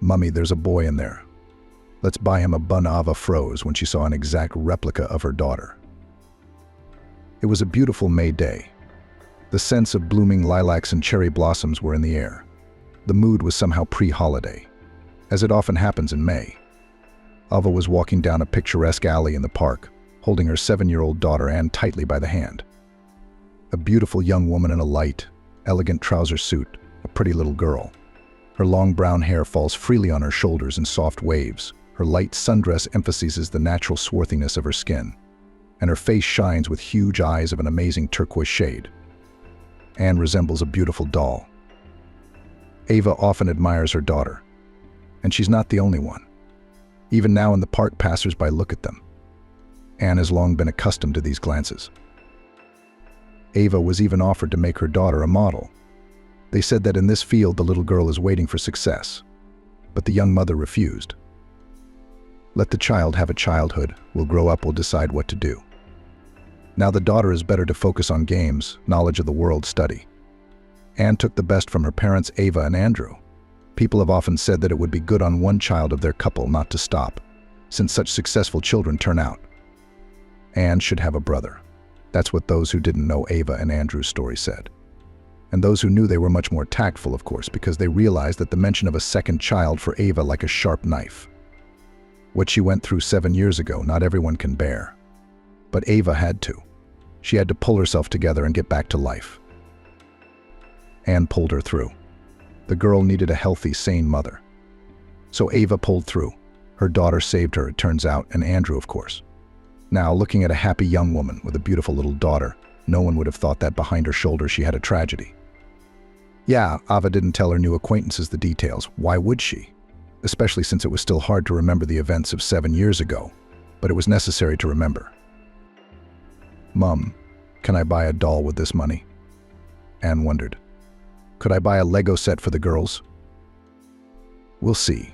"Mummy, there's a boy in there. Let's buy him a bun." Ava froze when she saw an exact replica of her daughter. It was a beautiful May day. The scents of blooming lilacs and cherry blossoms were in the air. The mood was somehow pre-holiday, as it often happens in May. Ava was walking down a picturesque alley in the park, holding her 7-year-old daughter Anne tightly by the hand. A beautiful young woman in a light, elegant trouser suit, a pretty little girl. Her long brown hair falls freely on her shoulders in soft waves. Her light sundress emphasizes the natural swarthiness of her skin, and her face shines with huge eyes of an amazing turquoise shade. Anne resembles a beautiful doll. Ava often admires her daughter, and she's not the only one. Even now in the park, passers-by look at them. Anne has long been accustomed to these glances. Ava was even offered to make her daughter a model. They said that in this field the little girl is waiting for success, but the young mother refused. "Let the child have a childhood. We'll grow up, we'll decide what to do." Now the daughter is better to focus on games, knowledge of the world, study. Anne took the best from her parents, Ava and Andrew. People have often said that it would be good on one child of their couple not to stop, since such successful children turn out. Anne should have a brother. That's what those who didn't know Ava and Andrew's story said. And those who knew, they were much more tactful, of course, because they realized that the mention of a second child for Ava like a sharp knife. What she went through 7 years ago, not everyone can bear. But Ava had to. She had to pull herself together and get back to life. Anne pulled her through. The girl needed a healthy, sane mother. So Ava pulled through. Her daughter saved her, it turns out, and Andrew, of course. Now, looking at a happy young woman with a beautiful little daughter, no one would have thought that behind her shoulder she had a tragedy. Yeah, Ava didn't tell her new acquaintances the details. Why would she? Especially since it was still hard to remember the events of 7 years ago, but it was necessary to remember. "Mum, can I buy a doll with this money?" Anne wondered. "Could I buy a Lego set for the girls?" "We'll see,"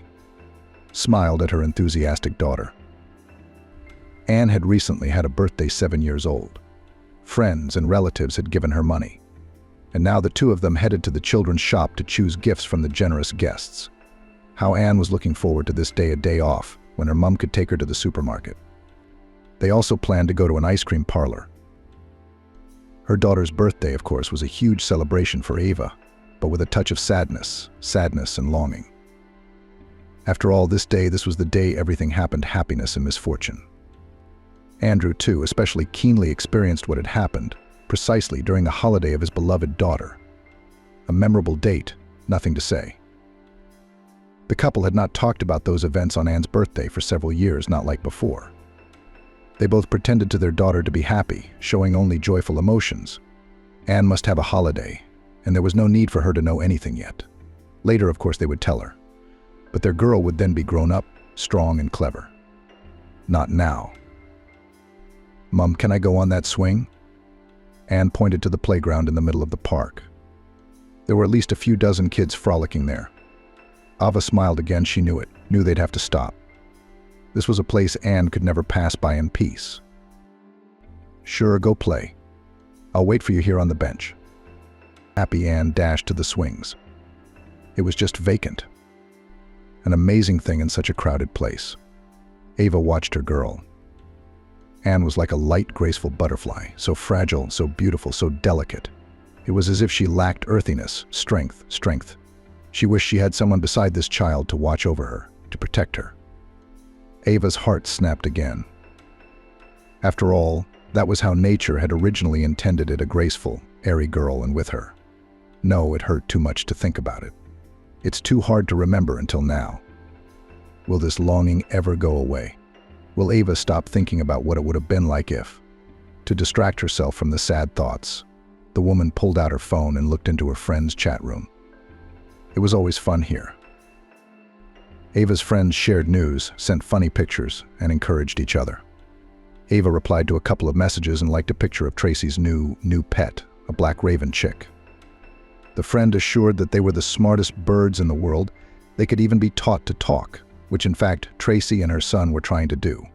smiled at her enthusiastic daughter. Anne had recently had a birthday 7 years old. Friends and relatives had given her money, and now the two of them headed to the children's shop to choose gifts from the generous guests. How Anne was looking forward to this day, a day off, when her mum could take her to the supermarket. They also planned to go to an ice cream parlor. Her daughter's birthday, of course, was a huge celebration for Ava, but with a touch of sadness and longing. After all, this was the day everything happened, happiness and misfortune. Andrew, too, especially keenly experienced what had happened, precisely during the holiday of his beloved daughter. A memorable date, nothing to say. The couple had not talked about those events on Anne's birthday for several years, not like before. They both pretended to their daughter to be happy, showing only joyful emotions. Anne must have a holiday, and there was no need for her to know anything yet. Later, of course, they would tell her. But their girl would then be grown up, strong and clever. Not now. "Mum, can I go on that swing?" Anne pointed to the playground in the middle of the park. There were at least a few dozen kids frolicking there. Ava smiled again. She knew it, knew they'd have to stop. This was a place Anne could never pass by in peace. "Sure, go play. I'll wait for you here on the bench." Happy Anne dashed to the swings. It was just vacant. An amazing thing in such a crowded place. Ava watched her girl. Anne was like a light, graceful butterfly, so fragile, so beautiful, so delicate. It was as if she lacked earthiness, strength. She wished she had someone beside this child to watch over her, to protect her. Ava's heart snapped again. After all, that was how nature had originally intended it, a graceful, airy girl, and with her. No, it hurt too much to think about it. It's too hard to remember until now. Will this longing ever go away? Will Ava stop thinking about what it would have been like if? To distract herself from the sad thoughts, the woman pulled out her phone and looked into her friend's chat room. It was always fun here. Ava's friends shared news, sent funny pictures, and encouraged each other. Ava replied to a couple of messages and liked a picture of Tracy's new pet, a black raven chick. The friend assured that they were the smartest birds in the world. They could even be taught to talk, which in fact Tracy and her son were trying to do.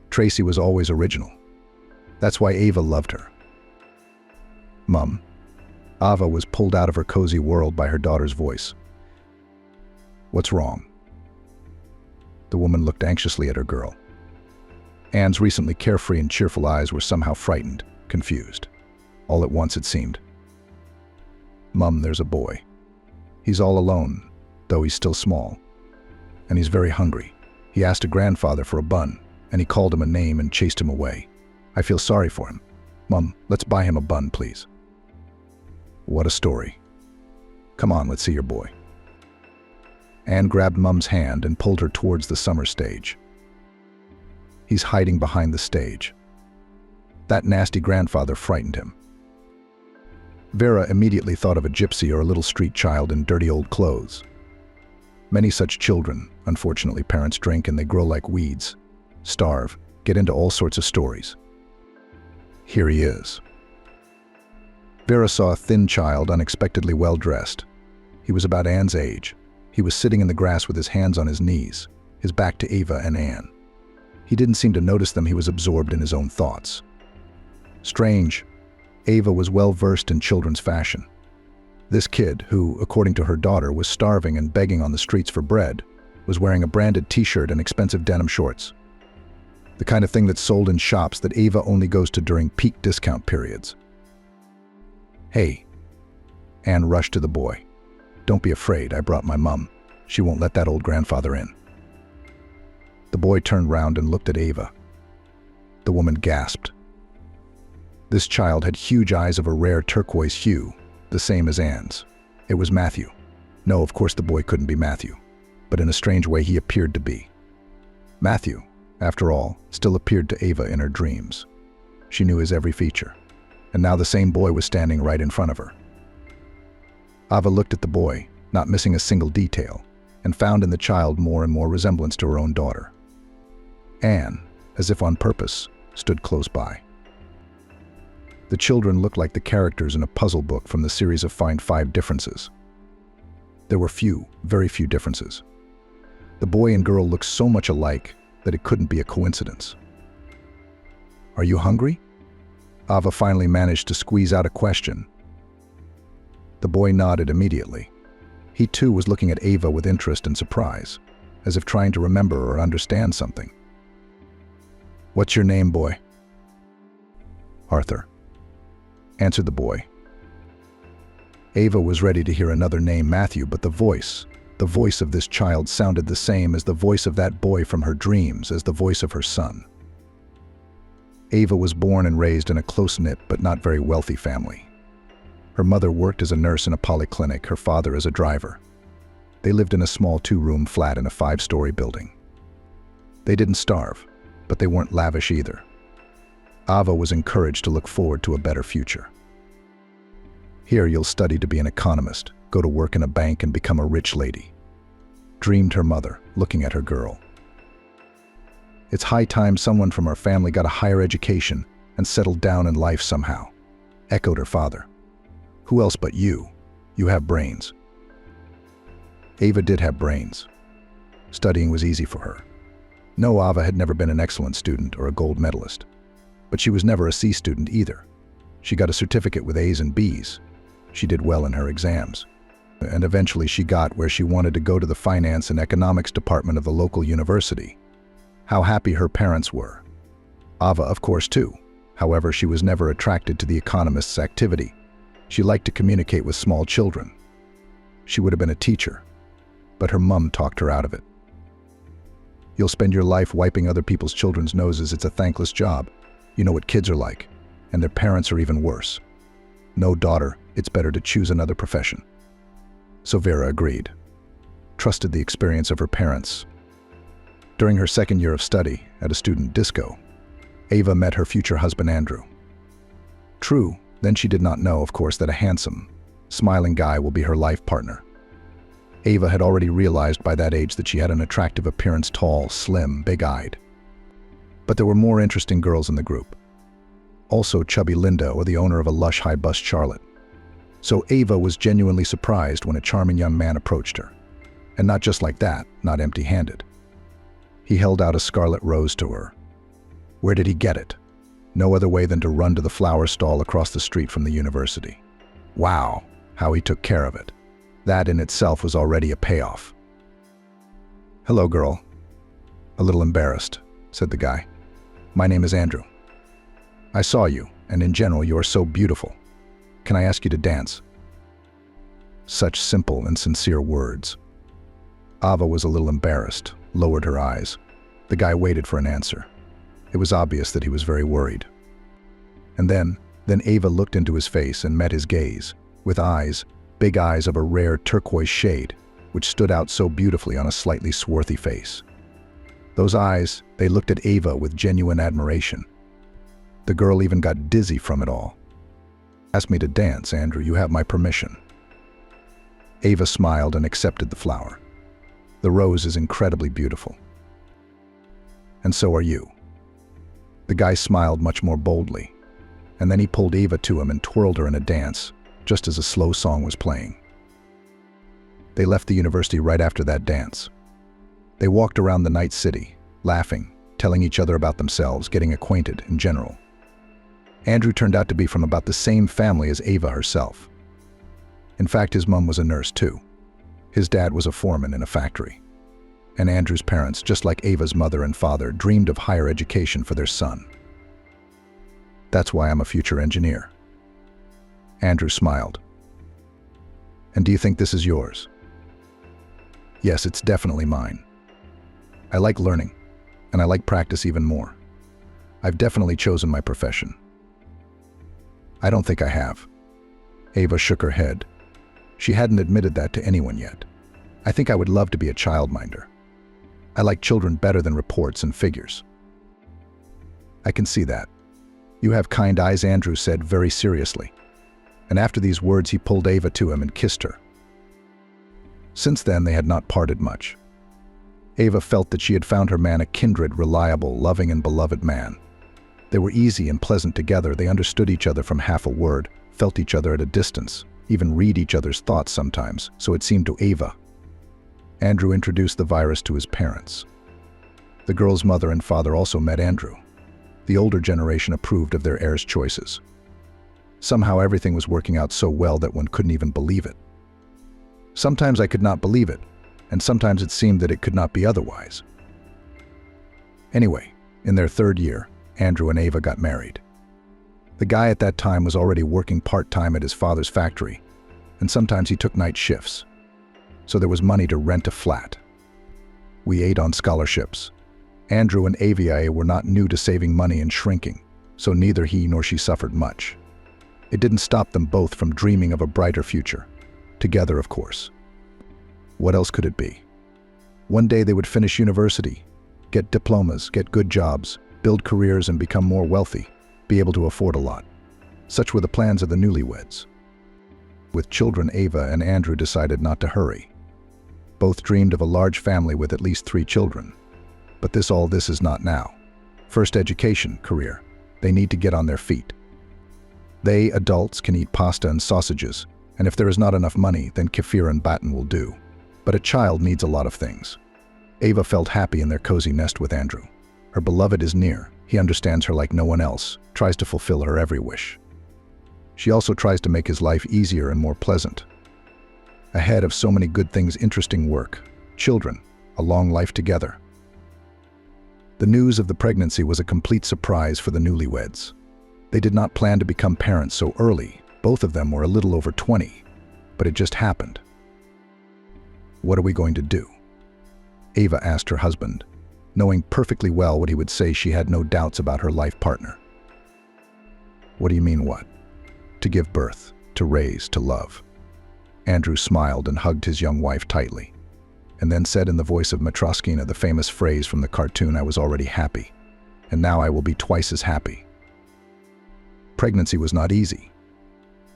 Tracy was always original. That's why Ava loved her. "Mum." Ava was pulled out of her cozy world by her daughter's voice. "What's wrong?" The woman looked anxiously at her girl. Anne's recently carefree and cheerful eyes were somehow frightened, confused. All at once, it seemed. "Mum, there's a boy. He's all alone, though he's still small. And he's very hungry. He asked a grandfather for a bun, and he called him a name and chased him away. I feel sorry for him. Mum, let's buy him a bun, please." What a story. Come on, let's see your boy. Anne grabbed Mum's hand and pulled her towards the summer stage. He's hiding behind the stage. That nasty grandfather frightened him. Vera immediately thought of a gypsy or a little street child in dirty old clothes. Many such children, unfortunately, parents drink and they grow like weeds, starve, get into all sorts of stories. Here he is. Vera saw a thin child, unexpectedly well-dressed. He was about Anne's age. He was sitting in the grass with his hands on his knees, his back to Ava and Anne. He didn't seem to notice them. He was absorbed in his own thoughts. Strange, Ava was well-versed in children's fashion. This kid, who, according to her daughter, was starving and begging on the streets for bread, was wearing a branded t-shirt and expensive denim shorts. The kind of thing that's sold in shops that Ava only goes to during peak discount periods. "Hey." Anne rushed to the boy. "Don't be afraid, I brought my mum. She won't let that old grandfather in." The boy turned round and looked at Ava. The woman gasped. This child had huge eyes of a rare turquoise hue, the same as Anne's. It was Matthew. No, of course the boy couldn't be Matthew, but in a strange way he appeared to be. Matthew, after all, still appeared to Ava in her dreams. She knew his every feature, and now the same boy was standing right in front of her. Ava looked at the boy, not missing a single detail, and found in the child more and more resemblance to her own daughter. Anne, as if on purpose, stood close by. The children looked like the characters in a puzzle book from the series of Find Five Differences. There were few, very few differences. The boy and girl looked so much alike that it couldn't be a coincidence. "Are you hungry?" Ava finally managed to squeeze out a question. The boy nodded immediately. He too was looking at Ava with interest and surprise, as if trying to remember or understand something. "What's your name, boy?" "Arthur," answered the boy. Ava was ready to hear another name, Matthew, but the voice of this child sounded the same as the voice of that boy from her dreams, as the voice of her son. Ava was born and raised in a close-knit but not very wealthy family. Her mother worked as a nurse in a polyclinic, her father as a driver. They lived in a small 2-room flat in a 5-story building. They didn't starve, but they weren't lavish either. Ava was encouraged to look forward to a better future. "Here you'll study to be an economist, go to work in a bank and become a rich lady," dreamed her mother, looking at her girl. "It's high time someone from our family got a higher education and settled down in life somehow," echoed her father. "Who else but you? You have brains." Ava did have brains. Studying was easy for her. No, Ava had never been an excellent student or a gold medalist. But she was never a C student either. She got a certificate with A's and B's. She did well in her exams. And eventually she got where she wanted to go, to the finance and economics department of the local university. How happy her parents were. Ava, of course, too. However, she was never attracted to the economist's activity. She liked to communicate with small children. She would have been a teacher, but her mum talked her out of it. "You'll spend your life wiping other people's children's noses. It's a thankless job. You know what kids are like, and their parents are even worse. No, daughter, it's better to choose another profession." So Vera agreed, trusted the experience of her parents. During her second year of study at a student disco, Ava met her future husband Andrew. True, then she did not know, of course, that a handsome, smiling guy will be her life partner. Ava had already realized by that age that she had an attractive appearance, tall, slim, big-eyed. But there were more interesting girls in the group. Also chubby Linda, or the owner of a lush high-bust Charlotte. So Ava was genuinely surprised when a charming young man approached her. And not just like that, not empty-handed. He held out a scarlet rose to her. Where did he get it? No other way than to run to the flower stall across the street from the university. Wow, how he took care of it. That in itself was already a payoff. "Hello, girl." A little embarrassed, said the guy. My name is Andrew. I saw you, and in general you are so beautiful. Can I ask you to dance? Such simple and sincere words. Ava was a little embarrassed, lowered her eyes. The guy waited for an answer. It was obvious that he was very worried. And then Ava looked into his face and met his gaze, with eyes, big eyes of a rare turquoise shade, which stood out so beautifully on a slightly swarthy face. Those eyes, they looked at Ava with genuine admiration. The girl even got dizzy from it all. Ask me to dance, Andrew, you have my permission. Ava smiled and accepted the flower. The rose is incredibly beautiful. And so are you. The guy smiled much more boldly, and then he pulled Ava to him and twirled her in a dance, just as a slow song was playing. They left the university right after that dance. They walked around the night city, laughing, telling each other about themselves, getting acquainted in general. Andrew turned out to be from about the same family as Ava herself. In fact, his mom was a nurse too. His dad was a foreman in a factory. And Andrew's parents, just like Ava's mother and father, dreamed of higher education for their son. That's why I'm a future engineer. Andrew smiled. And do you think this is yours? Yes, it's definitely mine. I like learning, and I like practice even more. I've definitely chosen my profession. I don't think I have. Ava shook her head. She hadn't admitted that to anyone yet. I think I would love to be a childminder. I like children better than reports and figures. I can see that. You have kind eyes, Andrew said very seriously. And after these words, he pulled Ava to him and kissed her. Since then, they had not parted much. Ava felt that she had found her man a kindred, reliable, loving, and beloved man. They were easy and pleasant together. They understood each other from half a word, felt each other at a distance, even read each other's thoughts sometimes, so it seemed to Ava. Andrew introduced the virus to his parents. The girl's mother and father also met Andrew. The older generation approved of their heir's choices. Somehow everything was working out so well that one couldn't even believe it. Sometimes I could not believe it, and sometimes it seemed that it could not be otherwise. Anyway, in their third year, Andrew and Ava got married. The guy at that time was already working part-time at his father's factory, and sometimes he took night shifts. So there was money to rent a flat. We ate on scholarships. Andrew and Ava were not new to saving money and shrinking, so neither he nor she suffered much. It didn't stop them both from dreaming of a brighter future. Together, of course. What else could it be? One day they would finish university, get diplomas, get good jobs, build careers and become more wealthy, be able to afford a lot. Such were the plans of the newlyweds. With children, Ava and Andrew decided not to hurry. Both dreamed of a large family with at least 3 children. But this is not now. First, education, career. They need to get on their feet. They, adults, can eat pasta and sausages, and if there is not enough money, then kefir and baton will do. But a child needs a lot of things. Ava felt happy in their cozy nest with Andrew. Her beloved is near. He understands her like no one else, tries to fulfill her every wish. She also tries to make his life easier and more pleasant. Ahead of so many good things, interesting work, children, a long life together. The news of the pregnancy was a complete surprise for the newlyweds. They did not plan to become parents so early. Both of them were a little over 20, but it just happened. What are we going to do? Ava asked her husband, knowing perfectly well what he would say. She had no doubts about her life partner. What do you mean, what? To give birth, to raise, to love. Andrew smiled and hugged his young wife tightly, and then said in the voice of Matroskina the famous phrase from the cartoon, "I was already happy, and now I will be twice as happy." Pregnancy was not easy.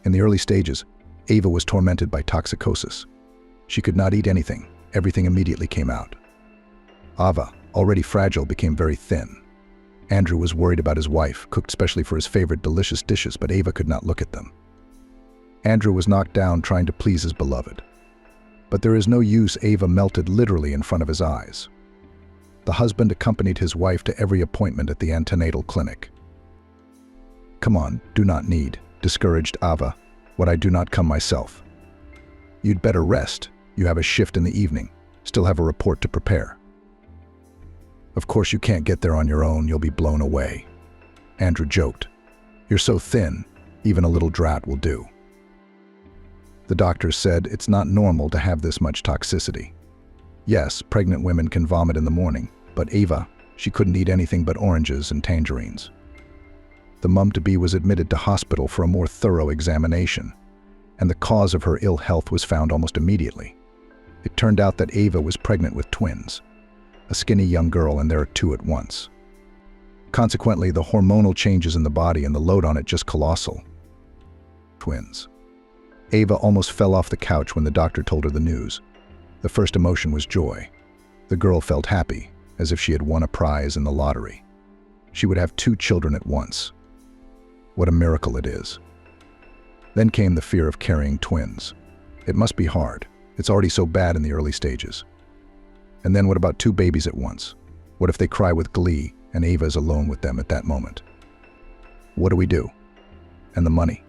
In the early stages, Ava was tormented by toxicosis. She could not eat anything. Everything immediately came out. Ava, already fragile, became very thin. Andrew was worried about his wife, cooked specially for his favorite delicious dishes, but Ava could not look at them. Andrew was knocked down trying to please his beloved. But there is no use, Ava melted literally in front of his eyes. The husband accompanied his wife to every appointment at the antenatal clinic. "Come on, do not need," discouraged Ava, "what I do not come myself. You'd better rest. You have a shift in the evening, still have a report to prepare." Of course you can't get there on your own, you'll be blown away. Andrew joked. You're so thin, even a little drought will do. The doctor said it's not normal to have this much toxicity. Yes, pregnant women can vomit in the morning, but Ava, she couldn't eat anything but oranges and tangerines. The mum-to-be was admitted to hospital for a more thorough examination, and the cause of her ill health was found almost immediately. It turned out that Ava was pregnant with twins, a skinny young girl, and there are two at once. Consequently, the hormonal changes in the body and the load on it just colossal. Twins. Ava almost fell off the couch when the doctor told her the news. The first emotion was joy. The girl felt happy, as if she had won a prize in the lottery. She would have two children at once. What a miracle it is. Then came the fear of carrying twins. It must be hard. It's already so bad in the early stages. And then what about two babies at once? What if they cry with glee and Ava is alone with them at that moment? What do we do? And the money.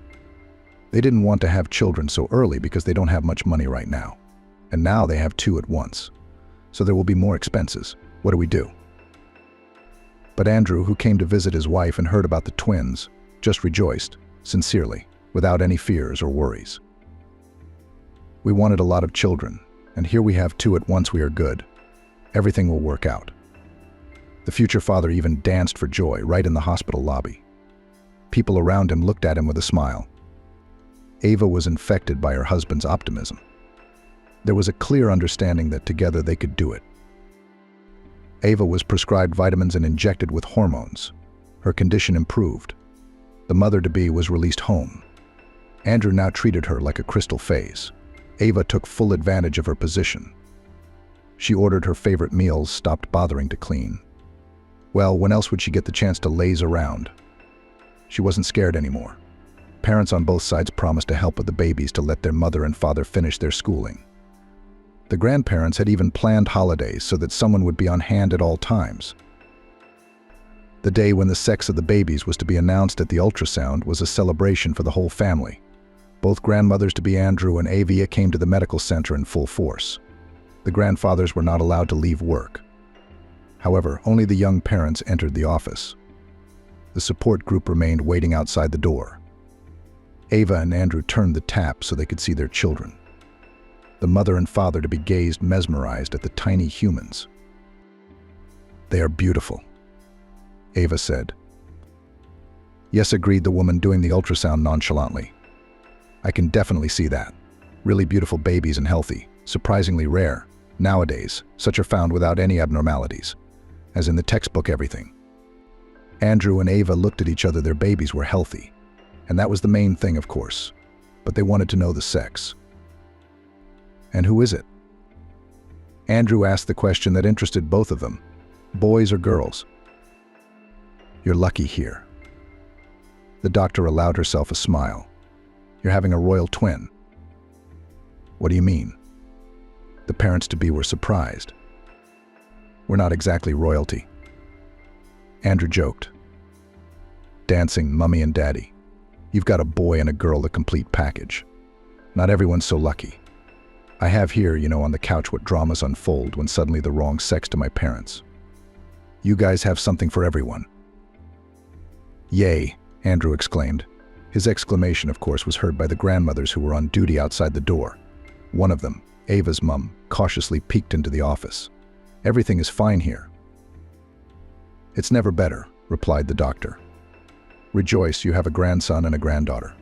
They didn't want to have children so early because they don't have much money right now. And now they have two at once. So there will be more expenses. What do we do? But Andrew, who came to visit his wife and heard about the twins, just rejoiced, sincerely, without any fears or worries. We wanted a lot of children, and here we have two at once. We are good. Everything will work out. The future father even danced for joy right in the hospital lobby. People around him looked at him with a smile. Ava was infected by her husband's optimism. There was a clear understanding that together they could do it. Ava was prescribed vitamins and injected with hormones. Her condition improved. The mother-to-be was released home. Andrew now treated her like a crystal phase. Ava took full advantage of her position. She ordered her favorite meals, stopped bothering to clean. Well, when else would she get the chance to laze around? She wasn't scared anymore. Parents on both sides promised to help with the babies to let their mother and father finish their schooling. The grandparents had even planned holidays so that someone would be on hand at all times. The day when the sex of the babies was to be announced at the ultrasound was a celebration for the whole family. Both grandmothers-to-be Andrew and Ava came to the medical center in full force. The grandfathers were not allowed to leave work. However, only the young parents entered the office. The support group remained waiting outside the door. Ava and Andrew turned the tap so they could see their children. The mother and father-to-be gazed mesmerized at the tiny humans. They are beautiful, Ava said. Yes, agreed the woman doing the ultrasound nonchalantly. I can definitely see that. Really beautiful babies and healthy, surprisingly rare. Nowadays, such are found without any abnormalities, as in the textbook everything. Andrew and Ava looked at each other. Their babies were healthy, and that was the main thing, of course, but they wanted to know the sex. And who is it? Andrew asked the question that interested both of them. Boys or girls? You're lucky here. The doctor allowed herself a smile. You're having a royal twin. What do you mean? The parents-to-be were surprised. We're not exactly royalty. Andrew joked. Dancing mummy and daddy. You've got a boy and a girl, the complete package. Not everyone's so lucky. I have here, on the couch what dramas unfold when suddenly the wrong sex to my parents. You guys have something for everyone. Yay, Andrew exclaimed. His exclamation, of course, was heard by the grandmothers who were on duty outside the door. One of them, Ava's mum, cautiously peeked into the office. Everything is fine here. It's never better, replied the doctor. Rejoice, you have a grandson and a granddaughter.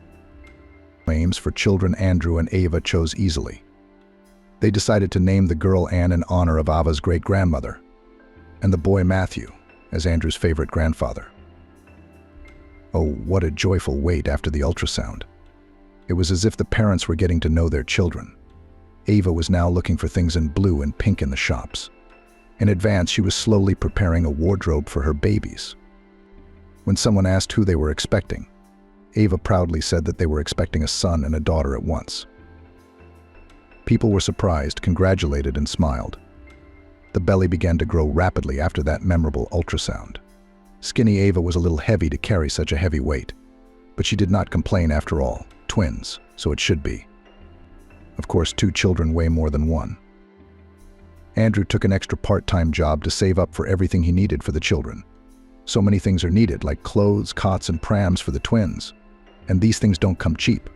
Names for children Andrew and Ava chose easily. They decided to name the girl Anne in honor of Ava's great-grandmother, and the boy Matthew as Andrew's favorite grandfather. Oh, what a joyful wait after the ultrasound. It was as if the parents were getting to know their children. Ava was now looking for things in blue and pink in the shops. In advance, she was slowly preparing a wardrobe for her babies. When someone asked who they were expecting, Ava proudly said that they were expecting a son and a daughter at once. People were surprised, congratulated, and smiled. The belly began to grow rapidly after that memorable ultrasound. Skinny Ava was a little heavy to carry such a heavy weight, but she did not complain after all. Twins, so it should be. Of course, two children weigh more than one. Andrew took an extra part-time job to save up for everything he needed for the children. So many things are needed, like clothes, cots, and prams for the twins. And these things don't come cheap.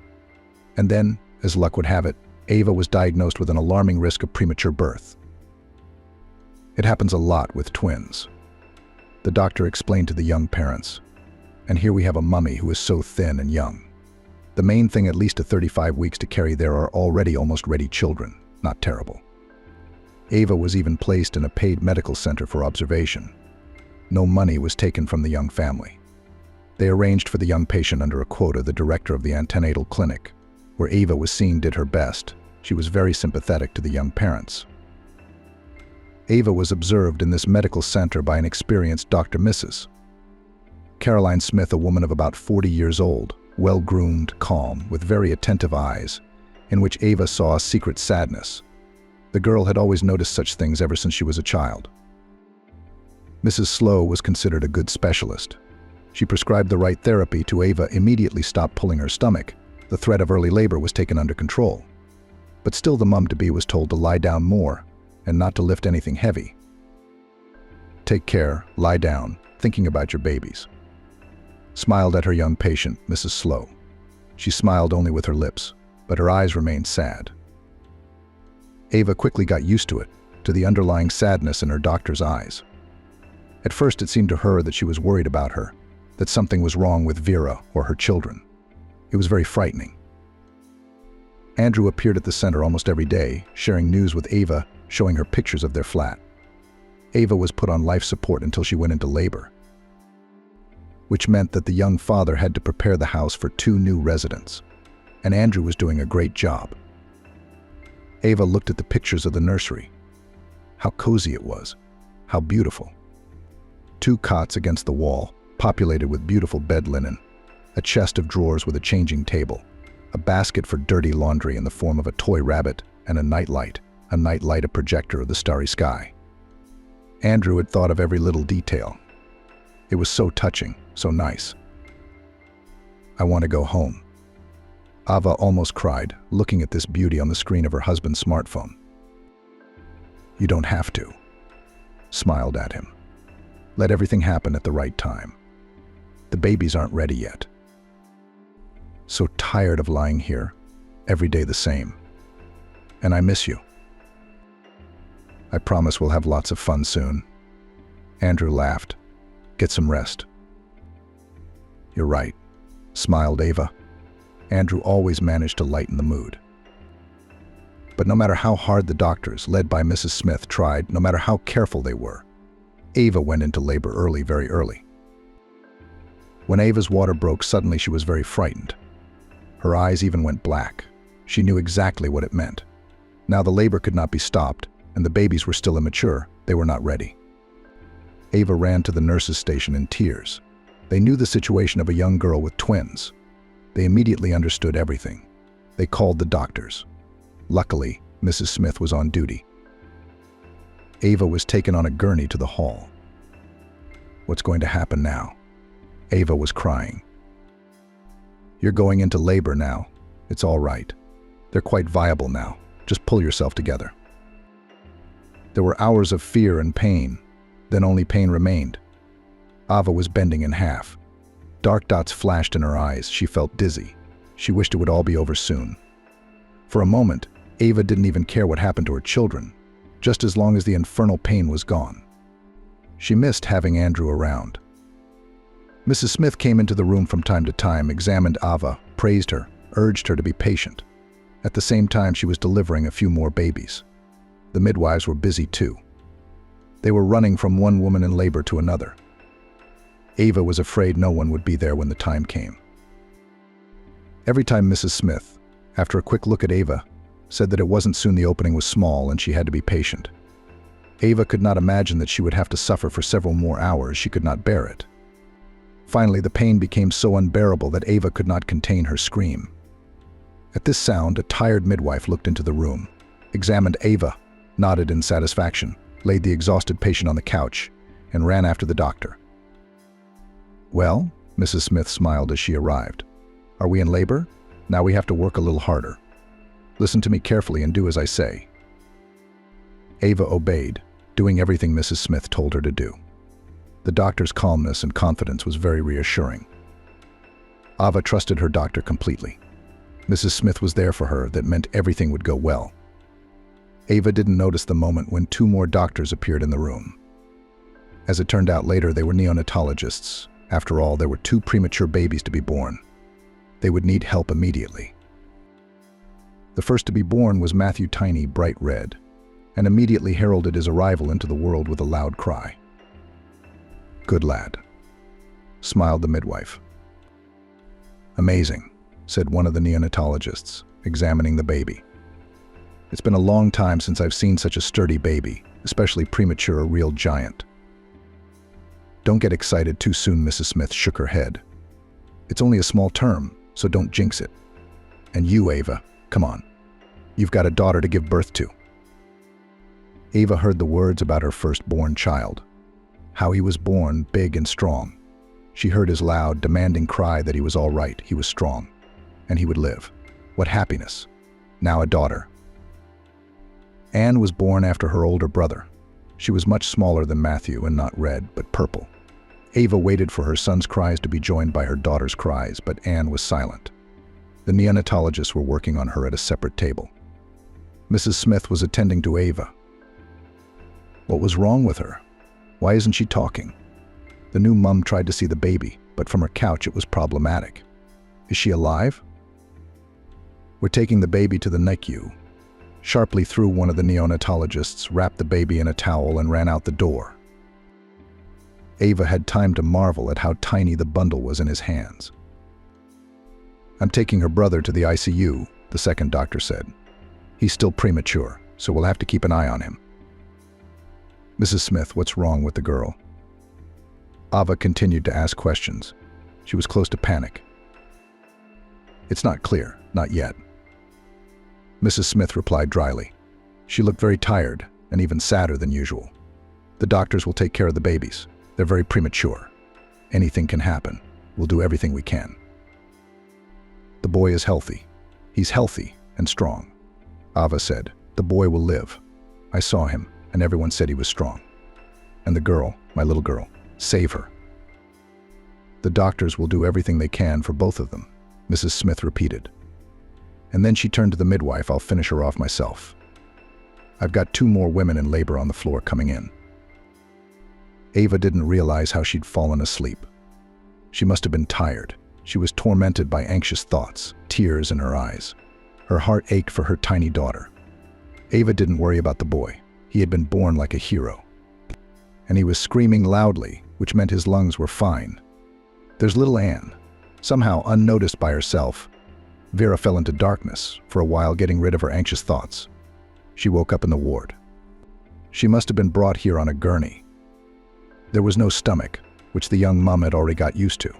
And then, as luck would have it, Ava was diagnosed with an alarming risk of premature birth. It happens a lot with twins. The doctor explained to the young parents. And here we have a mummy who is so thin and young. The main thing, at least to 35 weeks to carry, there are already almost ready children. Not terrible. Ava was even placed in a paid medical center for observation. No money was taken from the young family. They arranged for the young patient under a quota. The director of the antenatal clinic, where Ava was seen, did her best. She was very sympathetic to the young parents. Ava was observed in this medical center by an experienced Dr. Mrs. Caroline Smith, a woman of about 40 years old, well-groomed, calm, with very attentive eyes, in which Ava saw a secret sadness. The girl had always noticed such things ever since she was a child. Mrs. Slow was considered a good specialist. She prescribed the right therapy to Ava, immediately stopped pulling her stomach. The threat of early labor was taken under control. But still the mum-to-be was told to lie down more and not to lift anything heavy. Take care, lie down, thinking about your babies. Smiled at her young patient, Mrs. Slow. She smiled only with her lips, but her eyes remained sad. Ava quickly got used to it, to the underlying sadness in her doctor's eyes. At first it seemed to her that she was worried about her, that something was wrong with Vera or her children. It was very frightening. Andrew appeared at the center almost every day, sharing news with Ava, showing her pictures of their flat. Ava was put on life support until she went into labor, which meant that the young father had to prepare the house for 2 new residents, and Andrew was doing a great job. Ava looked at the pictures of the nursery. How cozy it was, how beautiful. 2 cots against the wall, populated with beautiful bed linen, a chest of drawers with a changing table, a basket for dirty laundry in the form of a toy rabbit, and a nightlight, a projector of the starry sky. Andrew had thought of every little detail. It was so touching, so nice. I want to go home. Ava almost cried, looking at this beauty on the screen of her husband's smartphone. You don't have to. Smiled at him. Let everything happen at the right time. The babies aren't ready yet. So tired of lying here, every day the same. And I miss you. I promise we'll have lots of fun soon. Andrew laughed. Get some rest. You're right, smiled Ava. Andrew always managed to lighten the mood. But no matter how hard the doctors, led by Mrs. Smith, tried, no matter how careful they were, Ava went into labor early, very early. When Ava's water broke, suddenly she was very frightened. Her eyes even went black. She knew exactly what it meant. Now the labor could not be stopped, and the babies were still immature. They were not ready. Ava ran to the nurse's station in tears. They knew the situation of a young girl with twins. They immediately understood everything. They called the doctors. Luckily, Mrs. Smith was on duty. Ava was taken on a gurney to the hall. What's going to happen now? Ava was crying. You're going into labor now. It's all right. They're quite viable now. Just pull yourself together. There were hours of fear and pain. Then only pain remained. Ava was bending in half. Dark dots flashed in her eyes. She felt dizzy. She wished it would all be over soon. For a moment, Ava didn't even care what happened to her children, just as long as the infernal pain was gone. She missed having Andrew around. Mrs. Smith came into the room from time to time, examined Ava, praised her, urged her to be patient. At the same time, she was delivering a few more babies. The midwives were busy too. They were running from one woman in labor to another. Ava was afraid no one would be there when the time came. Every time Mrs. Smith, after a quick look at Ava, said that it wasn't soon, the opening was small and she had to be patient. Ava could not imagine that she would have to suffer for several more hours. She could not bear it. Finally, the pain became so unbearable that Ava could not contain her scream. At this sound, a tired midwife looked into the room, examined Ava, nodded in satisfaction, laid the exhausted patient on the couch, and ran after the doctor. Well, Mrs. Smith smiled as she arrived. Are we in labor? Now we have to work a little harder. Listen to me carefully and do as I say. Ava obeyed, doing everything Mrs. Smith told her to do. The doctor's calmness and confidence was very reassuring. Ava trusted her doctor completely. Mrs. Smith was there for her. That meant everything would go well. Ava didn't notice the moment when 2 more doctors appeared in the room. As it turned out later, they were neonatologists. After all, there were 2 premature babies to be born. They would need help immediately. The first to be born was Matthew Tiny, bright red, and immediately heralded his arrival into the world with a loud cry. "Good lad," smiled the midwife. "Amazing," said one of the neonatologists, examining the baby. "It's been a long time since I've seen such a sturdy baby, especially premature, a real giant." "Don't get excited too soon," Mrs. Smith shook her head. "It's only a small term, so don't jinx it. And you, Ava, come on. You've got a daughter to give birth to." Ava heard the words about her firstborn child. How he was born, big and strong. She heard his loud, demanding cry that he was all right, he was strong, and he would live. What happiness. Now a daughter. Anne was born after her older brother. She was much smaller than Matthew and not red, but purple. Ava waited for her son's cries to be joined by her daughter's cries, but Anne was silent. The neonatologists were working on her at a separate table. Mrs. Smith was attending to Ava. What was wrong with her? Why isn't she talking? The new mum tried to see the baby, but from her couch it was problematic. Is she alive? "We're taking the baby to the NICU." Sharply threw one of the neonatologists, wrapped the baby in a towel and ran out the door. Ava had time to marvel at how tiny the bundle was in his hands. "I'm taking her brother to the ICU," the second doctor said. "He's still premature, so we'll have to keep an eye on him." "Mrs. Smith, what's wrong with the girl?" Ava continued to ask questions. She was close to panic. "It's not clear, not yet." Mrs. Smith replied dryly. She looked very tired and even sadder than usual. "The doctors will take care of the babies. They're very premature. Anything can happen. We'll do everything we can." "The boy is healthy. He's healthy and strong," Ava said. "The boy will live. I saw him, and everyone said he was strong. And the girl, my little girl, save her." "The doctors will do everything they can for both of them," Mrs. Smith repeated. And then she turned to the midwife. "I'll finish her off myself. I've got 2 more women in labor on the floor coming in." Ava didn't realize how she'd fallen asleep. She must have been tired. She was tormented by anxious thoughts, tears in her eyes. Her heart ached for her tiny daughter. Ava didn't worry about the boy. He had been born like a hero. And he was screaming loudly, which meant his lungs were fine. There's little Anne. Somehow, unnoticed by herself, Vera fell into darkness, for a while getting rid of her anxious thoughts. She woke up in the ward. She must have been brought here on a gurney. There was no stomach, which the young mum had already got used to.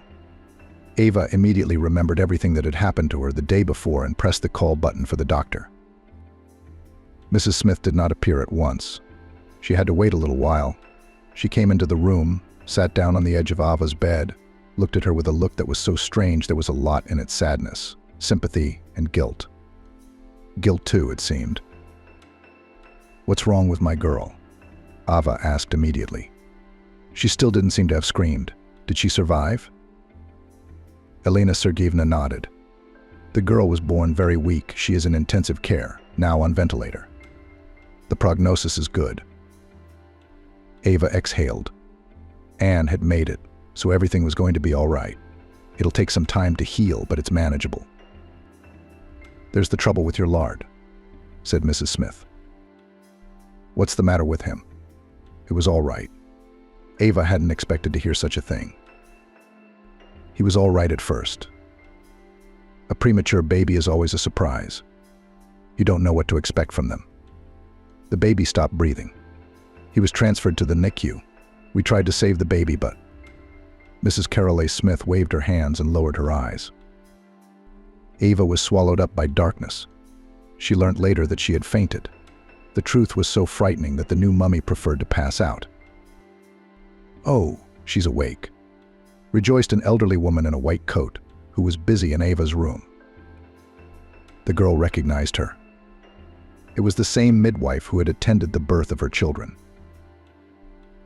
Ava immediately remembered everything that had happened to her the day before and pressed the call button for the doctor. Mrs. Smith did not appear at once. She had to wait a little while. She came into the room, sat down on the edge of Ava's bed, looked at her with a look that was so strange there was a lot in its sadness, sympathy, and guilt. Guilt too, it seemed. "What's wrong with my girl?" Ava asked immediately. She still didn't seem to have screamed. Did she survive? Elena Sergeyevna nodded. "The girl was born very weak. She is in intensive care, now on ventilator. The prognosis is good." Ava exhaled. Anne had made it, so everything was going to be all right. It'll take some time to heal, but it's manageable. "There's the trouble with your lard," said Mrs. Smith. "What's the matter with him?" It was all right. Ava hadn't expected to hear such a thing. He was all right at first. A premature baby is always a surprise. You don't know what to expect from them. The baby stopped breathing. He was transferred to the NICU. We tried to save the baby, but... Mrs. Carol A. Smith waved her hands and lowered her eyes. Ava was swallowed up by darkness. She learned later that she had fainted. The truth was so frightening that the new mummy preferred to pass out. "Oh, she's awake," rejoiced an elderly woman in a white coat who was busy in Ava's room. The girl recognized her. It was the same midwife who had attended the birth of her children.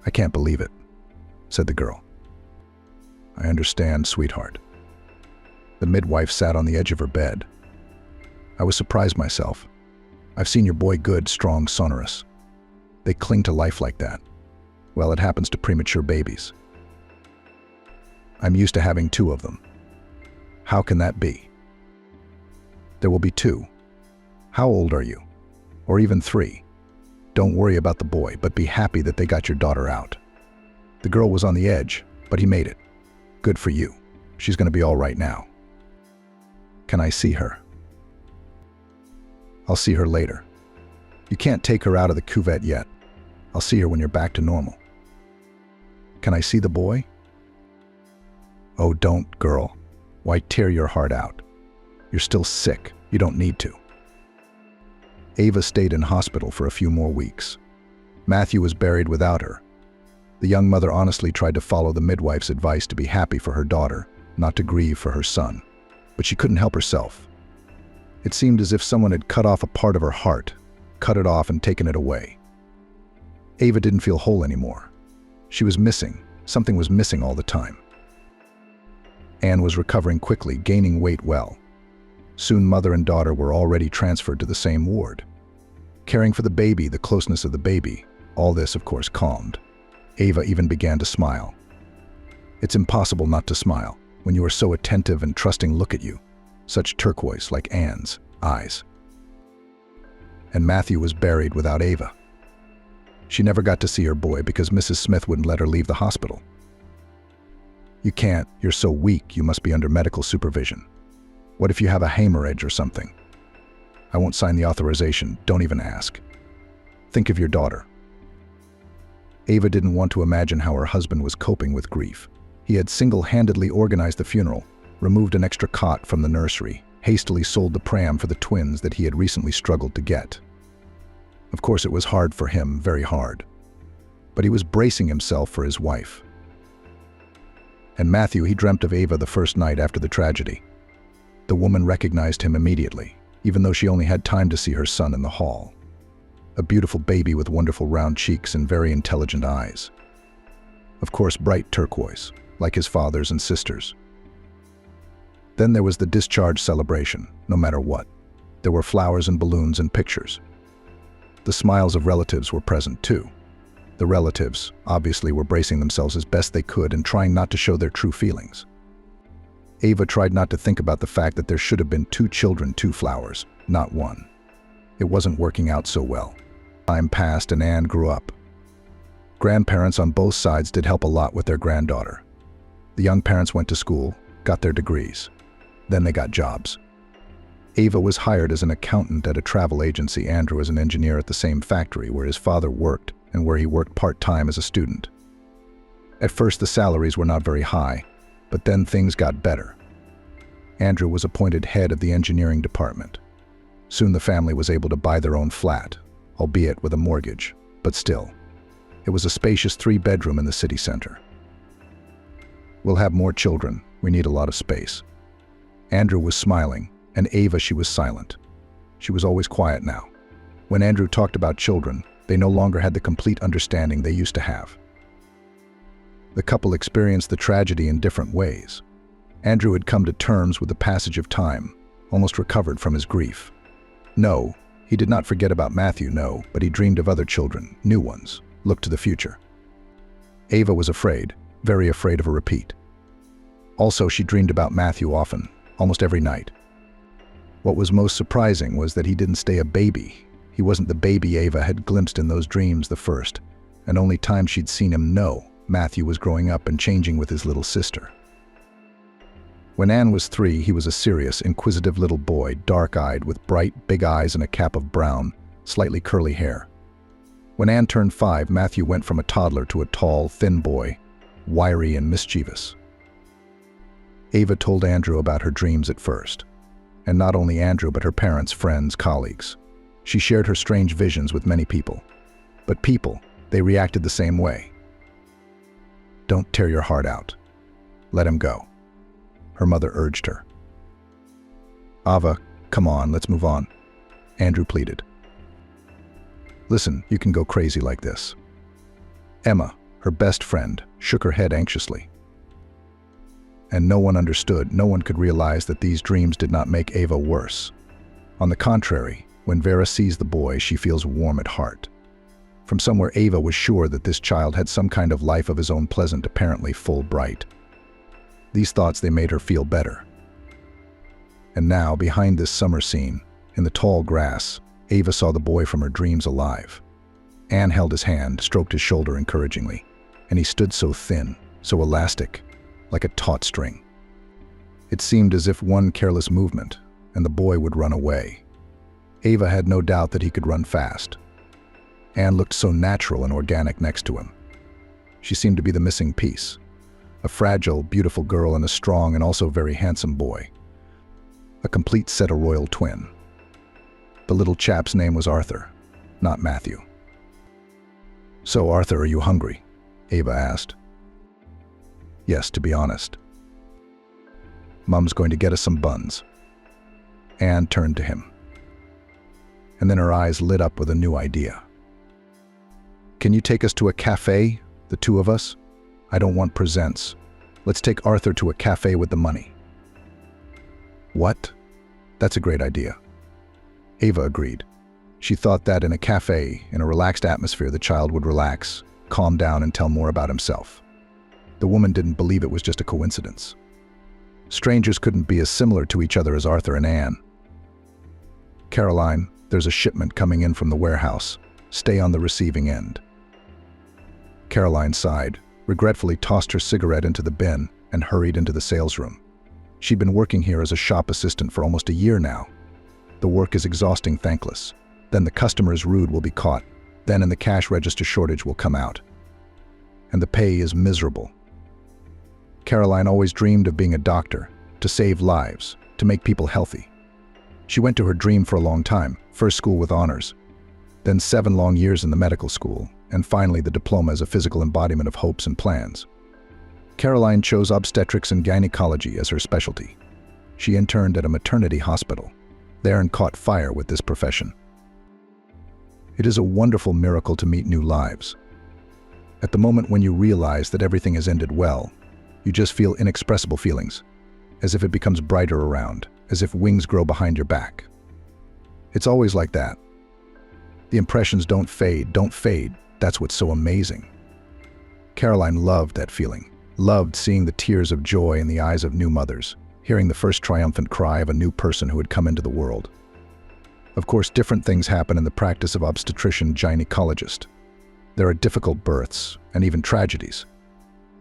"I can't believe it," said the girl. "I understand, sweetheart." The midwife sat on the edge of her bed. "I was surprised myself. I've seen your boy good, strong, sonorous. They cling to life like that. Well, it happens to premature babies. I'm used to having 2 of them. How can that be?" "There will be 2. How old are you? Or even 3. Don't worry about the boy, but be happy that they got your daughter out." The girl was on the edge, but he made it. "Good for you. She's going to be all right now." "Can I see her?" "I'll see her later. You can't take her out of the cuvette yet. I'll see her when you're back to normal." "Can I see the boy?" "Oh, don't, girl. Why tear your heart out? You're still sick. You don't need to." Ava stayed in hospital for a few more weeks. Matthew was buried without her. The young mother honestly tried to follow the midwife's advice to be happy for her daughter, not to grieve for her son. But she couldn't help herself. It seemed as if someone had cut off a part of her heart, cut it off and taken it away. Ava didn't feel whole anymore. She was missing. Something was missing all the time. Anne was recovering quickly, gaining weight well. Soon mother and daughter were already transferred to the same ward. Caring for the baby, the closeness of the baby, all this, of course, calmed. Ava even began to smile. It's impossible not to smile when you are so attentive and trusting look at you, such turquoise like Anne's eyes. And Matthew was buried without Ava. She never got to see her boy because Mrs. Smith wouldn't let her leave the hospital. "You can't, you're so weak, you must be under medical supervision. What if you have a hemorrhage or something?" "I won't sign the authorization, don't even ask. Think of your daughter." Ava didn't want to imagine how her husband was coping with grief. He had single-handedly organized the funeral, removed an extra cot from the nursery, hastily sold the pram for the twins that he had recently struggled to get. Of course, it was hard for him, very hard. But he was bracing himself for his wife. And Matthew, he dreamt of Ava the first night after the tragedy. The woman recognized him immediately, even though she only had time to see her son in the hall. A beautiful baby with wonderful round cheeks and very intelligent eyes. Of course, bright turquoise, like his father's and sister's. Then there was the discharge celebration, no matter what. There were flowers and balloons and pictures. The smiles of relatives were present too. The relatives, obviously, were bracing themselves as best they could and trying not to show their true feelings. Ava tried not to think about the fact that there should have been 2 children, 2 flowers, not 1. It wasn't working out so well. Time passed and Anne grew up. Grandparents on both sides did help a lot with their granddaughter. The young parents went to school, got their degrees. Then they got jobs. Ava was hired as an accountant at a travel agency, Andrew as an engineer at the same factory where his father worked and where he worked part-time as a student. At first the salaries were not very high, but then things got better. Andrew was appointed head of the engineering department. Soon the family was able to buy their own flat, albeit with a mortgage, but still. It was a spacious 3-bedroom in the city center. "We'll have more children. We need a lot of space." Andrew was smiling, and Ava, she was silent. She was always quiet now. When Andrew talked about children, they no longer had the complete understanding they used to have. The couple experienced the tragedy in different ways. Andrew had come to terms with the passage of time, almost recovered from his grief. No, he did not forget about Matthew, no, but he dreamed of other children, new ones, looked to the future. Ava was afraid, very afraid of a repeat. Also, she dreamed about Matthew often, almost every night. What was most surprising was that he didn't stay a baby. He wasn't the baby Ava had glimpsed in those dreams the first, and only time she'd seen him know Matthew was growing up and changing with his little sister. When Anne was 3, he was a serious, inquisitive little boy, dark-eyed, with bright, big eyes and a cap of brown, slightly curly hair. When Anne turned 5, Matthew went from a toddler to a tall, thin boy, wiry and mischievous. Ava told Andrew about her dreams at first. And not only Andrew, but her parents, friends, colleagues. She shared her strange visions with many people. But people, they reacted the same way. "Don't tear your heart out. Let him go," her mother urged her. "Ava, come on, let's move on," Andrew pleaded. Listen, you can go crazy like this. Emma, her best friend, shook her head anxiously. And no one understood, no one could realize that these dreams did not make Ava worse. On the contrary, when Vera sees the boy, she feels warm at heart. From somewhere, Ava was sure that this child had some kind of life of his own, pleasant, apparently full, bright. These thoughts, they made her feel better. And now, behind this summer scene, in the tall grass, Ava saw the boy from her dreams alive. Anne held his hand, stroked his shoulder encouragingly, and he stood so thin, so elastic, like a taut string. It seemed as if one careless movement, and the boy would run away. Ava had no doubt that he could run fast. Anne looked so natural and organic next to him. She seemed to be the missing piece. A fragile, beautiful girl and a strong and also very handsome boy. A complete set of royal twin. The little chap's name was Arthur, not Matthew. "So, Arthur, are you hungry?" Ava asked. "Yes, to be honest. Mum's going to get us some buns." Anne turned to him. And then her eyes lit up with a new idea. "Can you take us to a cafe, the two of us? I don't want presents. Let's take Arthur to a cafe with the money." "What? That's a great idea." Ava agreed. She thought that in a cafe, in a relaxed atmosphere, the child would relax, calm down, and tell more about himself. The woman didn't believe it was just a coincidence. Strangers couldn't be as similar to each other as Arthur and Anne. "Caroline, there's a shipment coming in from the warehouse. Stay on the receiving end." Caroline sighed, regretfully tossed her cigarette into the bin, and hurried into the sales room. She'd been working here as a shop assistant for almost a year now. The work is exhausting, thankless. Then the customer is rude, will be caught. Then in the cash register shortage will come out. And the pay is miserable. Caroline always dreamed of being a doctor, to save lives, to make people healthy. She went to her dream for a long time, first school with honors, then 7 long years in the medical school, and finally the diploma as a physical embodiment of hopes and plans. Caroline chose obstetrics and gynecology as her specialty. She interned at a maternity hospital, there and caught fire with this profession. It is a wonderful miracle to meet new lives. At the moment when you realize that everything has ended well, you just feel inexpressible feelings, as if it becomes brighter around, as if wings grow behind your back. It's always like that. The impressions don't fade, that's what's so amazing. Caroline loved that feeling, loved seeing the tears of joy in the eyes of new mothers, hearing the first triumphant cry of a new person who had come into the world. Of course, different things happen in the practice of obstetrician-gynecologist. There are difficult births, and even tragedies.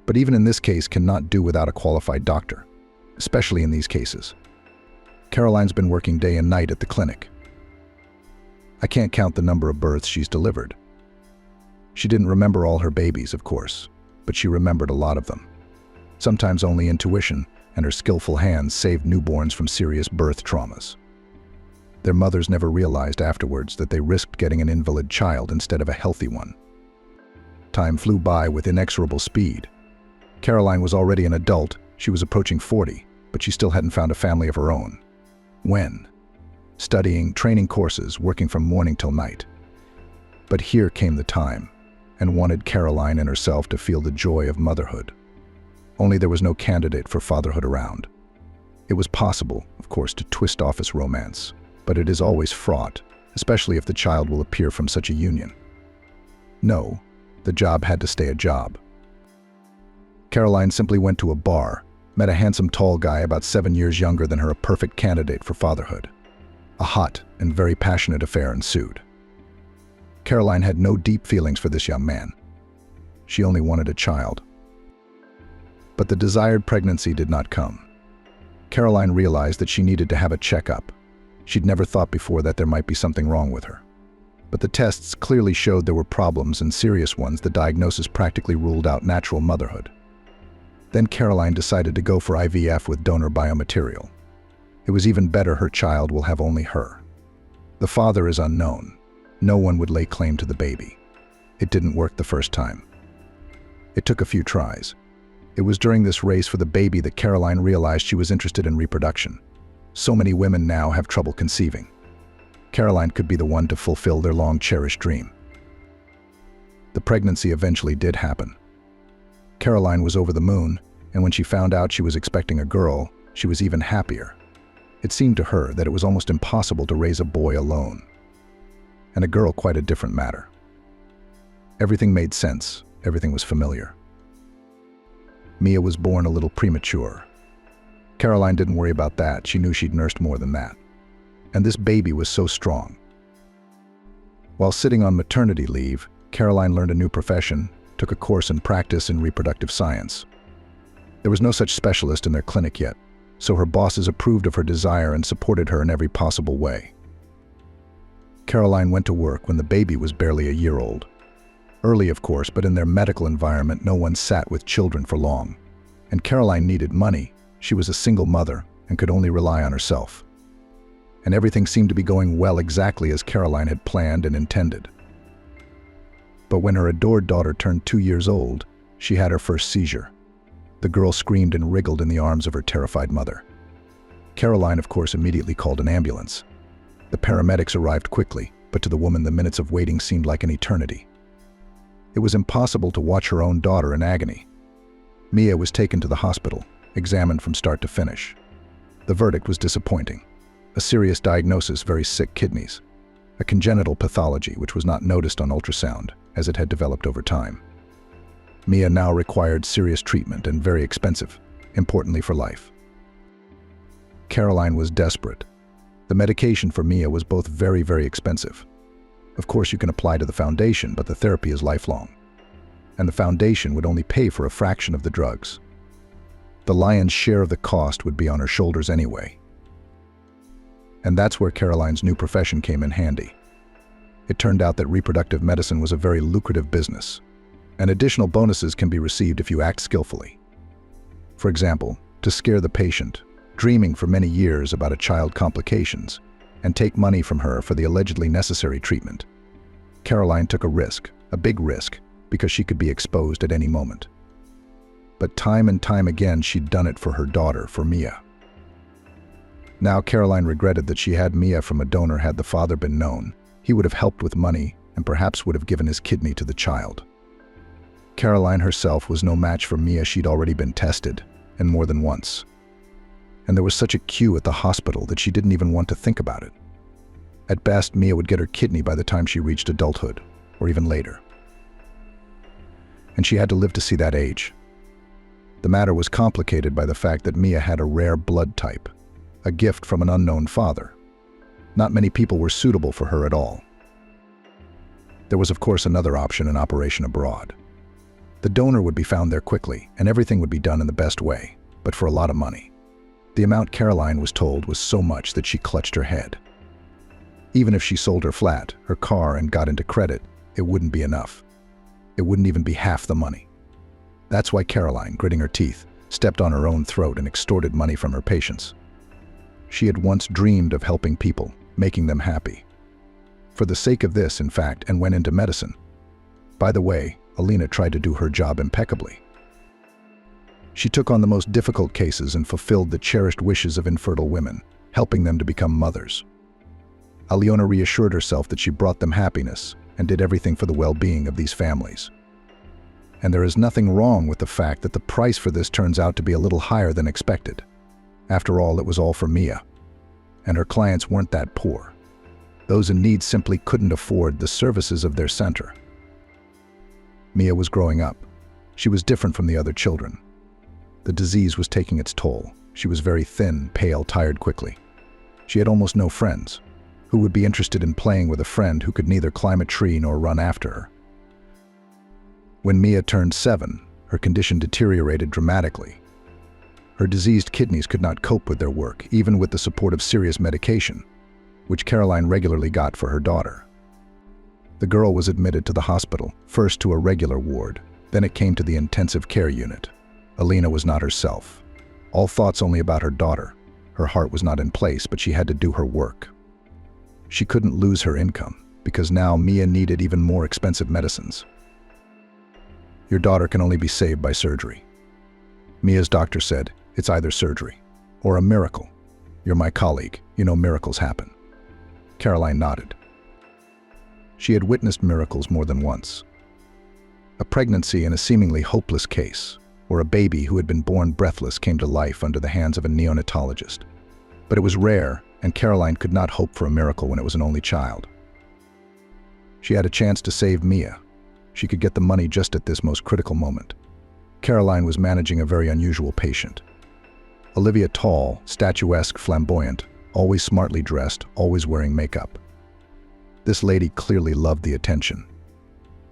But even in this case, cannot do without a qualified doctor, especially in these cases. Caroline's been working day and night at the clinic. I can't count the number of births she's delivered. She didn't remember all her babies, of course, but she remembered a lot of them. Sometimes only intuition and her skillful hands saved newborns from serious birth traumas. Their mothers never realized afterwards that they risked getting an invalid child instead of a healthy one. Time flew by with inexorable speed. Caroline was already an adult, she was approaching 40, but she still hadn't found a family of her own. When? Studying, training courses, working from morning till night. But here came the time, and wanted Caroline and herself to feel the joy of motherhood. Only there was no candidate for fatherhood around. It was possible, of course, to twist office romance, but it is always fraught, especially if the child will appear from such a union. No, the job had to stay a job. Caroline simply went to a bar, met a handsome tall guy about 7 years younger than her, a perfect candidate for fatherhood. A hot and very passionate affair ensued. Caroline had no deep feelings for this young man. She only wanted a child. But the desired pregnancy did not come. Caroline realized that she needed to have a checkup. She'd never thought before that there might be something wrong with her. But the tests clearly showed there were problems, and serious ones. The diagnosis practically ruled out natural motherhood. Then Caroline decided to go for IVF with donor biomaterial. It was even better, her child will have only her. The father is unknown. No one would lay claim to the baby. It didn't work the first time. It took a few tries. It was during this race for the baby that Caroline realized she was interested in reproduction. So many women now have trouble conceiving. Caroline could be the one to fulfill their long-cherished dream. The pregnancy eventually did happen. Caroline was over the moon, and when she found out she was expecting a girl, she was even happier. It seemed to her that it was almost impossible to raise a boy alone. And a girl quite a different matter. Everything made sense, everything was familiar. Mia was born a little premature. Caroline didn't worry about that, she knew she'd nursed more than that. And this baby was so strong. While sitting on maternity leave, Caroline learned a new profession, took a course in practice in reproductive science. There was no such specialist in their clinic yet, so her bosses approved of her desire and supported her in every possible way. Caroline went to work when the baby was barely a year old. Early, of course, but in their medical environment, no one sat with children for long. And Caroline needed money. She was a single mother and could only rely on herself. And everything seemed to be going well exactly as Caroline had planned and intended. But when her adored daughter turned 2 years old, she had her first seizure. The girl screamed and wriggled in the arms of her terrified mother. Caroline, of course, immediately called an ambulance. The paramedics arrived quickly, but to the woman the minutes of waiting seemed like an eternity. It was impossible to watch her own daughter in agony. Mia was taken to the hospital, examined from start to finish. The verdict was disappointing. A serious diagnosis, very sick kidneys. A congenital pathology which was not noticed on ultrasound, as it had developed over time. Mia now required serious treatment and very expensive, importantly for life. Caroline was desperate. The medication for Mia was both very, very expensive. Of course, you can apply to the foundation, but the therapy is lifelong. And the foundation would only pay for a fraction of the drugs. The lion's share of the cost would be on her shoulders anyway. And that's where Caroline's new profession came in handy. It turned out that reproductive medicine was a very lucrative business, and additional bonuses can be received if you act skillfully. For example, to scare the patient, dreaming for many years about a child's complications, and take money from her for the allegedly necessary treatment. Caroline took a risk, a big risk, because she could be exposed at any moment. But time and time again she'd done it for her daughter, for Mia. Now Caroline regretted that she had Mia from a donor. Had the father been known, he would have helped with money and perhaps would have given his kidney to the child. Caroline herself was no match for Mia. She'd already been tested, and more than once. And there was such a queue at the hospital that she didn't even want to think about it. At best, Mia would get her kidney by the time she reached adulthood, or even later. And she had to live to see that age. The matter was complicated by the fact that Mia had a rare blood type, a gift from an unknown father. Not many people were suitable for her at all. There was, of course, another option, an operation abroad. The donor would be found there quickly, and everything would be done in the best way, but for a lot of money. The amount Caroline was told was so much that she clutched her head. Even if she sold her flat, her car, and got into credit, it wouldn't be enough. It wouldn't even be half the money. That's why Caroline, gritting her teeth, stepped on her own throat and extorted money from her patients. She had once dreamed of helping people, making them happy. For the sake of this, in fact, and went into medicine. By the way, Alina tried to do her job impeccably. She took on the most difficult cases and fulfilled the cherished wishes of infertile women, helping them to become mothers. Aliona reassured herself that she brought them happiness and did everything for the well-being of these families. And there is nothing wrong with the fact that the price for this turns out to be a little higher than expected. After all, it was all for Mia. And her clients weren't that poor. Those in need simply couldn't afford the services of their center. Mia was growing up. She was different from the other children. The disease was taking its toll. She was very thin, pale, tired quickly. She had almost no friends. Who would be interested in playing with a friend who could neither climb a tree nor run after her? When Mia turned 7, her condition deteriorated dramatically. Her diseased kidneys could not cope with their work, even with the support of serious medication, which Caroline regularly got for her daughter. The girl was admitted to the hospital, first to a regular ward, then it came to the intensive care unit. Alina was not herself. All thoughts only about her daughter. Her heart was not in place, but she had to do her work. She couldn't lose her income, because now Mia needed even more expensive medicines. Your daughter can only be saved by surgery. Mia's doctor said, it's either surgery or a miracle. You're my colleague, you know miracles happen. Caroline nodded. She had witnessed miracles more than once. A pregnancy in a seemingly hopeless case, or a baby who had been born breathless came to life under the hands of a neonatologist. But it was rare, and Caroline could not hope for a miracle when it was an only child. She had a chance to save Mia. She could get the money just at this most critical moment. Caroline was managing a very unusual patient. Olivia, tall, statuesque, flamboyant, always smartly dressed, always wearing makeup. This lady clearly loved the attention.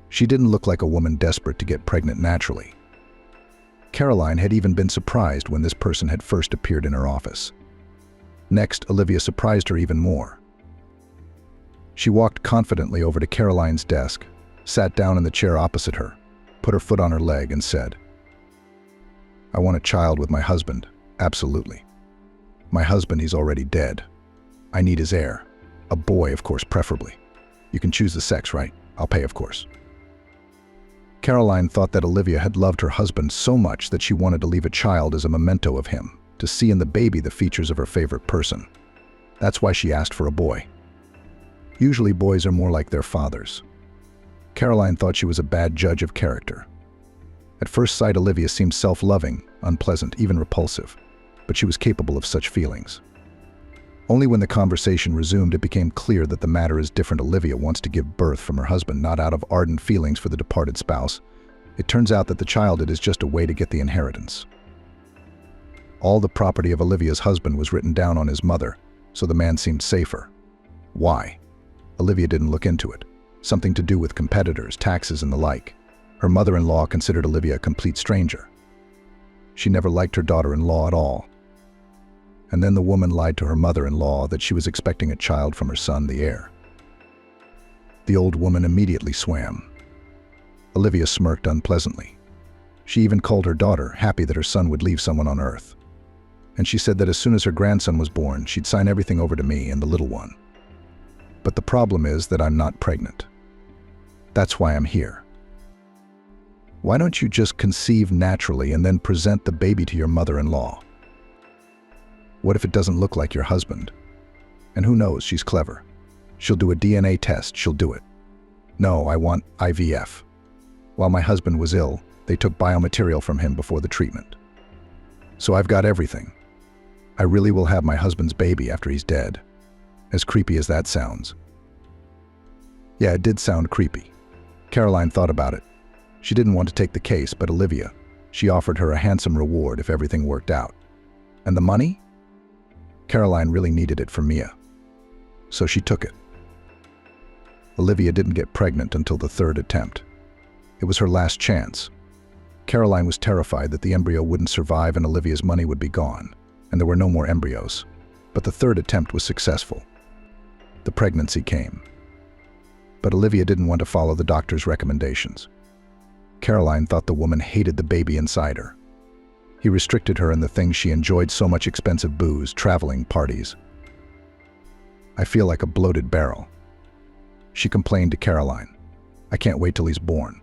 She didn't look like a woman desperate to get pregnant naturally. Caroline had even been surprised when this person had first appeared in her office. Next, Olivia surprised her even more. She walked confidently over to Caroline's desk, sat down in the chair opposite her, put her foot on her leg and said, "I want a child with my husband, absolutely. My husband, he's already dead. I need his heir. A boy, of course, preferably. You can choose the sex, right? I'll pay, of course." Caroline thought that Olivia had loved her husband so much that she wanted to leave a child as a memento of him, to see in the baby the features of her favorite person. That's why she asked for a boy. Usually boys are more like their fathers. Caroline thought she was a bad judge of character. At first sight, Olivia seemed self-loving, unpleasant, even repulsive, but she was capable of such feelings. Only when the conversation resumed, it became clear that the matter is different. Olivia wants to give birth from her husband, not out of ardent feelings for the departed spouse. It turns out that the child is just a way to get the inheritance. All the property of Olivia's husband was written down on his mother, so the man seemed safer. Why? Olivia didn't look into it. Something to do with competitors, taxes, and the like. Her mother-in-law considered Olivia a complete stranger. She never liked her daughter-in-law at all. And then the woman lied to her mother-in-law that she was expecting a child from her son, the heir. The old woman immediately swam. Olivia smirked unpleasantly. She even called her daughter, happy that her son would leave someone on earth. And she said that as soon as her grandson was born, she'd sign everything over to me and the little one. But the problem is that I'm not pregnant. That's why I'm here. Why don't you just conceive naturally and then present the baby to your mother-in-law? What if it doesn't look like your husband? And who knows, she's clever. She'll do a DNA test, she'll do it. No, I want IVF. While my husband was ill, they took biomaterial from him before the treatment. So I've got everything. I really will have my husband's baby after he's dead. As creepy as that sounds. Yeah, it did sound creepy. Caroline thought about it. She didn't want to take the case, but Olivia, she offered her a handsome reward if everything worked out. And the money? Caroline really needed it for Mia. So she took it. Olivia didn't get pregnant until the third attempt. It was her last chance. Caroline was terrified that the embryo wouldn't survive and Olivia's money would be gone, and there were no more embryos. But the third attempt was successful. The pregnancy came. But Olivia didn't want to follow the doctor's recommendations. Caroline thought the woman hated the baby inside her. He restricted her in the things she enjoyed so much: expensive booze, traveling, parties. I feel like a bloated barrel. She complained to Caroline. I can't wait till he's born.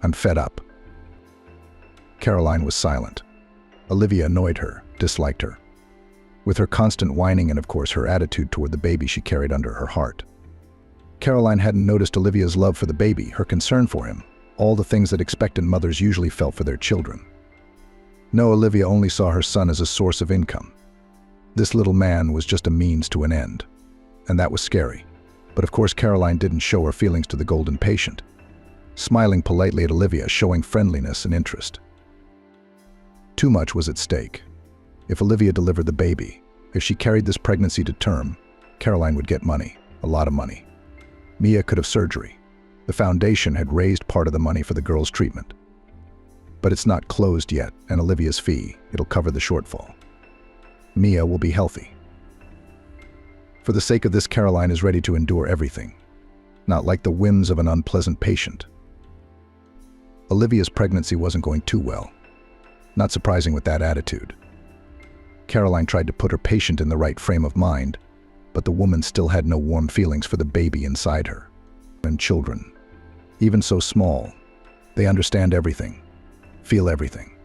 I'm fed up. Caroline was silent. Olivia annoyed her, disliked her. With her constant whining and, of course, her attitude toward the baby she carried under her heart. Caroline hadn't noticed Olivia's love for the baby, her concern for him, all the things that expectant mothers usually felt for their children. No, Olivia only saw her son as a source of income. This little man was just a means to an end. And that was scary. But of course Caroline didn't show her feelings to the golden patient, smiling politely at Olivia, showing friendliness and interest. Too much was at stake. If Olivia delivered the baby, if she carried this pregnancy to term, Caroline would get money, a lot of money. Mia could have surgery. The foundation had raised part of the money for the girl's treatment. But it's not closed yet, and Olivia's fee, it'll cover the shortfall. Mia will be healthy. For the sake of this, Caroline is ready to endure everything, not like the whims of an unpleasant patient. Olivia's pregnancy wasn't going too well. Not surprising with that attitude. Caroline tried to put her patient in the right frame of mind, but the woman still had no warm feelings for the baby inside her. And children, even so small, they understand everything, feel everything.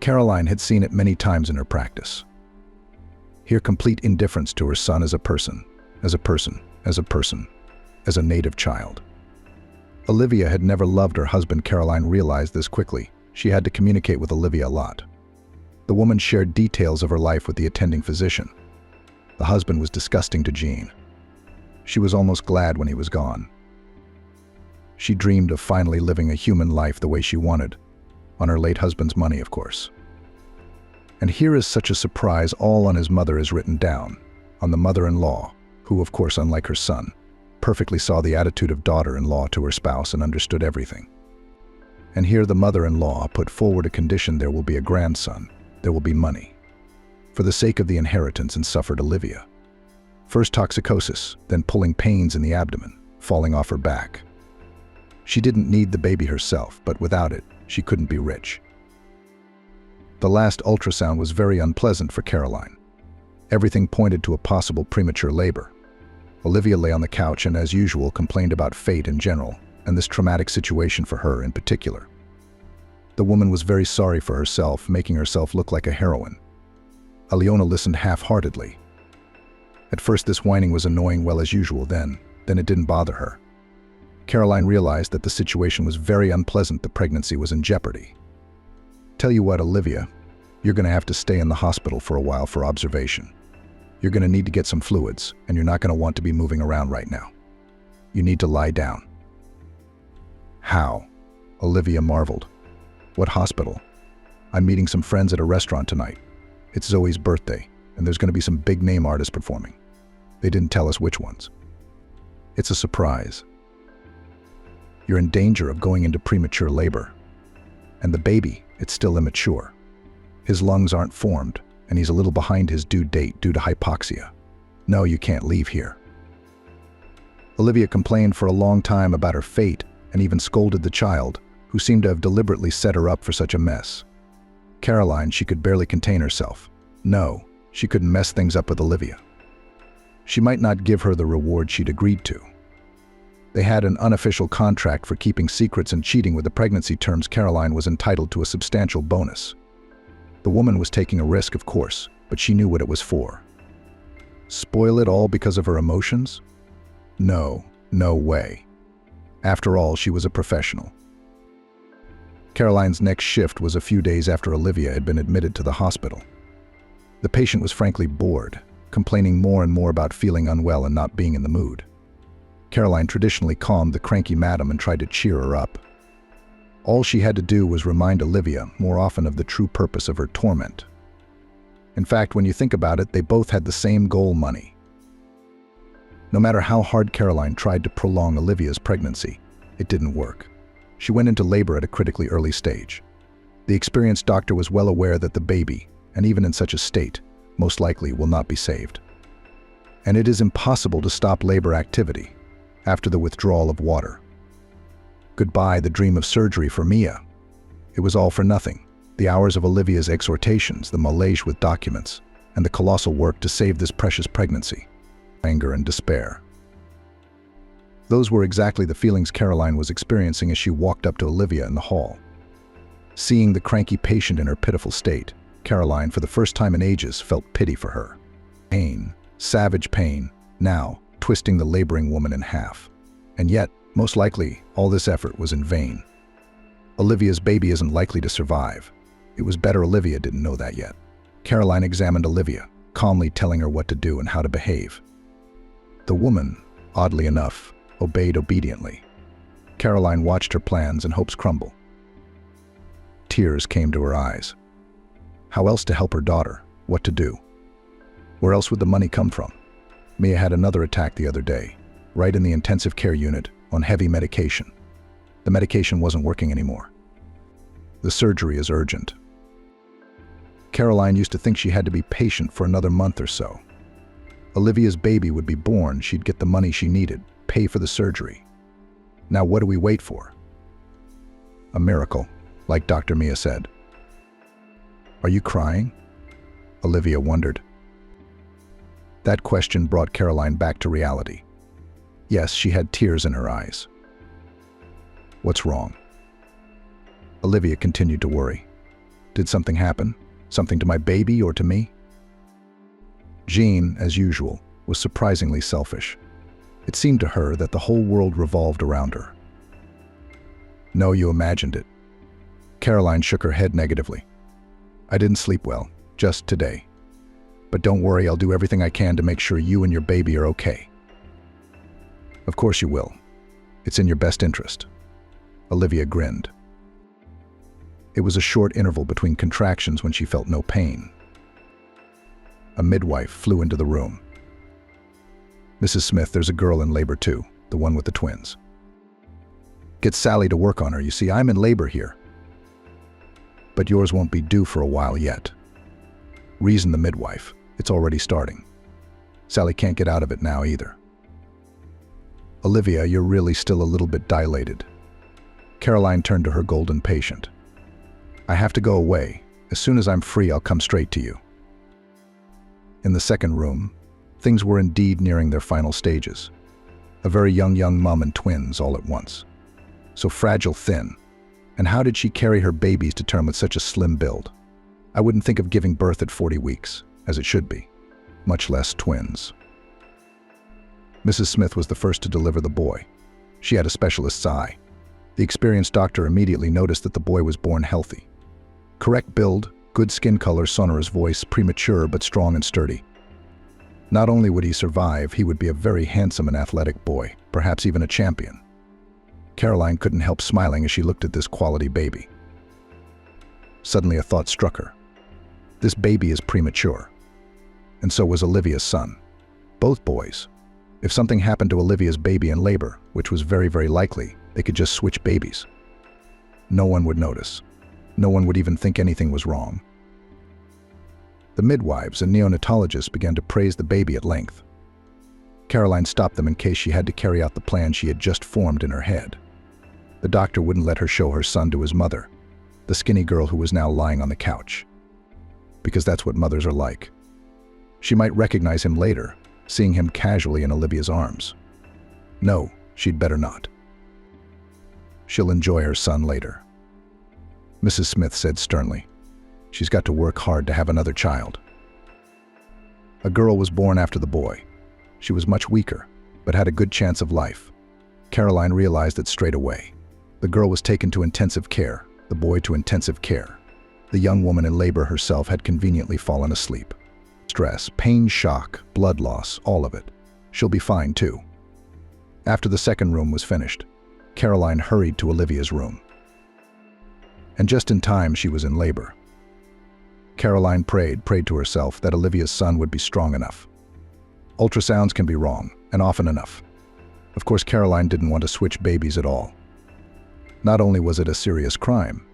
Caroline had seen it many times in her practice. Here, complete indifference to her son as a person, as a person, as a native child. Olivia had never loved her husband. Caroline realized this quickly. She had to communicate with Olivia a lot. The woman shared details of her life with the attending physician. The husband was disgusting to Jean. She was almost glad when he was gone. She dreamed of finally living a human life the way she wanted, on her late husband's money, of course. And here is such a surprise. All on his mother is written down, on the mother-in-law, who, of course, unlike her son, perfectly saw the attitude of daughter-in-law to her spouse and understood everything. And here the mother-in-law put forward a condition: there will be a grandson, there will be money, for the sake of the inheritance, and suffered Olivia. First toxicosis, then pulling pains in the abdomen, falling off her back. She didn't need the baby herself, but without it, she couldn't be rich. The last ultrasound was very unpleasant for Caroline. Everything pointed to a possible premature labor. Olivia lay on the couch and, as usual, complained about fate in general, and this traumatic situation for her in particular. The woman was very sorry for herself, making herself look like a heroine. Aliona listened half-heartedly. At first this whining was annoying, well, as usual, then it didn't bother her. Caroline realized that the situation was very unpleasant. The pregnancy was in jeopardy. Tell you what, Olivia, you're going to have to stay in the hospital for a while for observation. You're going to need to get some fluids, and you're not going to want to be moving around right now. You need to lie down. How? Olivia marveled. What hospital? I'm meeting some friends at a restaurant tonight. It's Zoe's birthday, and there's going to be some big-name artists performing. They didn't tell us which ones. It's a surprise. You're in danger of going into premature labor. And the baby, it's still immature. His lungs aren't formed, and he's a little behind his due date due to hypoxia. No, you can't leave here. Olivia complained for a long time about her fate and even scolded the child, who seemed to have deliberately set her up for such a mess. Caroline, she could barely contain herself. No, she couldn't mess things up with Olivia. She might not give her the reward she'd agreed to. They had an unofficial contract for keeping secrets and cheating with the pregnancy terms. Caroline was entitled to a substantial bonus. The woman was taking a risk, of course, but she knew what it was for. Spoil it all because of her emotions? No, no way. After all, she was a professional. Caroline's next shift was a few days after Olivia had been admitted to the hospital. The patient was frankly bored, complaining more and more about feeling unwell and not being in the mood. Caroline traditionally calmed the cranky madam and tried to cheer her up. All she had to do was remind Olivia more often of the true purpose of her torment. In fact, when you think about it, they both had the same goal: money. No matter how hard Caroline tried to prolong Olivia's pregnancy, it didn't work. She went into labor at a critically early stage. The experienced doctor was well aware that the baby, and even in such a state, most likely will not be saved. And it is impossible to stop labor activity after the withdrawal of water. Goodbye the dream of surgery for Mia. It was all for nothing. The hours of Olivia's exhortations, the malaise with documents, and the colossal work to save this precious pregnancy. Anger and despair. Those were exactly the feelings Caroline was experiencing as she walked up to Olivia in the hall. Seeing the cranky patient in her pitiful state, Caroline, for the first time in ages, felt pity for her. Pain, savage pain, now twisting the laboring woman in half. And yet, most likely, all this effort was in vain. Olivia's baby isn't likely to survive. It was better Olivia didn't know that yet. Caroline examined Olivia, calmly telling her what to do and how to behave. The woman, oddly enough, obeyed obediently. Caroline watched her plans and hopes crumble. Tears came to her eyes. How else to help her daughter? What to do? Where else would the money come from? Mia had another attack the other day, right in the intensive care unit, on heavy medication. The medication wasn't working anymore. The surgery is urgent. Caroline used to think she had to be patient for another month or so. Olivia's baby would be born, she'd get the money she needed, pay for the surgery. Now what do we wait for? A miracle, like Dr. Mia said. Are you crying? Olivia wondered. That question brought Caroline back to reality. Yes, she had tears in her eyes. What's wrong? Olivia continued to worry. Did something happen? Something to my baby or to me? Jean, as usual, was surprisingly selfish. It seemed to her that the whole world revolved around her. No, you imagined it. Caroline shook her head negatively. I didn't sleep well, just today. But don't worry, I'll do everything I can to make sure you and your baby are okay. Of course you will. It's in your best interest. Olivia grinned. It was a short interval between contractions when she felt no pain. A midwife flew into the room. Mrs. Smith, there's a girl in labor too, the one with the twins. Get Sally to work on her, you see, I'm in labor here. But yours won't be due for a while yet. Reasoned the midwife, it's already starting. Sally can't get out of it now either. Olivia, you're really still a little bit dilated. Caroline turned to her golden patient. I have to go away. As soon as I'm free, I'll come straight to you. In the second room, things were indeed nearing their final stages. A very young mum and twins all at once. So fragile, thin. And how did she carry her babies to term with such a slim build? I wouldn't think of giving birth at 40 weeks, as it should be, much less twins. Mrs. Smith was the first to deliver the boy. She had a specialist's eye. The experienced doctor immediately noticed that the boy was born healthy. Correct build, good skin color, sonorous voice, premature but strong and sturdy. Not only would he survive, he would be a very handsome and athletic boy, perhaps even a champion. Caroline couldn't help smiling as she looked at this quality baby. Suddenly a thought struck her. This baby is premature. And so was Olivia's son. Both boys. If something happened to Olivia's baby in labor, which was very likely, they could just switch babies. No one would notice. No one would even think anything was wrong. The midwives and neonatologists began to praise the baby at length. Caroline stopped them in case she had to carry out the plan she had just formed in her head. The doctor wouldn't let her show her son to his mother, the skinny girl who was now lying on the couch. Because that's what mothers are like. She might recognize him later, seeing him casually in Olivia's arms. No, she'd better not. She'll enjoy her son later. Mrs. Smith said sternly. She's got to work hard to have another child. A girl was born after the boy. She was much weaker, but had a good chance of life. Caroline realized it straight away. The girl was taken to intensive care, the boy to intensive care. The young woman in labor herself had conveniently fallen asleep. Stress, pain, shock, blood loss, all of it. She'll be fine too. After the second room was finished, Caroline hurried to Olivia's room. And just in time, she was in labor. Caroline prayed to herself that Olivia's son would be strong enough. Ultrasounds can be wrong, and often enough. Of course, Caroline didn't want to switch babies at all. Not only was it a serious crime,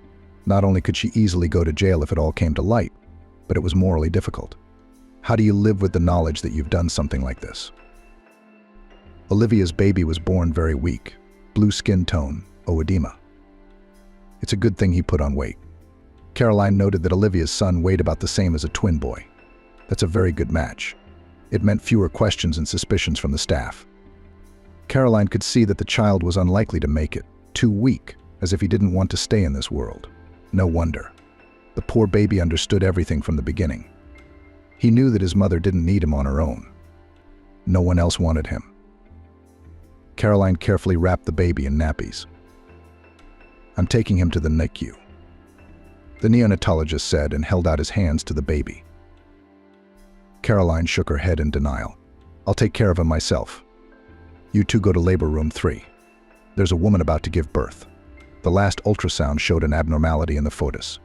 not only could she easily go to jail if it all came to light, but it was morally difficult. How do you live with the knowledge that you've done something like this? Olivia's baby was born very weak, blue skin tone, oedema. It's a good thing he put on weight. Caroline noted that Olivia's son weighed about the same as a twin boy. That's a very good match. It meant fewer questions and suspicions from the staff. Caroline could see that the child was unlikely to make it, too weak, as if he didn't want to stay in this world. No wonder. The poor baby understood everything from the beginning. He knew that his mother didn't need him on her own. No one else wanted him. Caroline carefully wrapped the baby in nappies. I'm taking him to the NICU, the neonatologist said and held out his hands to the baby. Caroline shook her head in denial. I'll take care of him myself. You two go to labor room 3. There's a woman about to give birth. The last ultrasound showed an abnormality in the fetus.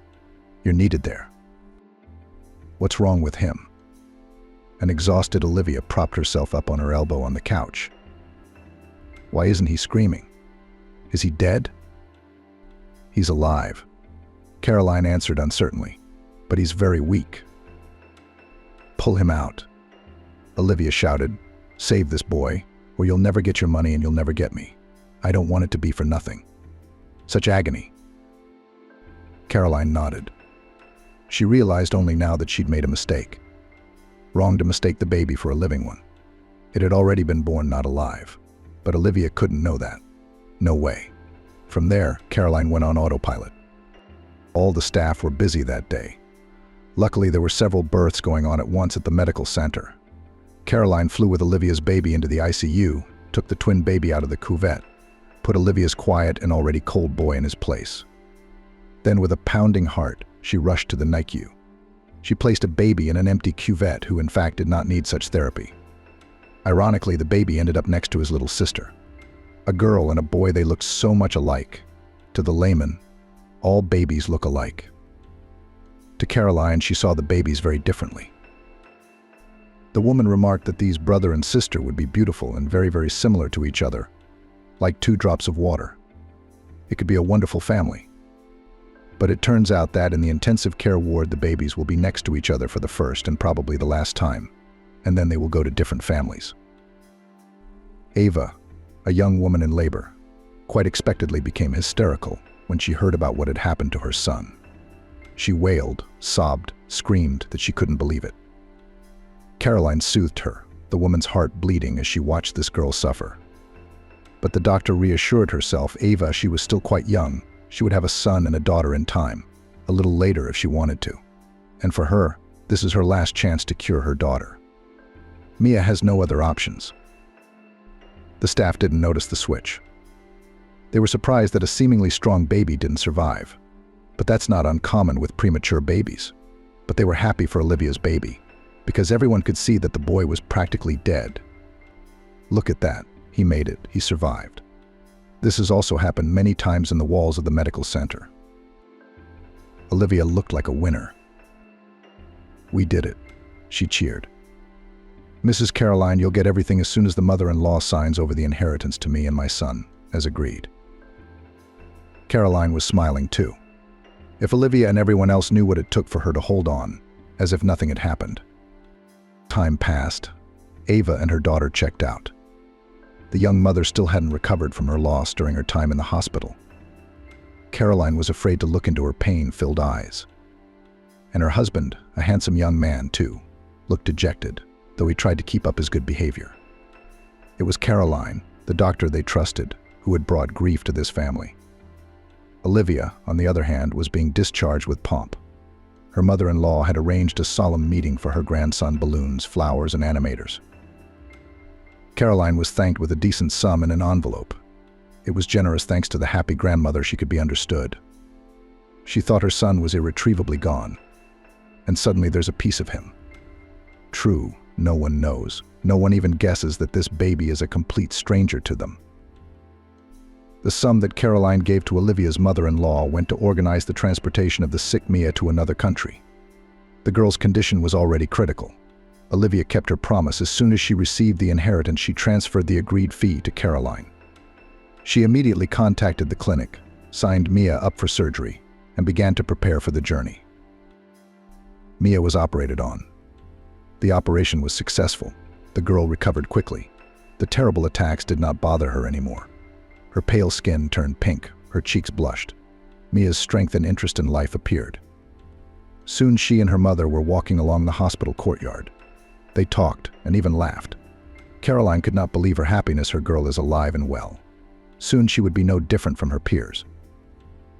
You're needed there. What's wrong with him? An exhausted Olivia propped herself up on her elbow on the couch. Why isn't he screaming? Is he dead? He's alive, Caroline answered uncertainly, but he's very weak. Pull him out, Olivia shouted. Save this boy, or you'll never get your money and you'll never get me. I don't want it to be for nothing. Such agony. Caroline nodded. She realized only now that she'd made a mistake. Wrong to mistake the baby for a living one. It had already been born not alive, but Olivia couldn't know that. No way. From there, Caroline went on autopilot. All the staff were busy that day. Luckily, there were several births going on at once at the medical center. Caroline flew with Olivia's baby into the ICU, took the twin baby out of the cuvette, put Olivia's quiet and already cold boy in his place. Then, with a pounding heart, she rushed to the NICU. She placed a baby in an empty cuvette who in fact did not need such therapy. Ironically, the baby ended up next to his little sister. A girl and a boy, they looked so much alike. To the layman, all babies look alike. To Caroline, she saw the babies very differently. The woman remarked that these brother and sister would be beautiful and very, very similar to each other, like two drops of water. It could be a wonderful family. But it turns out that in the intensive care ward, the babies will be next to each other for the first and probably the last time, and then they will go to different families. Ava, a young woman in labor, quite expectedly became hysterical when she heard about what had happened to her son. She wailed, sobbed, screamed that she couldn't believe it. Caroline soothed her, the woman's heart bleeding as she watched this girl suffer. But the doctor reassured herself, Ava, she was still quite young. She would have a son and a daughter in time, a little later if she wanted to. And for her, this is her last chance to cure her daughter. Mia has no other options. The staff didn't notice the switch. They were surprised that a seemingly strong baby didn't survive. But that's not uncommon with premature babies. But they were happy for Olivia's baby, because everyone could see that the boy was practically dead. Look at that. He made it. He survived. This has also happened many times in the walls of the medical center. Olivia looked like a winner. We did it, she cheered. Mrs. Caroline, you'll get everything as soon as the mother-in-law signs over the inheritance to me and my son, as agreed. Caroline was smiling too. If Olivia and everyone else knew what it took for her to hold on, as if nothing had happened. Time passed. Ava and her daughter checked out. The young mother still hadn't recovered from her loss during her time in the hospital. Caroline was afraid to look into her pain-filled eyes. And her husband, a handsome young man too, looked dejected, though he tried to keep up his good behavior. It was Caroline, the doctor they trusted, who had brought grief to this family. Olivia, on the other hand, was being discharged with pomp. Her mother-in-law had arranged a solemn meeting for her grandson, balloons, flowers, and animators. Caroline was thanked with a decent sum in an envelope. It was generous thanks to the happy grandmother she could be understood. She thought her son was irretrievably gone. And suddenly there's a piece of him. True, no one knows. No one even guesses that this baby is a complete stranger to them. The sum that Caroline gave to Olivia's mother-in-law went to organize the transportation of the sick Mia to another country. The girl's condition was already critical. Olivia kept her promise. As soon as she received the inheritance, she transferred the agreed fee to Caroline. She immediately contacted the clinic, signed Mia up for surgery, and began to prepare for the journey. Mia was operated on. The operation was successful. The girl recovered quickly. The terrible attacks did not bother her anymore. Her pale skin turned pink, her cheeks blushed. Mia's strength and interest in life appeared. Soon she and her mother were walking along the hospital courtyard. They talked and even laughed. Caroline could not believe her happiness. Her girl is alive and well. Soon she would be no different from her peers.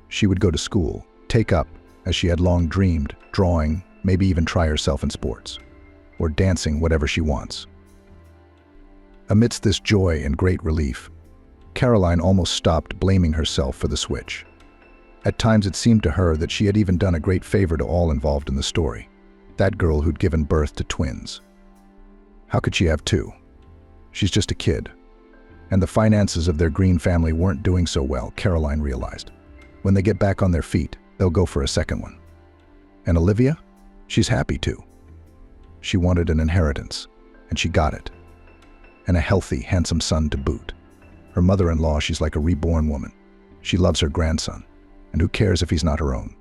She would go to school, take up, as she had long dreamed, drawing, maybe even try herself in sports, or dancing, whatever she wants. Amidst this joy and great relief, Caroline almost stopped blaming herself for the switch. At times it seemed to her that she had even done a great favor to all involved in the story, that girl who'd given birth to twins. How could she have two? She's just a kid. And the finances of their Green family weren't doing so well, Caroline realized. When they get back on their feet, they'll go for a second one. And Olivia? She's happy too. She wanted an inheritance, and she got it. And a healthy, handsome son to boot. Her mother-in-law, she's like a reborn woman. She loves her grandson, and who cares if he's not her own?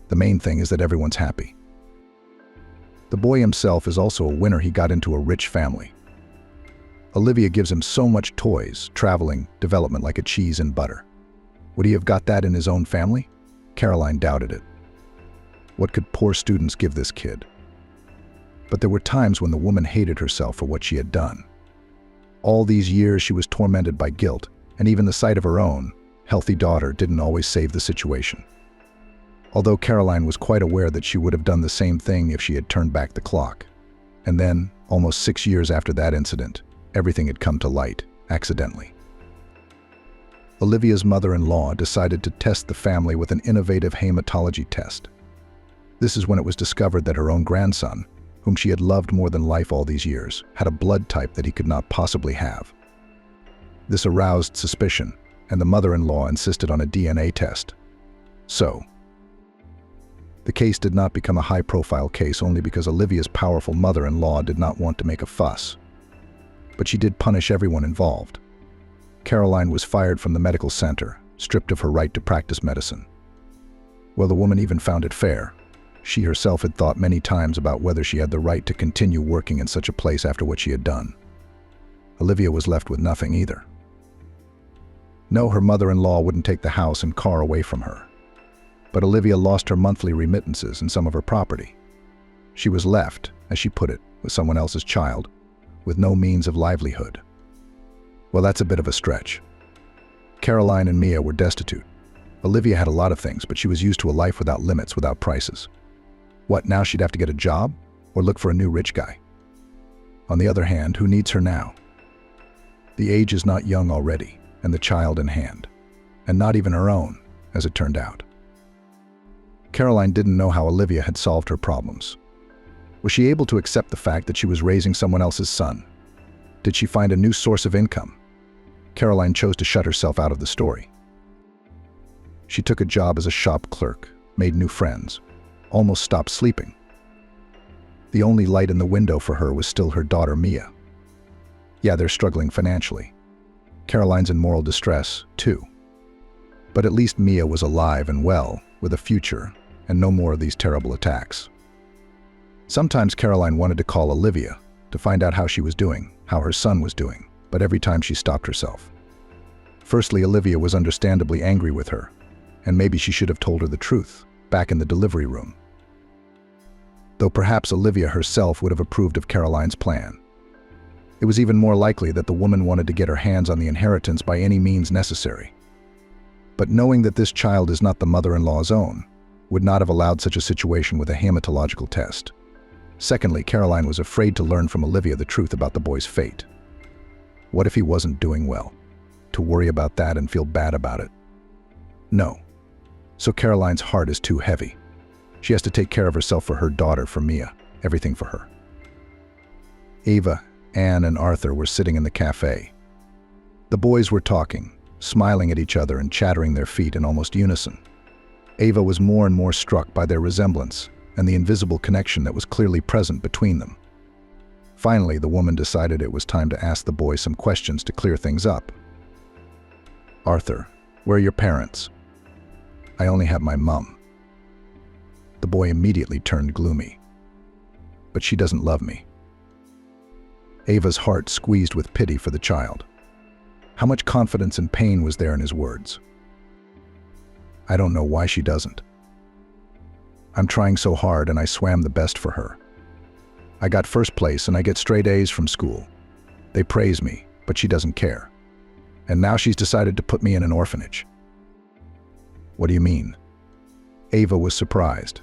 The main thing is that everyone's happy. The boy himself is also a winner. He got into a rich family. Olivia gives him so much toys, traveling, development like a cheese and butter. Would he have got that in his own family? Caroline doubted it. What could poor students give this kid? But there were times when the woman hated herself for what she had done. All these years she was tormented by guilt, and even the sight of her own, healthy daughter didn't always save the situation. Although Caroline was quite aware that she would have done the same thing if she had turned back the clock. And then, Almost 6 years after that incident, everything had come to light, accidentally. Olivia's mother-in-law decided to test the family with an innovative hematology test. This is when it was discovered that her own grandson, whom she had loved more than life all these years, had a blood type that he could not possibly have. This aroused suspicion, and the mother-in-law insisted on a DNA test. So, the case did not become a high-profile case only because Olivia's powerful mother-in-law did not want to make a fuss. But she did punish everyone involved. Caroline was fired from the medical center, stripped of her right to practice medicine. Well, the woman even found it fair. She herself had thought many times about whether she had the right to continue working in such a place after what she had done. Olivia was left with nothing either. No, her mother-in-law wouldn't take the house and car away from her. But Olivia lost her monthly remittances and some of her property. She was left, as she put it, with someone else's child, with no means of livelihood. Well, that's a bit of a stretch. Caroline and Mia were destitute. Olivia had a lot of things, but she was used to a life without limits, without prices. What, now she'd have to get a job or look for a new rich guy? On the other hand, who needs her now? The age is not young already, and the child in hand. And not even her own, as it turned out. Caroline didn't know how Olivia had solved her problems. Was she able to accept the fact that she was raising someone else's son? Did she find a new source of income? Caroline chose to shut herself out of the story. She took a job as a shop clerk, made new friends, almost stopped sleeping. The only light in the window for her was still her daughter Mia. Yeah, they're struggling financially. Caroline's in moral distress, too. But at least Mia was alive and well, with a future, and no more of these terrible attacks. Sometimes Caroline wanted to call Olivia to find out how she was doing, how her son was doing, but every time she stopped herself. Firstly, Olivia was understandably angry with her, and maybe she should have told her the truth, back in the delivery room. Though perhaps Olivia herself would have approved of Caroline's plan. It was even more likely that the woman wanted to get her hands on the inheritance by any means necessary. But knowing that this child is not the mother-in-law's own, would not have allowed such a situation with a hematological test. Secondly, Caroline was afraid to learn from Olivia the truth about the boy's fate. What if he wasn't doing well? To worry about that and feel bad about it? No. So Caroline's heart is too heavy. She has to take care of herself for her daughter, for Mia, everything for her. Ava, Anne, and Arthur were sitting in the cafe. The boys were talking, smiling at each other and chattering their feet in almost unison. Ava was more and more struck by their resemblance and the invisible connection that was clearly present between them. Finally, the woman decided it was time to ask the boy some questions to clear things up. Arthur, where are your parents? I only have my mum. The boy immediately turned gloomy. But she doesn't love me. Ava's heart squeezed with pity for the child. How much confidence and pain was there in his words? I don't know why she doesn't. I'm trying so hard and I swam the best for her. I got first place and I get straight A's from school. They praise me, but she doesn't care. And now she's decided to put me in an orphanage. What do you mean? Ava was surprised.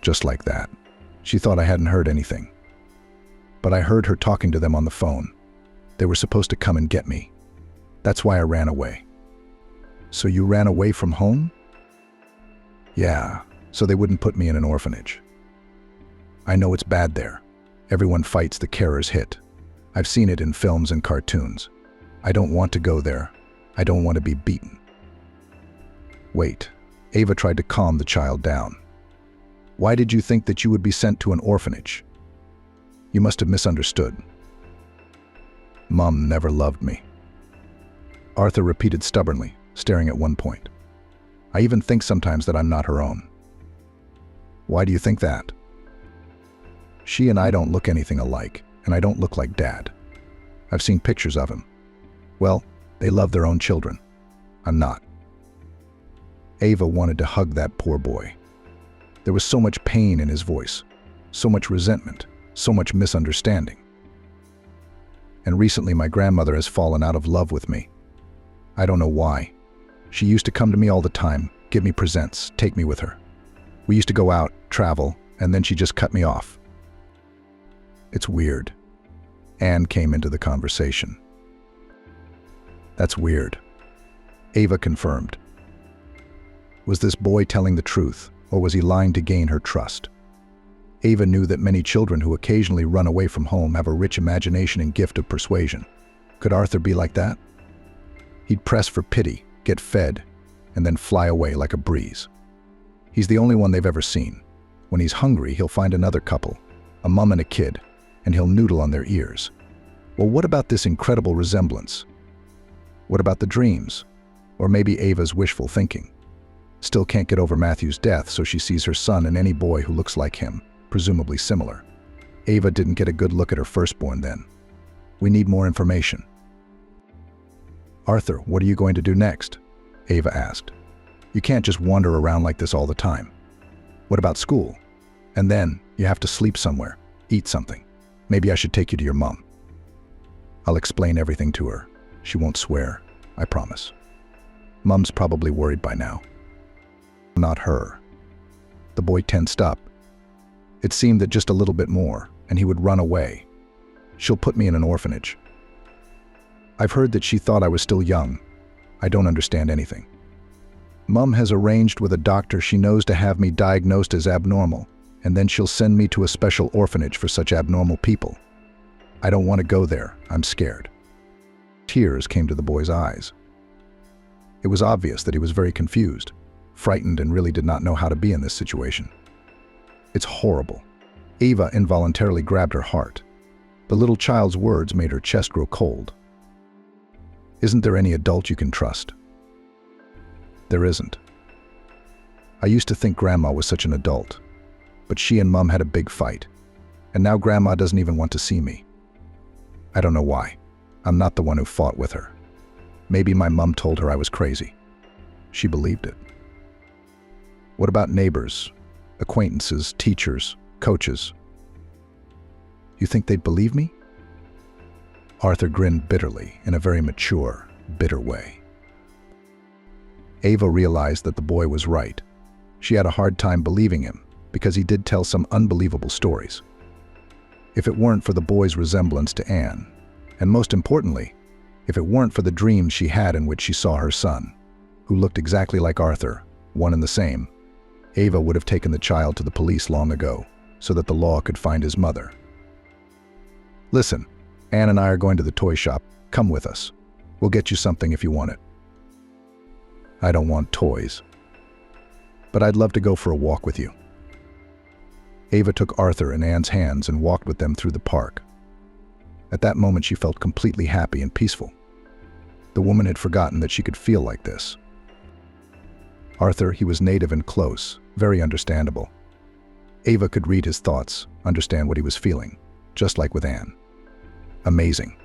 Just like that. She thought I hadn't heard anything. But I heard her talking to them on the phone. They were supposed to come and get me. That's why I ran away. So you ran away from home? Yeah, so they wouldn't put me in an orphanage. I know it's bad there. Everyone fights the carer's hit. I've seen it in films and cartoons. I don't want to go there. I don't want to be beaten. Wait, Ava tried to calm the child down. Why did you think that you would be sent to an orphanage? You must have misunderstood. Mom never loved me. Arthur repeated stubbornly, staring at one point. I even think sometimes that I'm not her own. Why do you think that? She and I don't look anything alike, and I don't look like Dad. I've seen pictures of him. Well, they love their own children. I'm not. Ava wanted to hug that poor boy. There was so much pain in his voice, so much resentment, so much misunderstanding. And recently my grandmother has fallen out of love with me. I don't know why. She used to come to me all the time, give me presents, take me with her. We used to go out, travel, and then she just cut me off. It's weird. Anne came into the conversation. That's weird, Ava confirmed. Was this boy telling the truth, or was he lying to gain her trust? Ava knew that many children who occasionally run away from home have a rich imagination and gift of persuasion. Could Arthur be like that? He'd press for pity, get fed, and then fly away like a breeze. He's the only one they've ever seen. When he's hungry, he'll find another couple, a mom and a kid, and he'll noodle on their ears. Well, what about this incredible resemblance? What about the dreams? Or maybe Ava's wishful thinking? Still can't get over Matthew's death, so she sees her son in any boy who looks like him, presumably similar. Ava didn't get a good look at her firstborn then. We need more information. Arthur, what are you going to do next? Ava asked. You can't just wander around like this all the time. What about school? And then, you have to sleep somewhere, eat something. Maybe I should take you to your mom. I'll explain everything to her. She won't swear, I promise. Mom's probably worried by now. Not her. The boy tensed up. It seemed that just a little bit more, and he would run away. She'll put me in an orphanage. I've heard that she thought I was still young. I don't understand anything. Mom has arranged with a doctor she knows to have me diagnosed as abnormal, and then she'll send me to a special orphanage for such abnormal people. I don't want to go there. I'm scared. Tears came to the boy's eyes. It was obvious that he was very confused, frightened, and really did not know how to be in this situation. It's horrible. Ava involuntarily grabbed her heart. The little child's words made her chest grow cold. Isn't there any adult you can trust? There isn't. I used to think Grandma was such an adult, but she and Mom had a big fight, and now Grandma doesn't even want to see me. I don't know why. I'm not the one who fought with her. Maybe my mom told her I was crazy. She believed it. What about neighbors, acquaintances, teachers, coaches? You think they'd believe me? Arthur grinned bitterly in a very mature, bitter way. Ava realized that the boy was right. She had a hard time believing him because he did tell some unbelievable stories. If it weren't for the boy's resemblance to Anne, and most importantly, if it weren't for the dreams she had in which she saw her son, who looked exactly like Arthur, one and the same, Ava would have taken the child to the police long ago so that the law could find his mother. Listen, Anne and I are going to the toy shop. Come with us. We'll get you something if you want it. I don't want toys, but I'd love to go for a walk with you. Ava took Arthur in Anne's hands and walked with them through the park. At that moment, she felt completely happy and peaceful. The woman had forgotten that she could feel like this. Arthur, he was native and close, very understandable. Ava could read his thoughts, understand what he was feeling, just like with Anne. Amazing.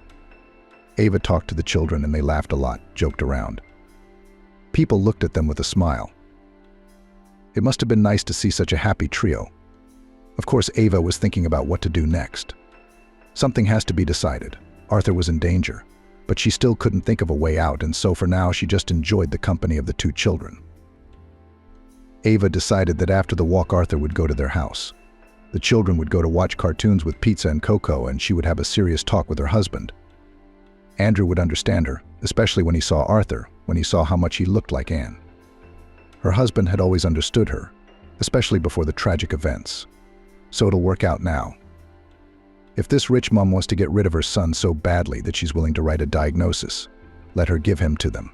Ava talked to the children and they laughed a lot, joked around. People looked at them with a smile. It must have been nice to see such a happy trio. Of course, Ava was thinking about what to do next. Something has to be decided. Arthur was in danger, but she still couldn't think of a way out, and so for now she just enjoyed the company of the two children. Ava decided that after the walk Arthur would go to their house. The children would go to watch cartoons with pizza and cocoa, and she would have a serious talk with her husband. Andrew would understand her, especially when he saw Arthur, when he saw how much he looked like Anne. Her husband had always understood her, especially before the tragic events. So it'll work out now. If this rich mom wants to get rid of her son so badly that she's willing to write a diagnosis, let her give him to them.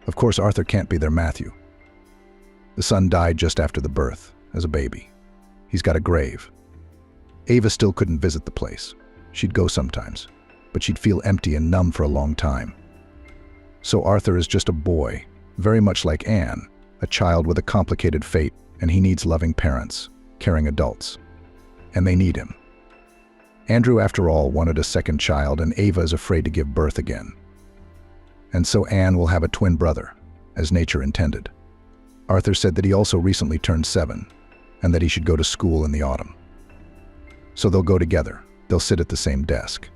Of course, Arthur can't be their Matthew. The son died just after the birth, as a baby. He's got a grave. Ava still couldn't visit the place. She'd go sometimes, but she'd feel empty and numb for a long time. So Arthur is just a boy, very much like Anne, a child with a complicated fate, and he needs loving parents, caring adults. And they need him. Andrew, after all, wanted a second child, and Ava is afraid to give birth again. And so Anne will have a twin brother, as nature intended. Arthur said that he also recently turned 7, and that he should go to school in the autumn. So they'll go together. They'll sit at the same desk.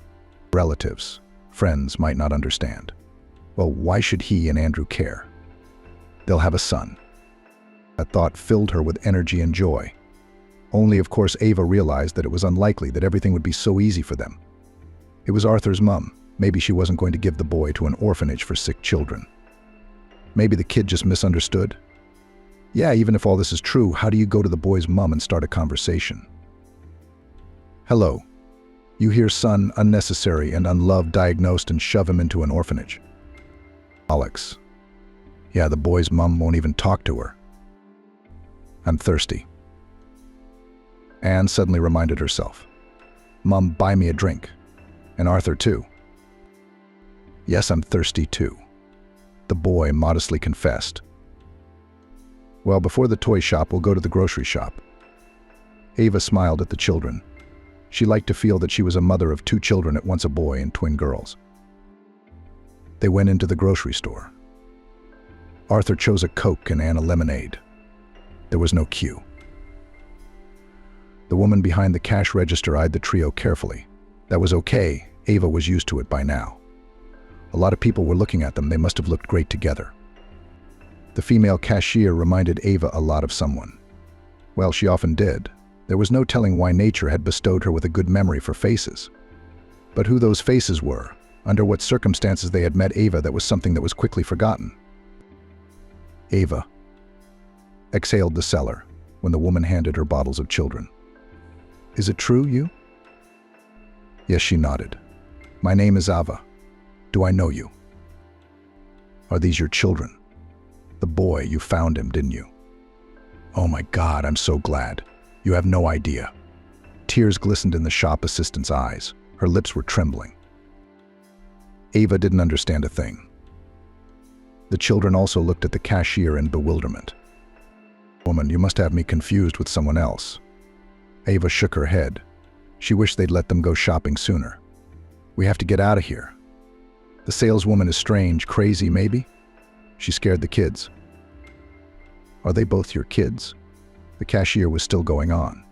Relatives, friends might not understand. Well, why should he and Andrew care? They'll have a son. That thought filled her with energy and joy. Only, of course, Ava realized that it was unlikely that everything would be so easy for them. It was Arthur's mum. Maybe she wasn't going to give the boy to an orphanage for sick children. Maybe the kid just misunderstood. Yeah, even if all this is true, how do you go to the boy's mum and start a conversation? Hello. You hear son, unnecessary and unloved, diagnosed, and shove him into an orphanage. Alex. Yeah, the boy's mum won't even talk to her. I'm thirsty. Anne suddenly reminded herself. Mum, buy me a drink. And Arthur too. Yes, I'm thirsty too. The boy modestly confessed. Well, before the toy shop, we'll go to the grocery shop. Ava smiled at the children. She liked to feel that she was a mother of 2 children, at once a boy and twin girls. They went into the grocery store. Arthur chose a Coke and Anne a lemonade. There was no queue. The woman behind the cash register eyed the trio carefully. That was okay. Ava was used to it by now. A lot of people were looking at them. They must have looked great together. The female cashier reminded Ava a lot of someone. Well, she often did. There was no telling why nature had bestowed her with a good memory for faces. But who those faces were, under what circumstances they had met Ava, that was something that was quickly forgotten. Ava exhaled the seller when the woman handed her bottles of children. Is it true, you? Yes, she nodded. My name is Ava. Do I know you? Are these your children? The boy, you found him, didn't you? Oh my God, I'm so glad. You have no idea. Tears glistened in the shop assistant's eyes. Her lips were trembling. Ava didn't understand a thing. The children also looked at the cashier in bewilderment. Woman, you must have me confused with someone else. Ava shook her head. She wished they'd let them go shopping sooner. We have to get out of here. The saleswoman is strange, crazy maybe? She scared the kids. Are they both your kids? The cashier was still going on.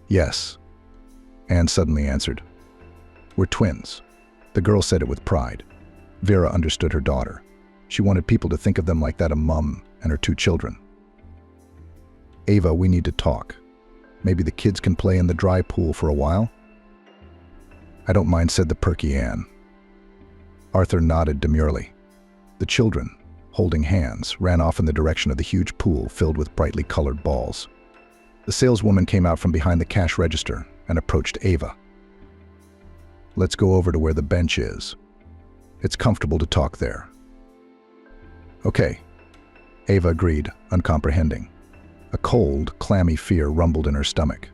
Yes, Anne suddenly answered. We're twins. The girl said it with pride. Vera understood her daughter. She wanted people to think of them like that, a mum and her 2 children. Ava, we need to talk. Maybe the kids can play in the dry pool for a while? I don't mind, said the perky Anne. Arthur nodded demurely. The children, holding hands, ran off in the direction of the huge pool filled with brightly colored balls. The saleswoman came out from behind the cash register and approached Ava. Let's go over to where the bench is. It's comfortable to talk there. Okay, Ava agreed, uncomprehending. A cold, clammy fear rumbled in her stomach.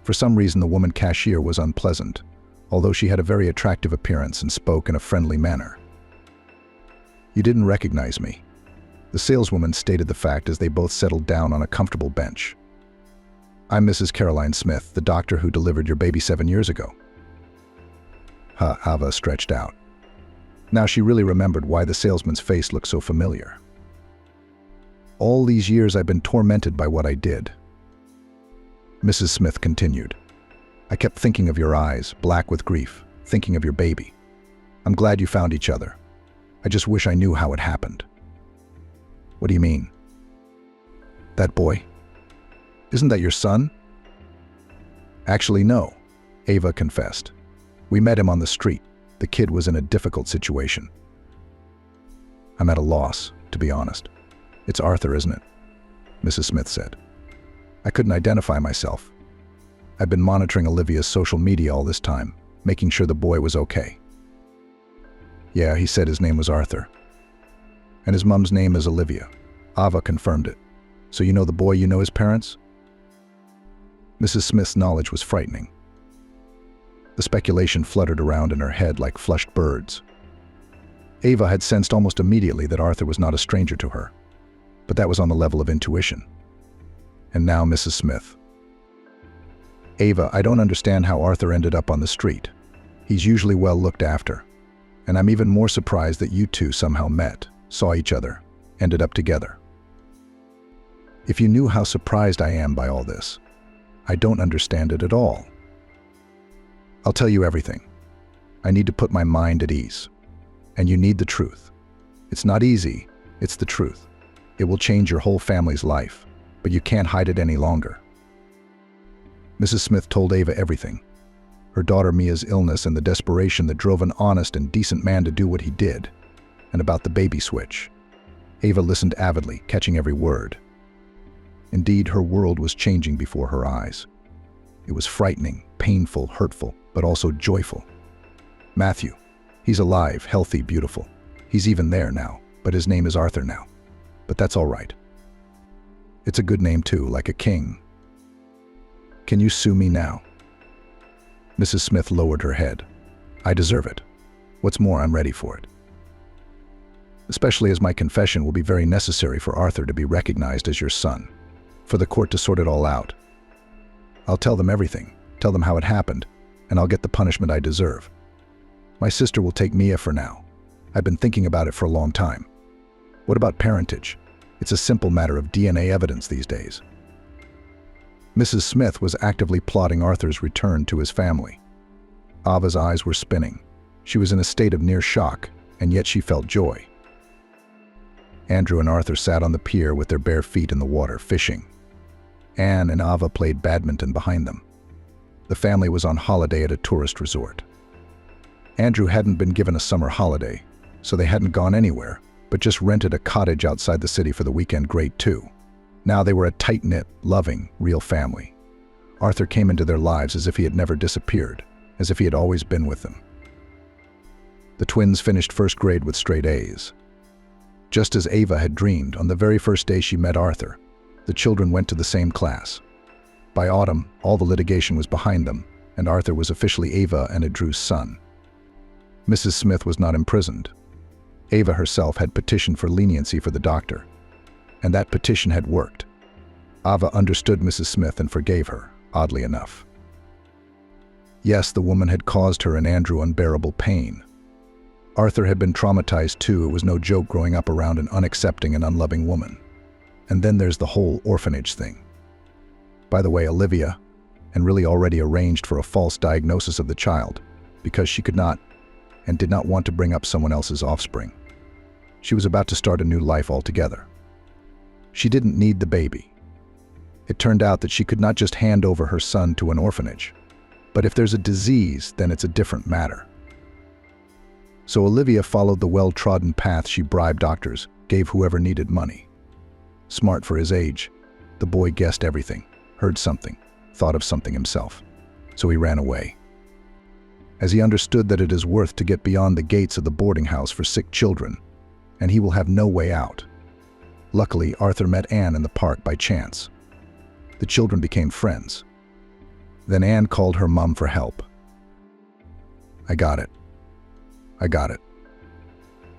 For some reason, the woman cashier was unpleasant, although she had a very attractive appearance and spoke in a friendly manner. You didn't recognize me. The saleswoman stated the fact as they both settled down on a comfortable bench. I'm Mrs. Caroline Smith, the doctor who delivered your baby 7 years ago. Ava stretched out. Now she really remembered why the salesman's face looked so familiar. All these years I've been tormented by what I did. Mrs. Smith continued. I kept thinking of your eyes, black with grief, thinking of your baby. I'm glad you found each other. I just wish I knew how it happened. What do you mean? That boy? Isn't that your son? Actually, no, Ava confessed. We met him on the street. The kid was in a difficult situation. I'm at a loss, to be honest. It's Arthur, isn't it? Mrs. Smith said. I couldn't identify myself. I've been monitoring Olivia's social media all this time, making sure the boy was okay. Yeah, he said his name was Arthur. And his mom's name is Olivia. Ava confirmed it. So you know the boy, you know his parents? Mrs. Smith's knowledge was frightening. The speculation fluttered around in her head like flushed birds. Ava had sensed almost immediately that Arthur was not a stranger to her. But that was on the level of intuition. And now Mrs. Smith. Ava, I don't understand how Arthur ended up on the street. He's usually well looked after. And I'm even more surprised that you two somehow met, saw each other, ended up together. If you knew how surprised I am by all this, I don't understand it at all. I'll tell you everything. I need to put my mind at ease. And you need the truth. It's not easy, it's the truth. It will change your whole family's life, but you can't hide it any longer. Mrs. Smith told Ava everything. Her daughter Mia's illness and the desperation that drove an honest and decent man to do what he did, and about the baby switch. Ava listened avidly, catching every word. Indeed, her world was changing before her eyes. It was frightening, painful, hurtful, but also joyful. Matthew. He's alive, healthy, beautiful. He's even there now, but his name is Arthur now. But that's all right. It's a good name too, like a king. Can you sue me now? Mrs. Smith lowered her head. I deserve it. What's more, I'm ready for it. Especially as my confession will be very necessary for Arthur to be recognized as your son, for the court to sort it all out. I'll tell them everything, tell them how it happened, and I'll get the punishment I deserve. My sister will take Mia for now. I've been thinking about it for a long time. What about parentage? It's a simple matter of DNA evidence these days. Mrs. Smith was actively plotting Arthur's return to his family. Ava's eyes were spinning. She was in a state of near shock, and yet she felt joy. Andrew and Arthur sat on the pier with their bare feet in the water, fishing. Anne and Ava played badminton behind them. The family was on holiday at a tourist resort. Andrew hadn't been given a summer holiday, so they hadn't gone anywhere, but just rented a cottage outside the city for the weekend. Great too. Now they were a tight-knit, loving, real family. Arthur came into their lives as if he had never disappeared, as if he had always been with them. The twins finished first grade with straight A's. Just as Ava had dreamed, on the very first day she met Arthur, the children went to the same class. By autumn, all the litigation was behind them, and Arthur was officially Ava and Andrew's son. Mrs. Smith was not imprisoned. Ava herself had petitioned for leniency for the doctor, and that petition had worked. Ava understood Mrs. Smith and forgave her, oddly enough. Yes, the woman had caused her and Andrew unbearable pain. Arthur had been traumatized too. It was no joke growing up around an unaccepting and unloving woman. And then there's the whole orphanage thing. By the way, Olivia, and really already arranged for a false diagnosis of the child, because she could not and did not want to bring up someone else's offspring. She was about to start a new life altogether. She didn't need the baby. It turned out that she could not just hand over her son to an orphanage. But if there's a disease, then it's a different matter. So Olivia followed the well-trodden path. She bribed doctors, gave whoever needed money. Smart for his age, the boy guessed everything, heard something, thought of something himself. So he ran away. As he understood that it is worth to get beyond the gates of the boarding house for sick children, and he will have no way out. Luckily, Arthur met Anne in the park by chance. The children became friends. Then Anne called her mom for help. I got it. I got it.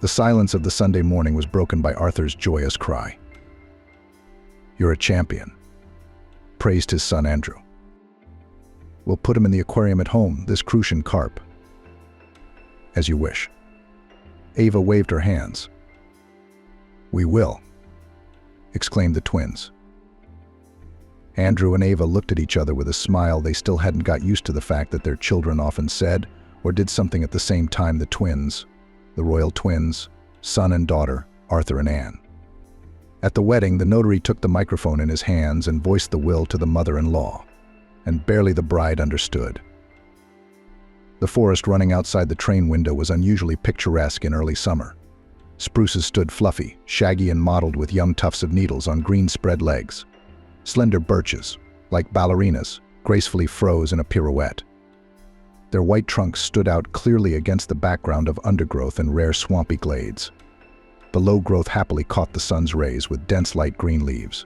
The silence of the Sunday morning was broken by Arthur's joyous cry. You're a champion, praised his son Andrew. We'll put him in the aquarium at home, this crucian carp. As you wish. Ava waved her hands. We will, exclaimed the twins. Andrew and Ava looked at each other with a smile. They still hadn't got used to the fact that their children often said or did something at the same time. The twins, the royal twins, son and daughter, Arthur and Anne. At the wedding, the notary took the microphone in his hands and voiced the will to the mother-in-law, and barely the bride understood. The forest running outside the train window was unusually picturesque in early summer. Spruces stood fluffy, shaggy and mottled with young tufts of needles on green spread legs. Slender birches, like ballerinas, gracefully froze in a pirouette. Their white trunks stood out clearly against the background of undergrowth and rare swampy glades. The low growth happily caught the sun's rays with dense light green leaves.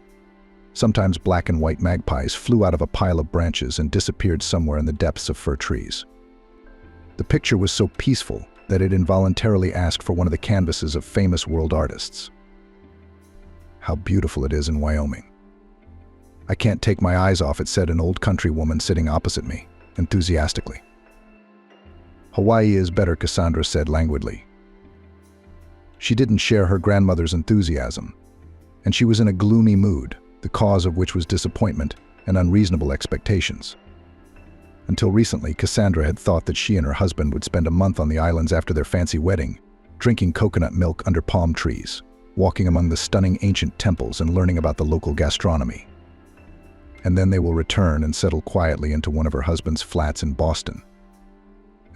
Sometimes black and white magpies flew out of a pile of branches and disappeared somewhere in the depths of fir trees. The picture was so peaceful that it involuntarily asked for one of the canvases of famous world artists. How beautiful it is in Wyoming. I can't take my eyes off it, said an old country woman sitting opposite me, enthusiastically. Hawaii is better, Cassandra said languidly. She didn't share her grandmother's enthusiasm, and she was in a gloomy mood, the cause of which was disappointment and unreasonable expectations. Until recently, Cassandra had thought that she and her husband would spend a month on the islands after their fancy wedding, drinking coconut milk under palm trees, walking among the stunning ancient temples and learning about the local gastronomy. and then they will return and settle quietly into one of her husband's flats in Boston.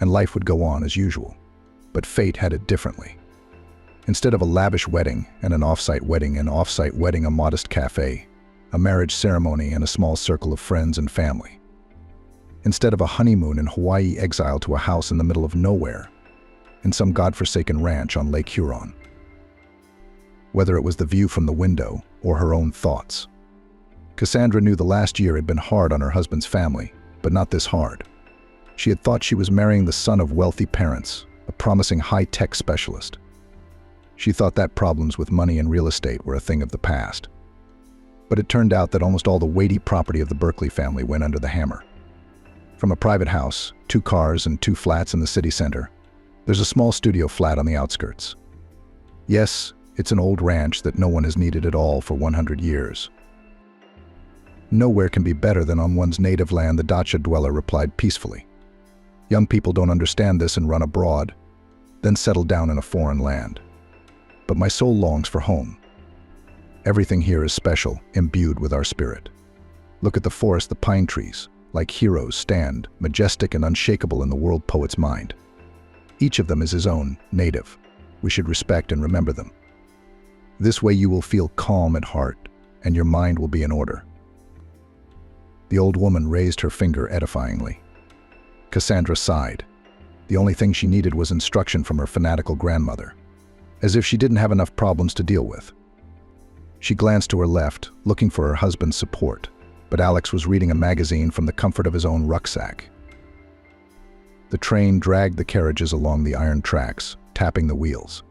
And life would go on as usual. But fate had it differently. Instead of a lavish wedding and an off-site wedding, a modest cafe, a marriage ceremony and a small circle of friends and family. Instead of a honeymoon in Hawaii, exile to a house in the middle of nowhere, in some godforsaken ranch on Lake Huron. Whether it was the view from the window or her own thoughts, Cassandra knew the last year had been hard on her husband's family, but not this hard. She had thought she was marrying the son of wealthy parents, a promising high-tech specialist. She thought that problems with money and real estate were a thing of the past. But it turned out that almost all the weighty property of the Berkeley family went under the hammer. From a private house, 2 cars and 2 flats in the city center, there's a small studio flat on the outskirts. Yes, it's an old ranch that no one has needed at all for 100 years. Nowhere can be better than on one's native land, the dacha dweller replied peacefully. Young people don't understand this and run abroad, then settle down in a foreign land. But my soul longs for home. Everything here is special, imbued with our spirit. Look at the forest, the pine trees, like heroes, stand, majestic and unshakable in the world poet's mind. Each of them is his own, native. We should respect and remember them. This way you will feel calm at heart, and your mind will be in order. The old woman raised her finger edifyingly. Cassandra sighed. The only thing she needed was instruction from her fanatical grandmother, as if she didn't have enough problems to deal with. She glanced to her left, looking for her husband's support, but Alex was reading a magazine from the comfort of his own rucksack. The train dragged the carriages along the iron tracks, tapping the wheels.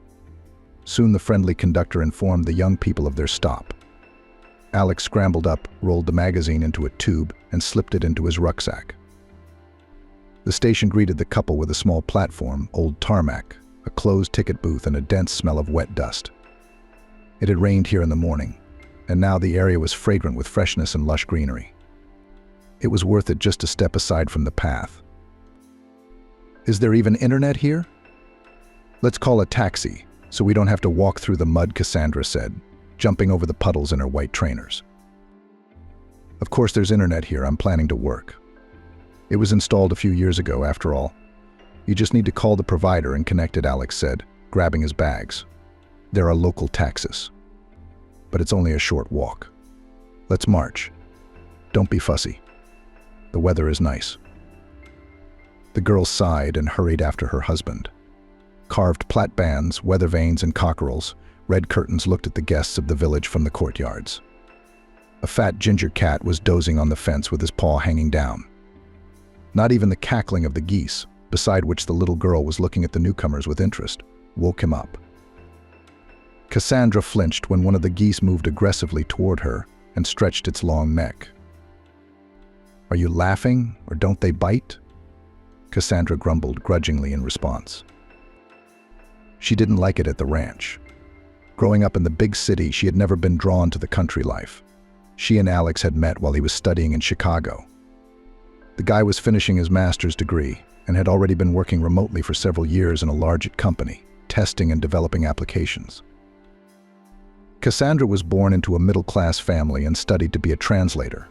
Soon the friendly conductor informed the young people of their stop. Alex scrambled up, rolled the magazine into a tube, and slipped it into his rucksack. The station greeted the couple with a small platform, old tarmac, a closed ticket booth, and a dense smell of wet dust. It had rained here in the morning, and now the area was fragrant with freshness and lush greenery. It was worth it just to step aside from the path. Is there even internet here? Let's call a taxi, so we don't have to walk through the mud, Cassandra said, jumping over the puddles in her white trainers. Of course there's internet here, I'm planning to work. It was installed a few years ago, after all. You just need to call the provider and connect it, Alex said, grabbing his bags. There are local taxis. But it's only a short walk. Let's march. Don't be fussy. The weather is nice. The girl sighed and hurried after her husband. Carved plait bands, weather vanes, and cockerels, red curtains looked at the guests of the village from the courtyards. A fat ginger cat was dozing on the fence with his paw hanging down. Not even the cackling of the geese, beside which the little girl was looking at the newcomers with interest, woke him up. Cassandra flinched when one of the geese moved aggressively toward her and stretched its long neck. Are you laughing, or don't they bite? Cassandra grumbled grudgingly in response. She didn't like it at the ranch. Growing up in the big city, she had never been drawn to the country life. She and Alex had met while he was studying in Chicago. The guy was finishing his master's degree and had already been working remotely for several years in a large company, testing and developing applications. Cassandra was born into a middle-class family and studied to be a translator.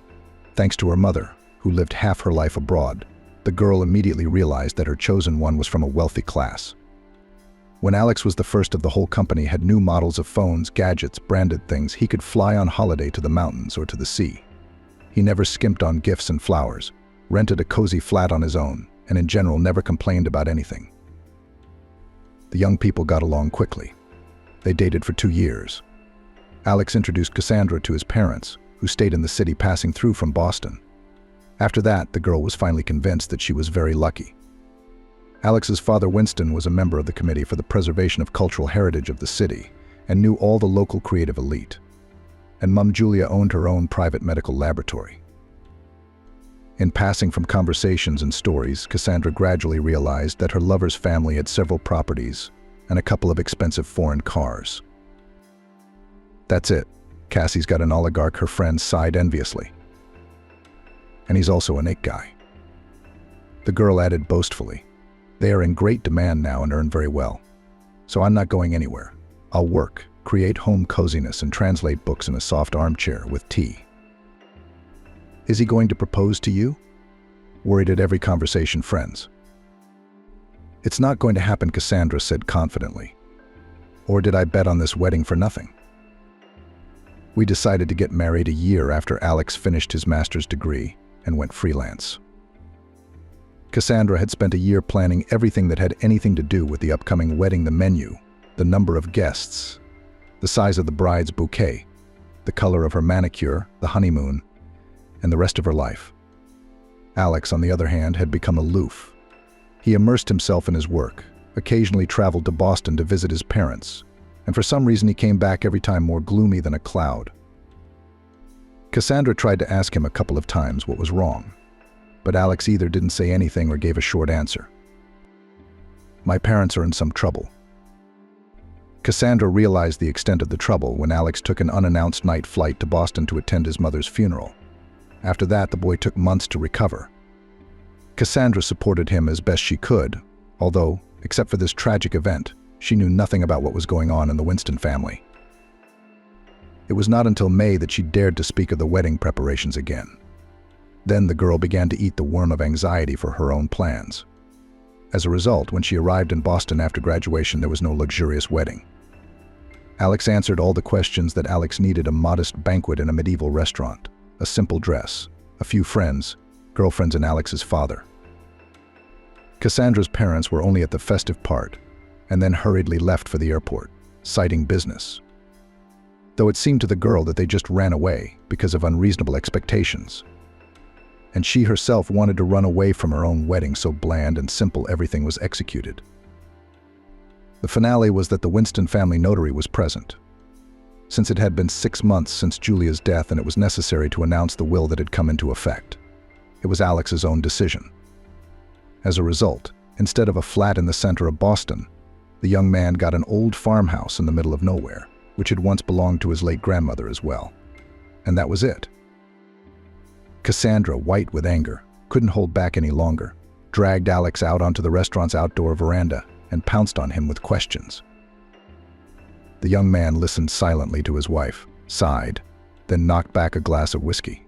Thanks to her mother, who lived half her life abroad, the girl immediately realized that her chosen one was from a wealthy class. When Alex was the first of the whole company, had new models of phones, gadgets, branded things, he could fly on holiday to the mountains or to the sea. He never skimped on gifts and flowers, rented a cozy flat on his own, and in general never complained about anything. The young people got along quickly. They dated for 2 years. Alex introduced Cassandra to his parents, who stayed in the city passing through from Boston. After that, the girl was finally convinced that she was very lucky. Alex's father, Winston, was a member of the Committee for the Preservation of Cultural Heritage of the city and knew all the local creative elite. And Mum Julia owned her own private medical laboratory. In passing from conversations and stories, Cassandra gradually realized that her lover's family had several properties and a couple of expensive foreign cars. That's it. Cassie's got an oligarch, her friend sighed enviously. And he's also a Nate guy. The girl added boastfully, they are in great demand now and earn very well. So I'm not going anywhere. I'll work, create home coziness, and translate books in a soft armchair with tea. Is he going to propose to you? Worried at every conversation, friends. It's not going to happen, Cassandra said confidently. Or did I bet on this wedding for nothing? We decided to get married a year after Alex finished his master's degree and went freelance. Cassandra had spent a year planning everything that had anything to do with the upcoming wedding: the menu, the number of guests, the size of the bride's bouquet, the color of her manicure, the honeymoon, and the rest of her life. Alex, on the other hand, had become aloof. He immersed himself in his work, occasionally traveled to Boston to visit his parents, and for some reason he came back every time more gloomy than a cloud. Cassandra tried to ask him a couple of times what was wrong, but Alex either didn't say anything or gave a short answer. My parents are in some trouble. Cassandra realized the extent of the trouble when Alex took an unannounced night flight to Boston to attend his mother's funeral. After that, the boy took months to recover. Cassandra supported him as best she could, although, except for this tragic event, she knew nothing about what was going on in the Winston family. It was not until May that she dared to speak of the wedding preparations again. Then the girl began to eat the worm of anxiety for her own plans. As a result, when she arrived in Boston after graduation, there was no luxurious wedding. Alex answered all the questions that Alex needed: a modest banquet in a medieval restaurant, a simple dress, a few friends, girlfriends, and Alex's father. Cassandra's parents were only at the festive part, and then hurriedly left for the airport, citing business. Though it seemed to the girl that they just ran away because of unreasonable expectations. And she herself wanted to run away from her own wedding, so bland and simple everything was executed. The finale was that the Winston family notary was present. Since it had been 6 months since Julia's death and it was necessary to announce the will that had come into effect, it was Alex's own decision. As a result, instead of a flat in the center of Boston, the young man got an old farmhouse in the middle of nowhere, which had once belonged to his late grandmother as well. And that was it. Cassandra, white with anger, couldn't hold back any longer, dragged Alex out onto the restaurant's outdoor veranda and pounced on him with questions. The young man listened silently to his wife, sighed, then knocked back a glass of whiskey.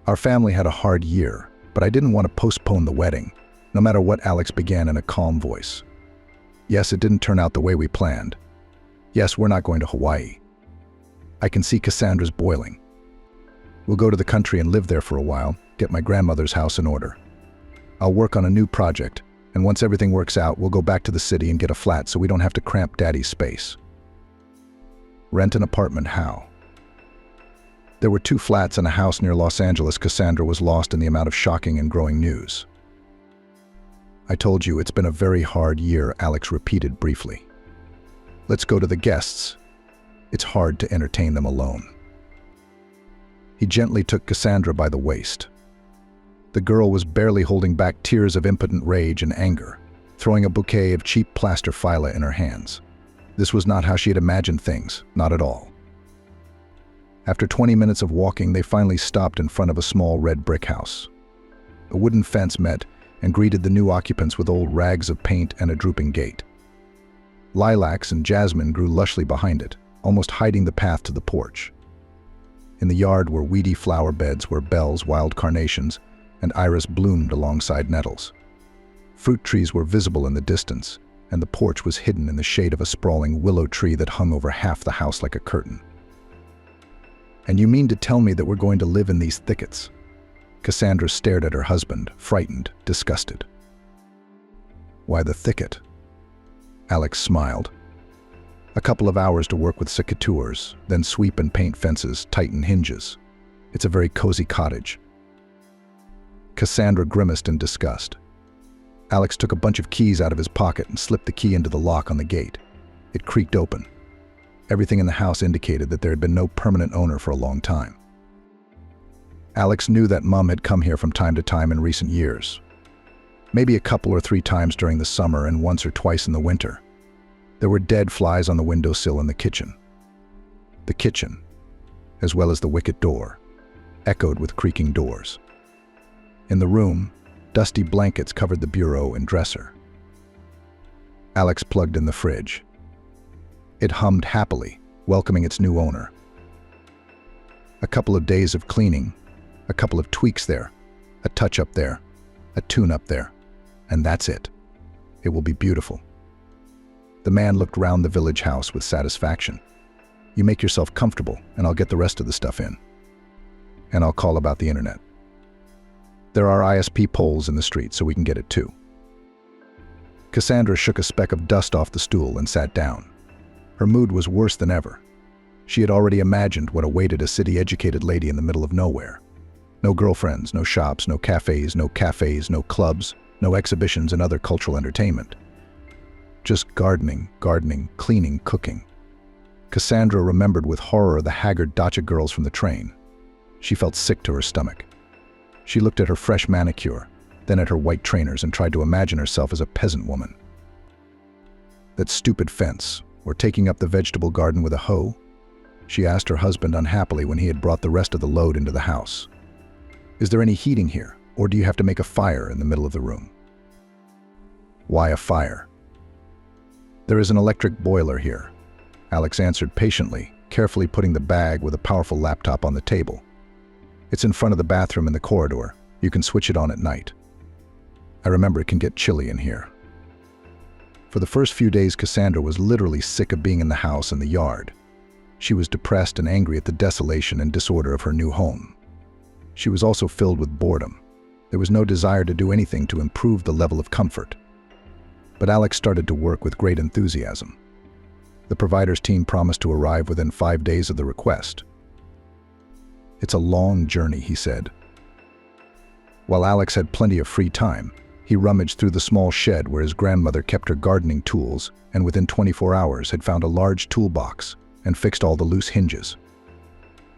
Our family had a hard year, but I didn't want to postpone the wedding, no matter what. Alex began in a calm voice. Yes, it didn't turn out the way we planned. Yes, we're not going to Hawaii. I can see Cassandra's boiling. We'll go to the country and live there for a while, get my grandmother's house in order. I'll work on a new project, and once everything works out, we'll go back to the city and get a flat so we don't have to cramp Daddy's space. Rent an apartment, how? There were 2 flats and a house near Los Angeles. Cassandra was lost in the amount of shocking and growing news. I told you it's been a very hard year, Alex repeated briefly. Let's go to the guests. It's hard to entertain them alone. He gently took Cassandra by the waist. The girl was barely holding back tears of impotent rage and anger, throwing a bouquet of cheap plaster phyla in her hands. This was not how she had imagined things, not at all. After 20 minutes of walking, they finally stopped in front of a small red brick house. A wooden fence met and greeted the new occupants with old rags of paint and a drooping gate. Lilacs and jasmine grew lushly behind it, almost hiding the path to the porch. In the yard were weedy flower beds where bells, wild carnations, and iris bloomed alongside nettles. Fruit trees were visible in the distance, and the porch was hidden in the shade of a sprawling willow tree that hung over half the house like a curtain. And you mean to tell me that we're going to live in these thickets? Cassandra stared at her husband, frightened, disgusted. Why the thicket? Alex smiled. A couple of hours to work with secateurs, then sweep and paint fences, tighten hinges. It's a very cozy cottage. Cassandra grimaced in disgust. Alex took a bunch of keys out of his pocket and slipped the key into the lock on the gate. It creaked open. Everything in the house indicated that there had been no permanent owner for a long time. Alex knew that Mum had come here from time to time in recent years. Maybe a couple or 3 times during the summer and once or twice in the winter. There were dead flies on the windowsill in the kitchen. The kitchen, as well as the wicket door, echoed with creaking doors. In the room, dusty blankets covered the bureau and dresser. Alex plugged in the fridge. It hummed happily, welcoming its new owner. A couple of days of cleaning, A couple of tweaks there, a touch up there, a tune up there, and that's it. It will be beautiful. The man looked round the village house with satisfaction. You make yourself comfortable, and I'll get the rest of the stuff in. And I'll call about the internet. There are ISP poles in the street, so we can get it too. Cassandra shook a speck of dust off the stool and sat down. Her mood was worse than ever. She had already imagined what awaited a city-educated lady in the middle of nowhere. No girlfriends, no shops, no cafes, no clubs, no exhibitions and other cultural entertainment. Just gardening, cleaning, cooking. Cassandra remembered with horror the haggard dacha girls from the train. She felt sick to her stomach. She looked at her fresh manicure, then at her white trainers and tried to imagine herself as a peasant woman. That stupid fence, or taking up the vegetable garden with a hoe? She asked her husband unhappily when he had brought the rest of the load into the house. Is there any heating here, or do you have to make a fire in the middle of the room? Why a fire? There is an electric boiler here, Alex answered patiently, carefully putting the bag with a powerful laptop on the table. It's in front of the bathroom in the corridor. You can switch it on at night. I remember it can get chilly in here. For the first few days, Cassandra was literally sick of being in the house and the yard. She was depressed and angry at the desolation and disorder of her new home. She was also filled with boredom. There was no desire to do anything to improve the level of comfort. But Alex started to work with great enthusiasm. The provider's team promised to arrive within 5 days of the request. It's a long journey, he said. While Alex had plenty of free time, he rummaged through the small shed where his grandmother kept her gardening tools and within 24 hours had found a large toolbox and fixed all the loose hinges.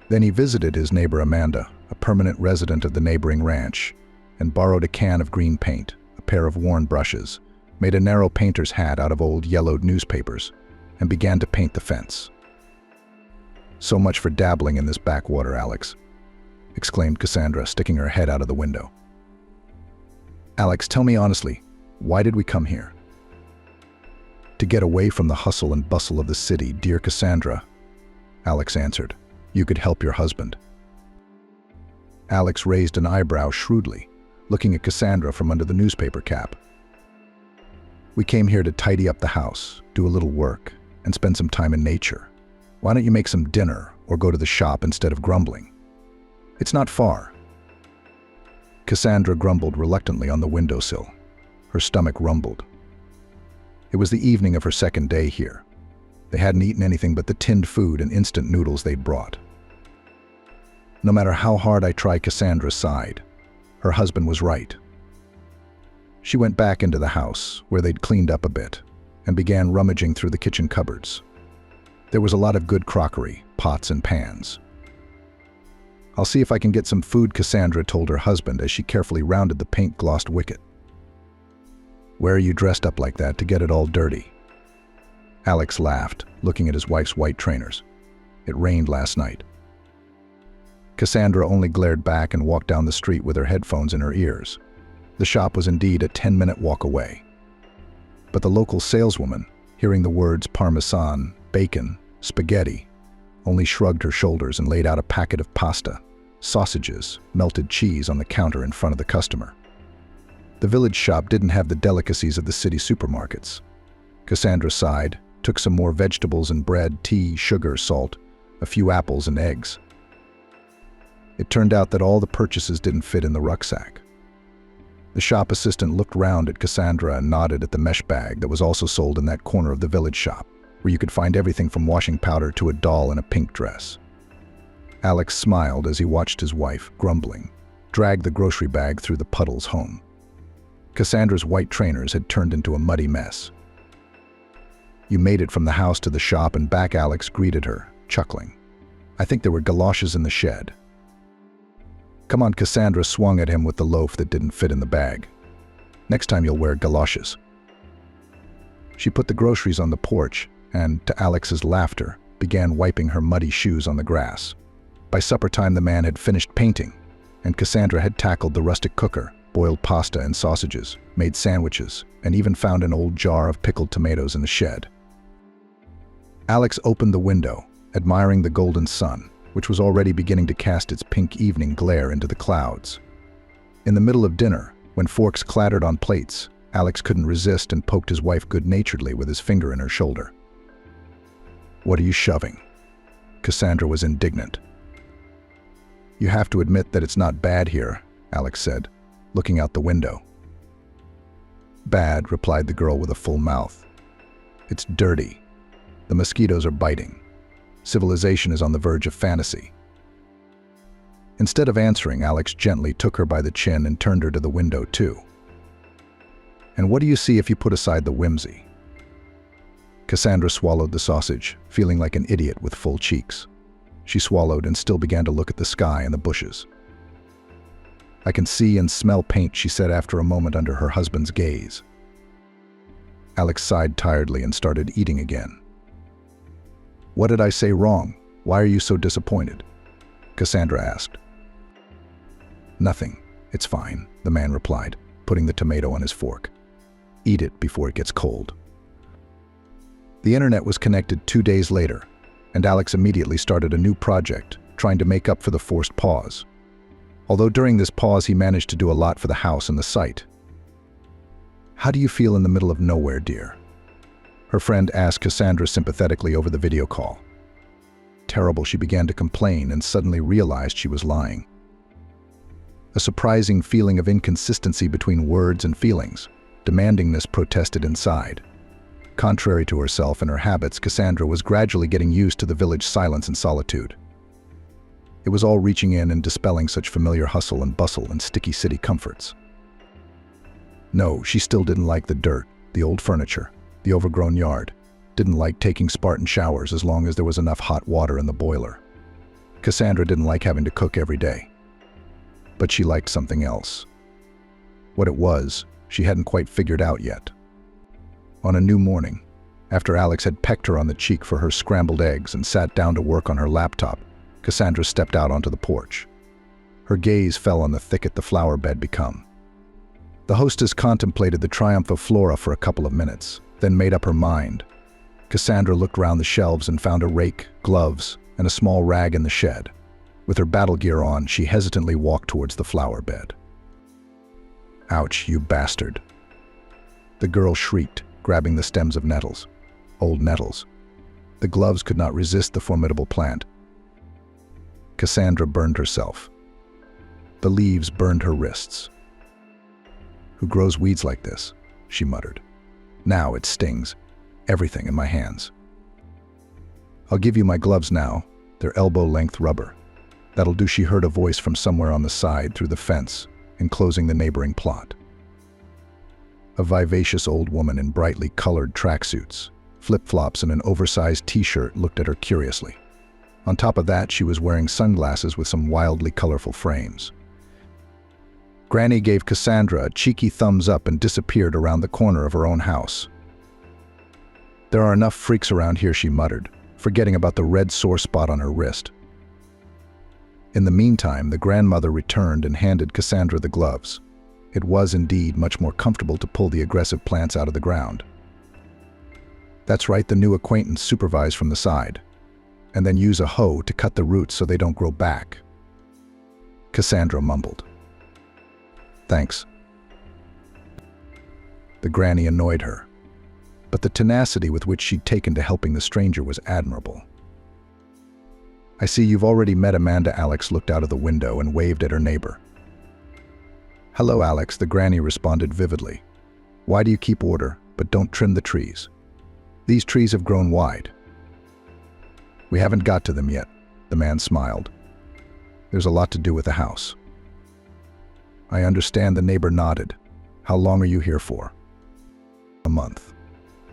Then he visited his neighbor Amanda, a permanent resident of the neighboring ranch, and borrowed a can of green paint, a pair of worn brushes, made a narrow painter's hat out of old yellowed newspapers, and began to paint the fence. So much for dabbling in this backwater, Alex, exclaimed Cassandra, sticking her head out of the window. Alex, tell me honestly, why did we come here? To get away from the hustle and bustle of the city, dear Cassandra, Alex answered. You could help your husband. Alex raised an eyebrow shrewdly, looking at Cassandra from under the newspaper cap. We came here to tidy up the house, do a little work, and spend some time in nature. Why don't you make some dinner or go to the shop instead of grumbling? It's not far. Cassandra grumbled reluctantly on the windowsill. Her stomach rumbled. It was the evening of her second day here. They hadn't eaten anything but the tinned food and instant noodles they'd brought. No matter how hard I tried, Cassandra sighed. Her husband was right. She went back into the house, where they'd cleaned up a bit, and began rummaging through the kitchen cupboards. There was a lot of good crockery, pots and pans. I'll see if I can get some food, Cassandra told her husband as she carefully rounded the paint-glossed wicket. Where are you dressed up like that to get it all dirty? Alex laughed, looking at his wife's white trainers. It rained last night. Cassandra only glared back and walked down the street with her headphones in her ears. The shop was indeed a 10-minute walk away. But the local saleswoman, hearing the words parmesan, bacon, spaghetti, only shrugged her shoulders and laid out a packet of pasta, sausages, melted cheese on the counter in front of the customer. The village shop didn't have the delicacies of the city supermarkets. Cassandra sighed, took some more vegetables and bread, tea, sugar, salt, a few apples and eggs. It turned out that all the purchases didn't fit in the rucksack. The shop assistant looked round at Cassandra and nodded at the mesh bag that was also sold in that corner of the village shop, where you could find everything from washing powder to a doll in a pink dress. Alex smiled as he watched his wife, grumbling, drag the grocery bag through the puddles home. Cassandra's white trainers had turned into a muddy mess. You made it from the house to the shop and back, Alex greeted her, chuckling. I think there were galoshes in the shed. Come on, Cassandra swung at him with the loaf that didn't fit in the bag. Next time you'll wear galoshes. She put the groceries on the porch and, to Alex's laughter, began wiping her muddy shoes on the grass. By supper time, the man had finished painting, and Cassandra had tackled the rustic cooker, boiled pasta and sausages, made sandwiches, and even found an old jar of pickled tomatoes in the shed. Alex opened the window, admiring the golden sun, which was already beginning to cast its pink evening glare into the clouds. In the middle of dinner, when forks clattered on plates, Alex couldn't resist and poked his wife good-naturedly with his finger in her shoulder. "What are you shoving?" Cassandra was indignant. "You have to admit that it's not bad here," Alex said, looking out the window. "Bad," replied the girl with a full mouth. "It's dirty. The mosquitoes are biting. Civilization is on the verge of fantasy." Instead of answering, Alex gently took her by the chin and turned her to the window too. "And what do you see if you put aside the whimsy?" Cassandra swallowed the sausage, feeling like an idiot with full cheeks. She swallowed and still began to look at the sky and the bushes. "I can see and smell paint," she said after a moment under her husband's gaze. Alex sighed tiredly and started eating again. "What did I say wrong? Why are you so disappointed?" Cassandra asked. "Nothing. It's fine," the man replied, putting the tomato on his fork. "Eat it before it gets cold." The internet was connected 2 days later, and Alex immediately started a new project, trying to make up for the forced pause. Although during this pause he managed to do a lot for the house and the site. "How do you feel in the middle of nowhere, dear?" her friend asked Cassandra sympathetically over the video call. Terrible, she began to complain and suddenly realized she was lying. A surprising feeling of inconsistency between words and feelings. Demandingness protested inside. Contrary to herself and her habits, Cassandra was gradually getting used to the village silence and solitude. It was all reaching in and dispelling such familiar hustle and bustle and sticky city comforts. No, she still didn't like the dirt, the old furniture, the overgrown yard, didn't like taking Spartan showers as long as there was enough hot water in the boiler. Cassandra didn't like having to cook every day. But she liked something else. What it was, she hadn't quite figured out yet. On a new morning, after Alex had pecked her on the cheek for her scrambled eggs and sat down to work on her laptop, Cassandra stepped out onto the porch. Her gaze fell on the thicket the flower bed become. The hostess contemplated the triumph of Flora for a couple of minutes, then made up her mind. Cassandra looked round the shelves and found a rake, gloves, and a small rag in the shed. With her battle gear on, she hesitantly walked towards the flower bed. "Ouch, you bastard!" The girl shrieked, grabbing the stems of nettles. Old nettles. The gloves could not resist the formidable plant. Cassandra burned herself. The leaves burned her wrists. "Who grows weeds like this?" she muttered. "Now it stings. Everything in my hands." "I'll give you my gloves now. They're elbow-length rubber. That'll do," she heard a voice from somewhere on the side through the fence, enclosing the neighboring plot. A vivacious old woman in brightly colored tracksuits, flip-flops, and an oversized t-shirt looked at her curiously. On top of that, she was wearing sunglasses with some wildly colorful frames. Granny gave Cassandra a cheeky thumbs up and disappeared around the corner of her own house. "There are enough freaks around here," she muttered, forgetting about the red sore spot on her wrist. In the meantime, the grandmother returned and handed Cassandra the gloves. It was indeed much more comfortable to pull the aggressive plants out of the ground. "That's right," the new acquaintance supervised from the side. "And then use a hoe to cut the roots so they don't grow back." Cassandra mumbled. "Thanks." The granny annoyed her, but the tenacity with which she'd taken to helping the stranger was admirable. "I see you've already met Amanda." Alex looked out of the window and waved at her neighbor. "Hello, Alex," the granny responded vividly. "Why do you keep order, but don't trim the trees? These trees have grown wide." "We haven't got to them yet," the man smiled. "There's a lot to do with the house." "I understand," the neighbor nodded. "How long are you here for?" "A month.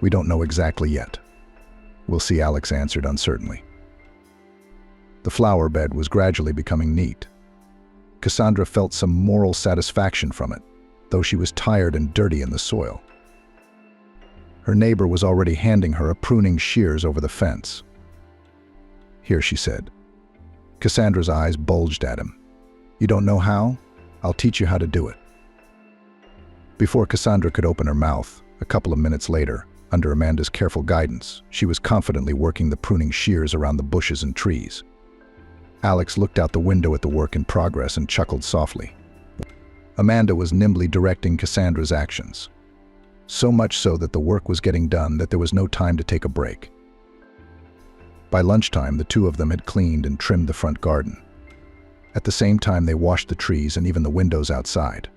We don't know exactly yet." "We'll see," Alex answered uncertainly. The flower bed was gradually becoming neat. Cassandra felt some moral satisfaction from it, though she was tired and dirty in the soil. Her neighbor was already handing her a pruning shears over the fence. "Here," she said. Cassandra's eyes bulged at him. "You don't know how? I'll teach you how to do it." Before Cassandra could open her mouth, a couple of minutes later, under Amanda's careful guidance, she was confidently working the pruning shears around the bushes and trees. Alex looked out the window at the work in progress and chuckled softly. Amanda was nimbly directing Cassandra's actions. So much so that the work was getting done that there was no time to take a break. By lunchtime, the two of them had cleaned and trimmed the front garden. At the same time, they washed the trees and even the windows outside.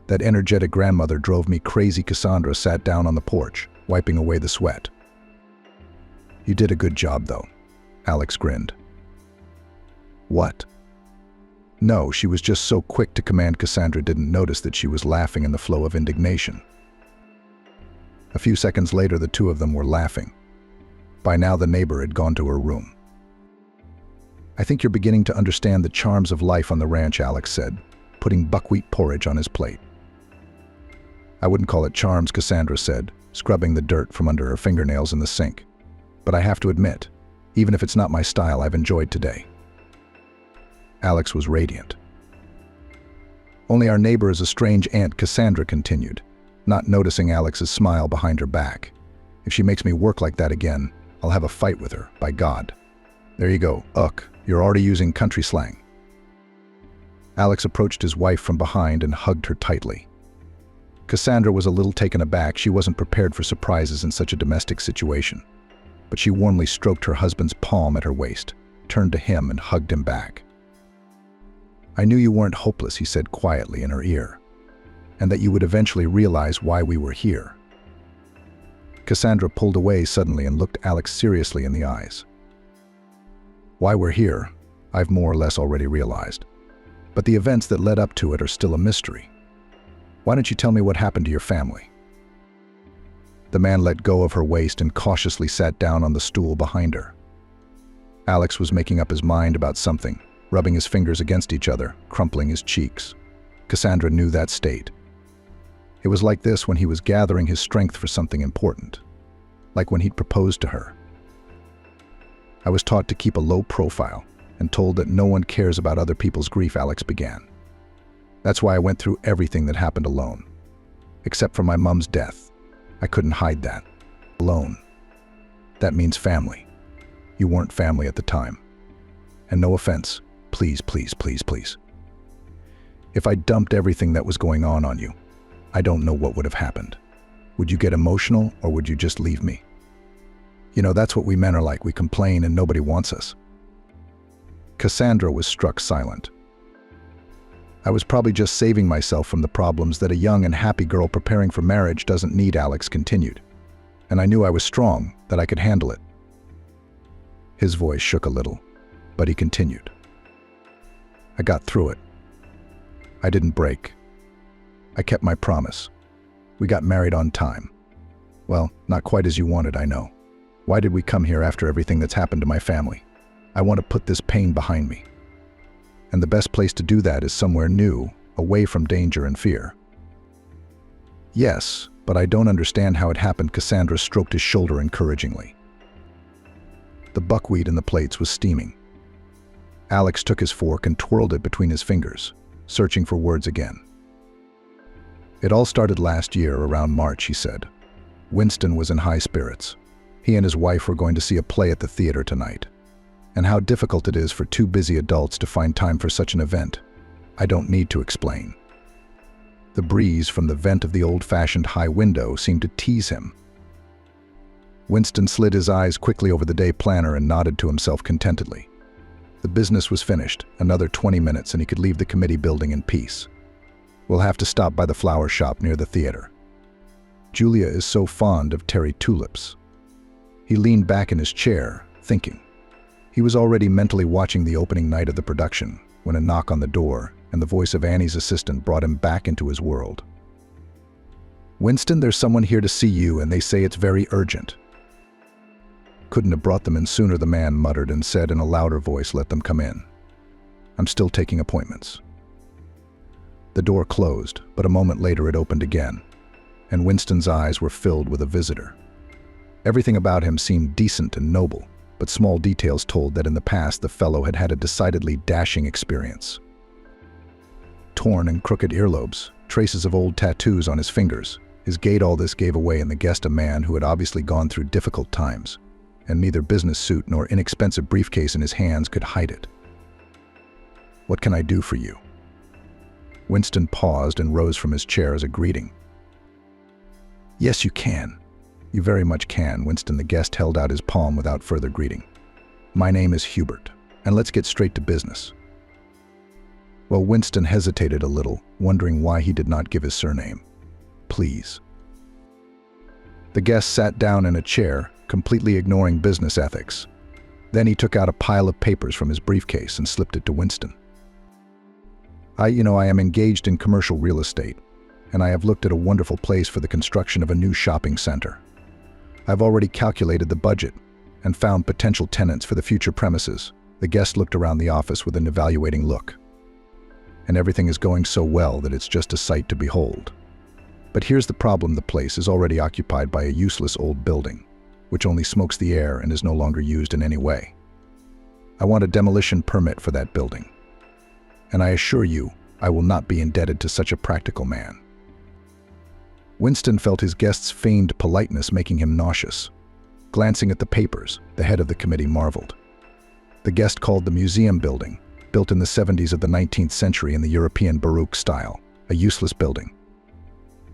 That energetic grandmother drove me crazy. Cassandra sat down on the porch, wiping away the sweat. You did a good job, though. Alex grinned. What? No, she was just so quick to command. Cassandra didn't notice that she was laughing in the flow of indignation. A few seconds later, the two of them were laughing. By now, the neighbor had gone to her room. I think you're beginning to understand the charms of life on the ranch, Alex said, putting buckwheat porridge on his plate. I wouldn't call it charms, Cassandra said, scrubbing the dirt from under her fingernails in the sink. But I have to admit, even if it's not my style, I've enjoyed today. Alex was radiant. Only our neighbor is a strange aunt, Cassandra continued, not noticing Alex's smile behind her back. If she makes me work like that again, I'll have a fight with her, by God. There you go, you're already using country slang. Alex approached his wife from behind and hugged her tightly. Cassandra was a little taken aback. She wasn't prepared for surprises in such a domestic situation. But she warmly stroked her husband's palm at her waist, turned to him and hugged him back. I knew you weren't hopeless, he said quietly in her ear, and that you would eventually realize why we were here. Cassandra pulled away suddenly and looked Alex seriously in the eyes. Why we're here, I've more or less already realized. But the events that led up to it are still a mystery. Why don't you tell me what happened to your family? The man let go of her waist and cautiously sat down on the stool behind her. Alex was making up his mind about something, rubbing his fingers against each other, crumpling his cheeks. Cassandra knew that state. It was like this when he was gathering his strength for something important, like when he'd proposed to her. I was taught to keep a low profile and told that no one cares about other people's grief, Alex began. That's why I went through everything that happened alone. Except for my mom's death. I couldn't hide that. Alone. That means family. You weren't family at the time. And no offense, please, please, please, please. If I dumped everything that was going on you, I don't know what would have happened. Would you get emotional or would you just leave me? You know, that's what we men are like. We complain and nobody wants us. Cassandra was struck silent. I was probably just saving myself from the problems that a young and happy girl preparing for marriage doesn't need, Alex continued. And I knew I was strong, that I could handle it. His voice shook a little, but he continued. I got through it. I didn't break. I kept my promise. We got married on time. Well, not quite as you wanted, I know. Why did we come here after everything that's happened to my family? I want to put this pain behind me. And the best place to do that is somewhere new, away from danger and fear. Yes, but I don't understand how it happened. Cassandra stroked his shoulder encouragingly. The buckwheat in the plates was steaming. Alex took his fork and twirled it between his fingers, searching for words again. It all started last year around March, he said. Winston was in high spirits. He and his wife were going to see a play at the theater tonight. And how difficult it is for two busy adults to find time for such an event, I don't need to explain. The breeze from the vent of the old-fashioned high window seemed to tease him. Winston slid his eyes quickly over the day planner and nodded to himself contentedly. The business was finished, another 20 minutes and he could leave the committee building in peace. We'll have to stop by the flower shop near the theater. Julia is so fond of Terry tulips. He leaned back in his chair, thinking. He was already mentally watching the opening night of the production when a knock on the door and the voice of Annie's assistant brought him back into his world. Winston, there's someone here to see you and they say it's very urgent. Couldn't have brought them in sooner, the man muttered and said in a louder voice, let them come in. I'm still taking appointments. The door closed, but a moment later it opened again, and Winston's eyes were filled with a visitor. Everything about him seemed decent and noble, but small details told that in the past the fellow had had a decidedly dashing experience. Torn and crooked earlobes, traces of old tattoos on his fingers, his gait, all this gave away in the guest a man who had obviously gone through difficult times. and neither business suit nor inexpensive briefcase in his hands could hide it. "What can I do for you?" Winston paused and rose from his chair as a greeting. "Yes, you can. You very much can," Winston the guest held out his palm without further greeting. "My name is Hubert, and let's get straight to business." Well, Winston hesitated a little, wondering why he did not give his surname. "Please." The guest sat down in a chair, completely ignoring business ethics. Then he took out a pile of papers from his briefcase and slipped it to Winston. I am engaged in commercial real estate, and I have looked at a wonderful place for the construction of a new shopping center. I've already calculated the budget and found potential tenants for the future premises." The guest looked around the office with an evaluating look. "And everything is going so well that it's just a sight to behold. But here's the problem: the place is already occupied by a useless old building, which only smokes the air and is no longer used in any way. I want a demolition permit for that building. And I assure you, I will not be indebted to such a practical man." Winston felt his guest's feigned politeness making him nauseous. Glancing at the papers, the head of the committee marveled. The guest called the museum building, built in the 70s of the 19th century in the European Baroque style, a useless building.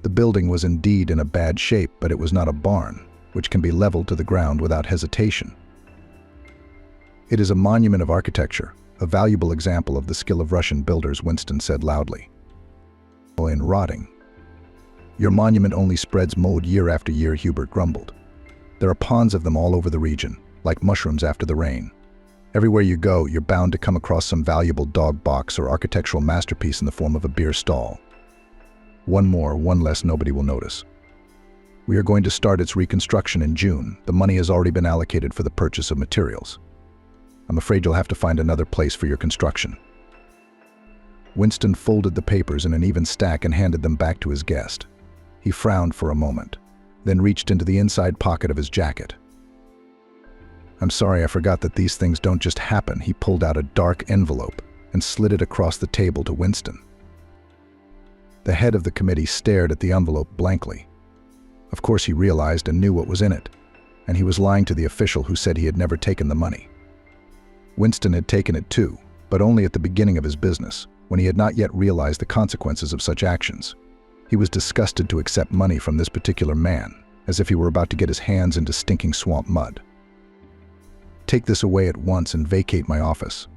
The building was indeed in a bad shape, but it was not a barn, which can be leveled to the ground without hesitation. "It is a monument of architecture, a valuable example of the skill of Russian builders," Winston said loudly. "In rotting." "Your monument only spreads mold year after year," Hubert grumbled. "There are ponds of them all over the region, like mushrooms after the rain. Everywhere you go, you're bound to come across some valuable dog box or architectural masterpiece in the form of a beer stall. One less nobody will notice. We are going to start its reconstruction in June. The money has already been allocated for the purchase of materials. I'm afraid you'll have to find another place for your construction." Winston folded the papers in an even stack and handed them back to his guest. He frowned for a moment, then reached into the inside pocket of his jacket. "I'm sorry, I forgot that these things don't just happen." He pulled out a dark envelope and slid it across the table to Winston. The head of the committee stared at the envelope blankly. Of course he realized and knew what was in it, and he was lying to the official who said he had never taken the money. Winston had taken it too, but only at the beginning of his business, when he had not yet realized the consequences of such actions. He was disgusted to accept money from this particular man, as if he were about to get his hands into stinking swamp mud. "Take this away at once and vacate my office."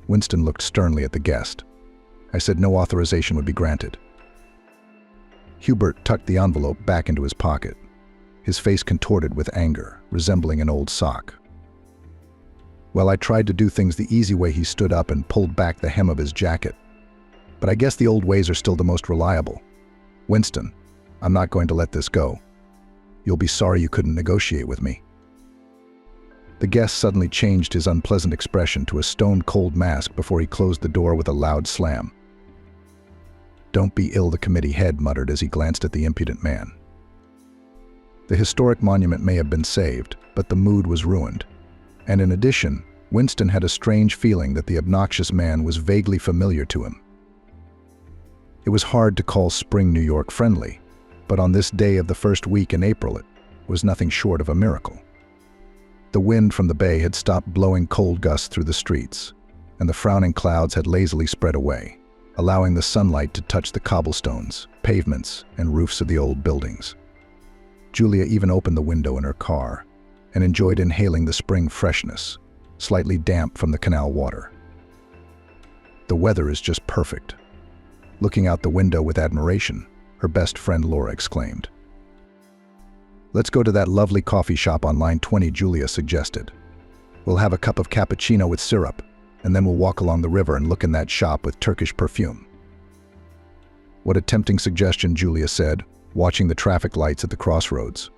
Winston looked sternly at the guest. "I said no authorization would be granted." Hubert tucked the envelope back into his pocket, his face contorted with anger, resembling an old sock. "Well, I tried to do things the easy way." He stood up and pulled back the hem of his jacket. "But I guess the old ways are still the most reliable. Winston, I'm not going to let this go. You'll be sorry you couldn't negotiate with me." The guest suddenly changed his unpleasant expression to a stone-cold mask before he closed the door with a loud slam. "Don't be ill," the committee head muttered as he glanced at the impudent man. The historic monument may have been saved, but the mood was ruined. And in addition, Winston had a strange feeling that the obnoxious man was vaguely familiar to him. It was hard to call spring New York friendly, but on this day of the first week in April it was nothing short of a miracle. The wind from the bay had stopped blowing cold gusts through the streets, and the frowning clouds had lazily spread away, allowing the sunlight to touch the cobblestones, pavements, and roofs of the old buildings. Julia even opened the window in her car and enjoyed inhaling the spring freshness, slightly damp from the canal water. "The weather is just perfect." Looking out the window with admiration, her best friend Laura exclaimed. "Let's go to that lovely coffee shop on line 20, Julia suggested. We'll have a cup of cappuccino with syrup, and then we'll walk along the river and look in that shop with Turkish perfume." "What a tempting suggestion," Julia said, watching the traffic lights at the crossroads.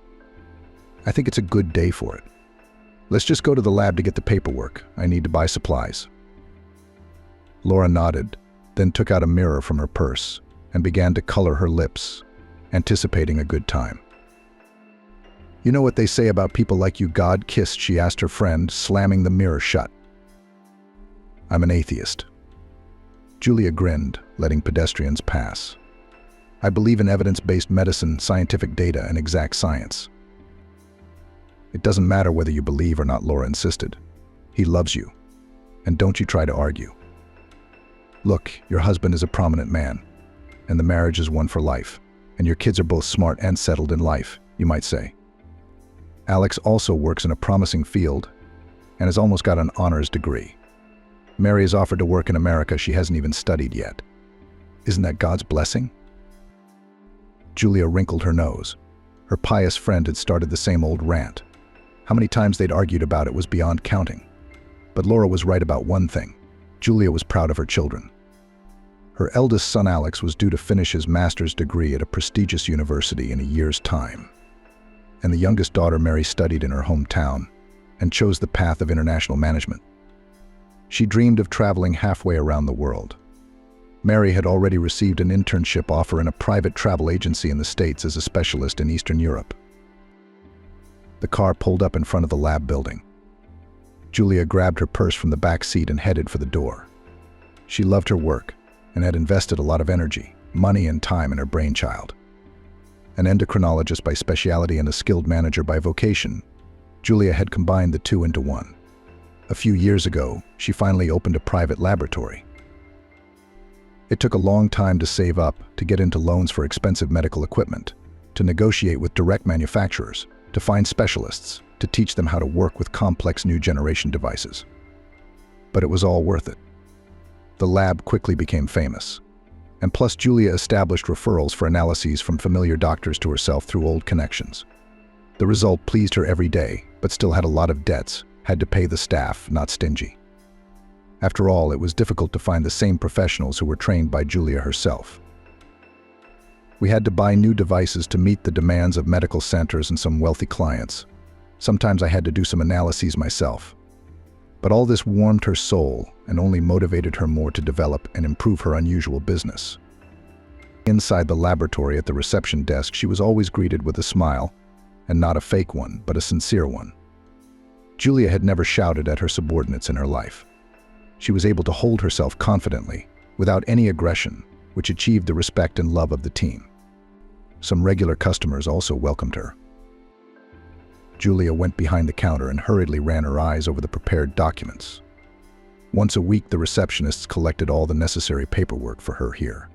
"I think it's a good day for it. Let's just go to the lab to get the paperwork. I need to buy supplies." Laura nodded, then took out a mirror from her purse and began to color her lips, anticipating a good time. "You know what they say about people like you, God kissed?" she asked her friend, slamming the mirror shut. "I'm an atheist." Julia grinned, letting pedestrians pass. "I believe in evidence-based medicine, scientific data, and exact science." It doesn't matter whether you believe or not, Laura insisted. He loves you, and don't you try to argue. Look, your husband is a prominent man, and the marriage is one for life, and your kids are both smart and settled in life, you might say. Alex also works in a promising field and has almost got an honors degree. Mary is offered to work in America she hasn't even studied yet. Isn't that God's blessing? Julia wrinkled her nose. Her pious friend had started the same old rant. How many times they'd argued about it was beyond counting. But Laura was right about one thing. Julia was proud of her children. Her eldest son Alex was due to finish his master's degree at a prestigious university in a year's time. And the youngest daughter Mary studied in her hometown and chose the path of international management. She dreamed of traveling halfway around the world. Mary had already received an internship offer in a private travel agency in the States as a specialist in Eastern Europe. The car pulled up in front of the lab building. Julia grabbed her purse from the back seat and headed for the door. She loved her work and had invested a lot of energy, money, and time in her brainchild. An endocrinologist by specialty and a skilled manager by vocation, Julia had combined the two into one. A few years ago, she finally opened a private laboratory. It took a long time to save up, to get into loans for expensive medical equipment, to negotiate with direct manufacturers, to find specialists, to teach them how to work with complex new generation devices. But it was all worth it. The lab quickly became famous. And plus, Julia established referrals for analyses from familiar doctors to herself through old connections. The result pleased her every day, but still had a lot of debts, had to pay the staff, not stingy. After all, it was difficult to find the same professionals who were trained by Julia herself. We had to buy new devices to meet the demands of medical centers and some wealthy clients. Sometimes I had to do some analyses myself. But all this warmed her soul and only motivated her more to develop and improve her unusual business. Inside the laboratory at the reception desk, she was always greeted with a smile, and not a fake one, but a sincere one. Julia had never shouted at her subordinates in her life. She was able to hold herself confidently, without any aggression, which achieved the respect and love of the team. Some regular customers also welcomed her. Julia went behind the counter and hurriedly ran her eyes over the prepared documents. Once a week, the receptionists collected all the necessary paperwork for her here.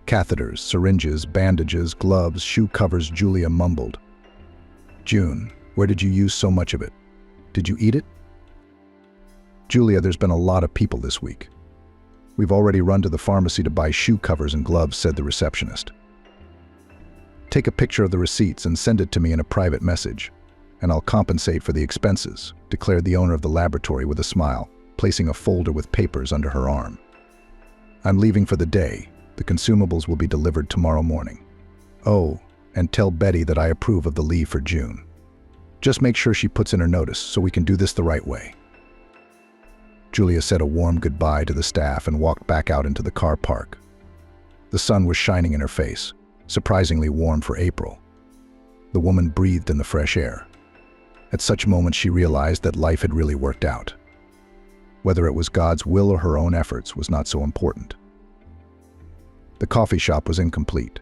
Catheters, syringes, bandages, gloves, shoe covers, Julia mumbled. "June, where did you use so much of it? Did you eat it?" "Julia, there's been a lot of people this week. We've already run to the pharmacy to buy shoe covers and gloves," said the receptionist. "Take a picture of the receipts and send it to me in a private message, and I'll compensate for the expenses," declared the owner of the laboratory with a smile, placing a folder with papers under her arm. "I'm leaving for the day. The consumables will be delivered tomorrow morning. Oh, and tell Betty that I approve of the leave for June. Just make sure she puts in her notice so we can do this the right way." Julia said a warm goodbye to the staff and walked back out into the car park. The sun was shining in her face, surprisingly warm for April. The woman breathed in the fresh air. At such moments, she realized that life had really worked out. Whether it was God's will or her own efforts was not so important. The coffee shop was incomplete.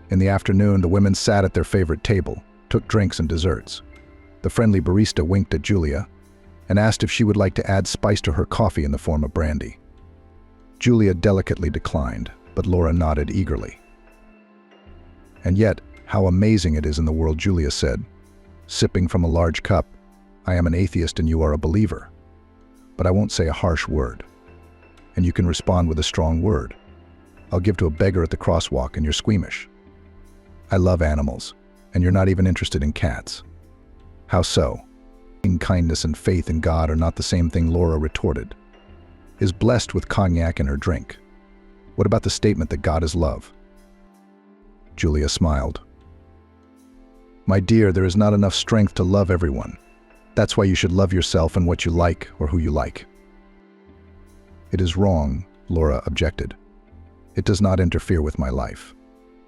In the afternoon, the women sat at their favorite table, took drinks and desserts. The friendly barista winked at Julia and asked if she would like to add spice to her coffee in the form of brandy. Julia delicately declined, but Laura nodded eagerly. "And yet, how amazing it is in the world," Julia said, sipping from a large cup. "I am an atheist and you are a believer. But I won't say a harsh word. And you can respond with a strong word. I'll give to a beggar at the crosswalk and you're squeamish. I love animals, and you're not even interested in cats. How so?" "Kindness and faith in God are not the same thing," Laura retorted. "Is blessed with cognac in her drink. What about the statement that God is love?" Julia smiled. "My dear, there is not enough strength to love everyone. That's why you should love yourself and what you like or who you like." "It is wrong," Laura objected. "It does not interfere with my life.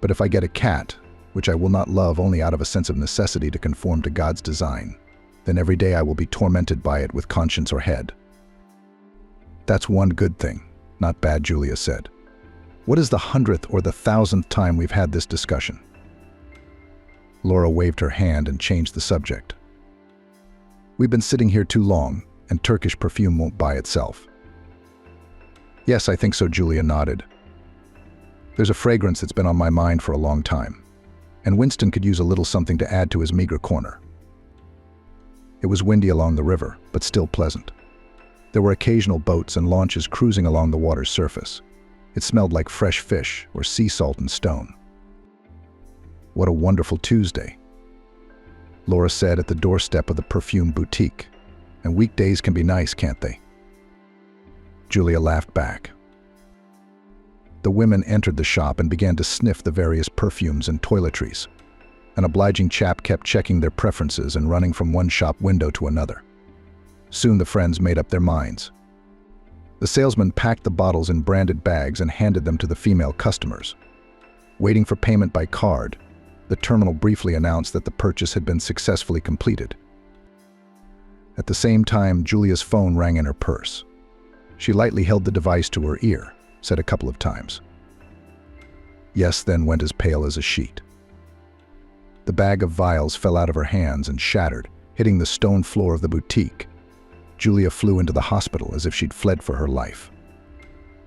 But if I get a cat, which I will not love only out of a sense of necessity to conform to God's design, then every day I will be tormented by it with conscience or head." "That's one good thing, not bad," Julia said. "What is the 100th or the 1,000th time we've had this discussion?" Laura waved her hand and changed the subject. We've been sitting here too long, and Turkish perfume won't buy itself. Yes, I think so, Julia nodded. There's a fragrance that's been on my mind for a long time, and Winston could use a little something to add to his meager corner. It was windy along the river, but still pleasant. There were occasional boats and launches cruising along the water's surface. It smelled like fresh fish or sea salt and stone. What a wonderful Tuesday, Laura said at the doorstep of the perfume boutique. And weekdays can be nice, can't they? Julia laughed back. The women entered the shop and began to sniff the various perfumes and toiletries. An obliging chap kept checking their preferences and running from one shop window to another. Soon the friends made up their minds. The salesman packed the bottles in branded bags and handed them to the female customers. Waiting for payment by card, the terminal briefly announced that the purchase had been successfully completed. At the same time, Julia's phone rang in her purse. She lightly held the device to her ear, said a couple of times. Yes, then went as pale as a sheet. The bag of vials fell out of her hands and shattered, hitting the stone floor of the boutique. Julia flew into the hospital as if she'd fled for her life.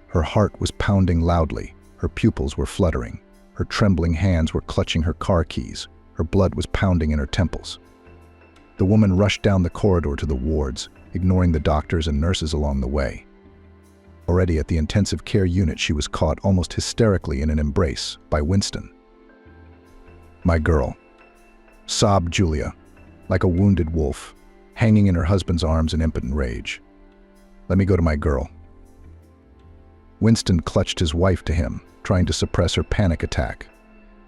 Her heart was pounding loudly, her pupils were fluttering, her trembling hands were clutching her car keys, her blood was pounding in her temples. The woman rushed down the corridor to the wards, ignoring the doctors and nurses along the way. Already at the intensive care unit, she was caught almost hysterically in an embrace by Winston. "My girl," sobbed Julia, like a wounded wolf, hanging in her husband's arms in impotent rage. "Let me go to my girl." Winston clutched his wife to him, trying to suppress her panic attack,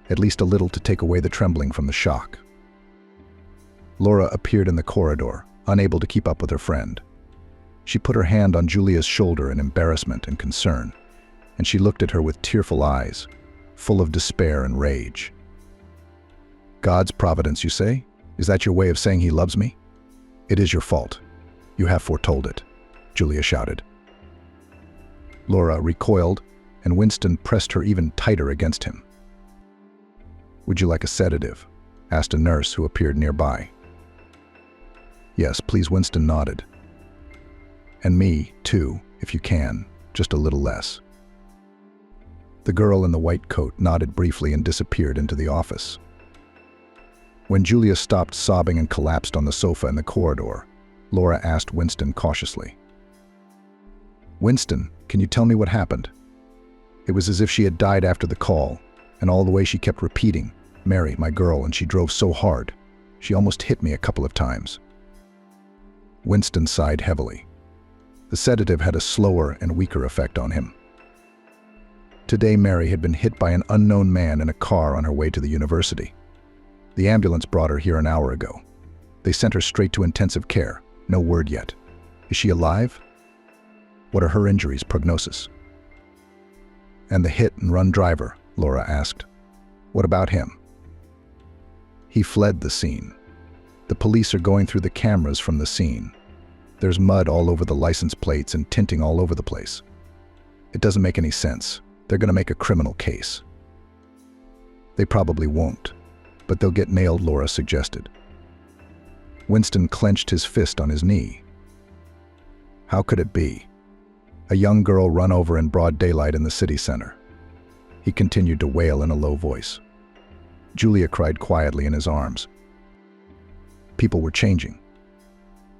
at least a little to take away the trembling from the shock. Laura appeared in the corridor, unable to keep up with her friend. She put her hand on Julia's shoulder in embarrassment and concern, and she looked at her with tearful eyes, full of despair and rage. "God's providence, you say? Is that your way of saying he loves me? It is your fault. You have foretold it," Julia shouted. Laura recoiled, and Winston pressed her even tighter against him. "Would you like a sedative?" asked a nurse who appeared nearby. "Yes, please," Winston nodded. "And me, too, if you can, just a little less." The girl in the white coat nodded briefly and disappeared into the office. When Julia stopped sobbing and collapsed on the sofa in the corridor, Laura asked Winston cautiously, "Winston, can you tell me what happened?" It was as if she had died after the call, and all the way she kept repeating, "Mary, my girl," and she drove so hard. She almost hit me a couple of times. Winston sighed heavily. The sedative had a slower and weaker effect on him. Today, Mary had been hit by an unknown man in a car on her way to the university. The ambulance brought her here an hour ago. They sent her straight to intensive care. No word yet. Is she alive? What are her injuries, prognosis? "And the hit-and-run driver?" Laura asked. "What about him?" "He fled the scene. The police are going through the cameras from the scene. There's mud all over the license plates and tinting all over the place. It doesn't make any sense. They're going to make a criminal case." "They probably won't, but they'll get nailed," Laura suggested. Winston clenched his fist on his knee. How could it be? A young girl run over in broad daylight in the city center. He continued to wail in a low voice. Julia cried quietly in his arms. People were changing.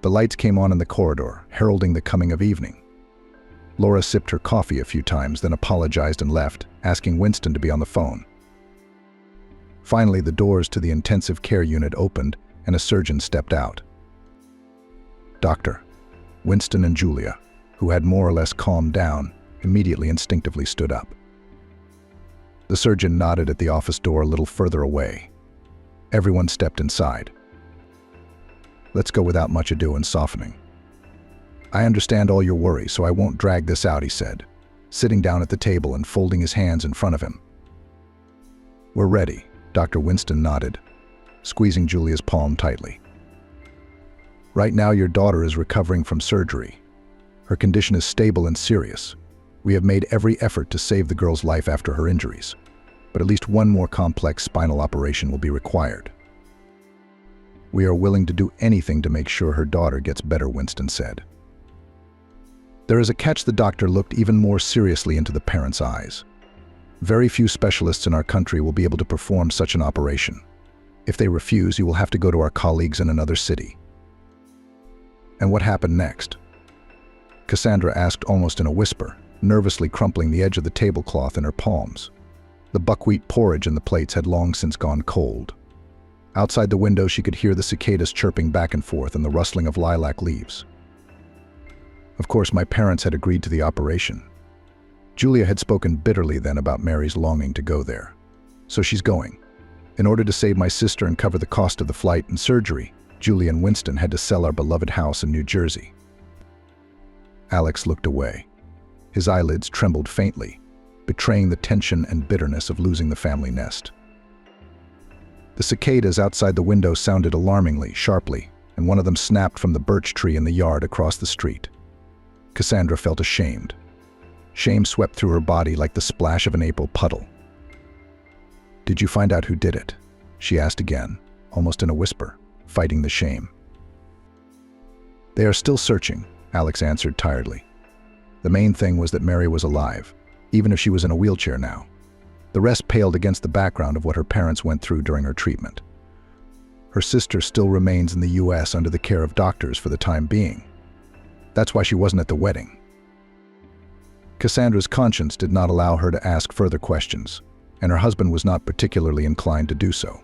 The lights came on in the corridor, heralding the coming of evening. Laura sipped her coffee a few times, then apologized and left, asking Winston to be on the phone. Finally, the doors to the intensive care unit opened, and a surgeon stepped out. Doctor, Winston and Julia, who had more or less calmed down, immediately instinctively stood up. The surgeon nodded at the office door a little further away. Everyone stepped inside. "Let's go without much ado and softening. I understand all your worry, so I won't drag this out," he said, sitting down at the table and folding his hands in front of him. "We're ready," Dr. Winston nodded, squeezing Julia's palm tightly. "Right now your daughter is recovering from surgery. Her condition is stable and serious. We have made every effort to save the girl's life after her injuries, but at least one more complex spinal operation will be required. We are willing to do anything to make sure her daughter gets better, Winston said. There is a catch. The doctor looked even more seriously into the parents' eyes. Very few specialists in our country will be able to perform such an operation. If they refuse, you will have to go to our colleagues in another city. And what happened next? Cassandra asked almost in a whisper, nervously crumpling the edge of the tablecloth in her palms. The buckwheat porridge in the plates had long since gone cold. Outside the window, she could hear the cicadas chirping back and forth and the rustling of lilac leaves. Of course, my parents had agreed to the operation. Julia had spoken bitterly then about Mary's longing to go there. So she's going. In order to save my sister and cover the cost of the flight and surgery, Julia and Winston had to sell our beloved house in New Jersey. Alex looked away. His eyelids trembled faintly, betraying the tension and bitterness of losing the family nest. The cicadas outside the window sounded alarmingly, sharply, and one of them snapped from the birch tree in the yard across the street. Cassandra felt ashamed. Shame swept through her body like the splash of an April puddle. "Did you find out who did it?" she asked again, almost in a whisper, fighting the shame. "They are still searching," Alex answered tiredly. "The main thing was that Mary was alive, even if she was in a wheelchair now. The rest paled against the background of what her parents went through during her treatment. Her sister still remains in the U.S. under the care of doctors for the time being. That's why she wasn't at the wedding." Cassandra's conscience did not allow her to ask further questions, and her husband was not particularly inclined to do so.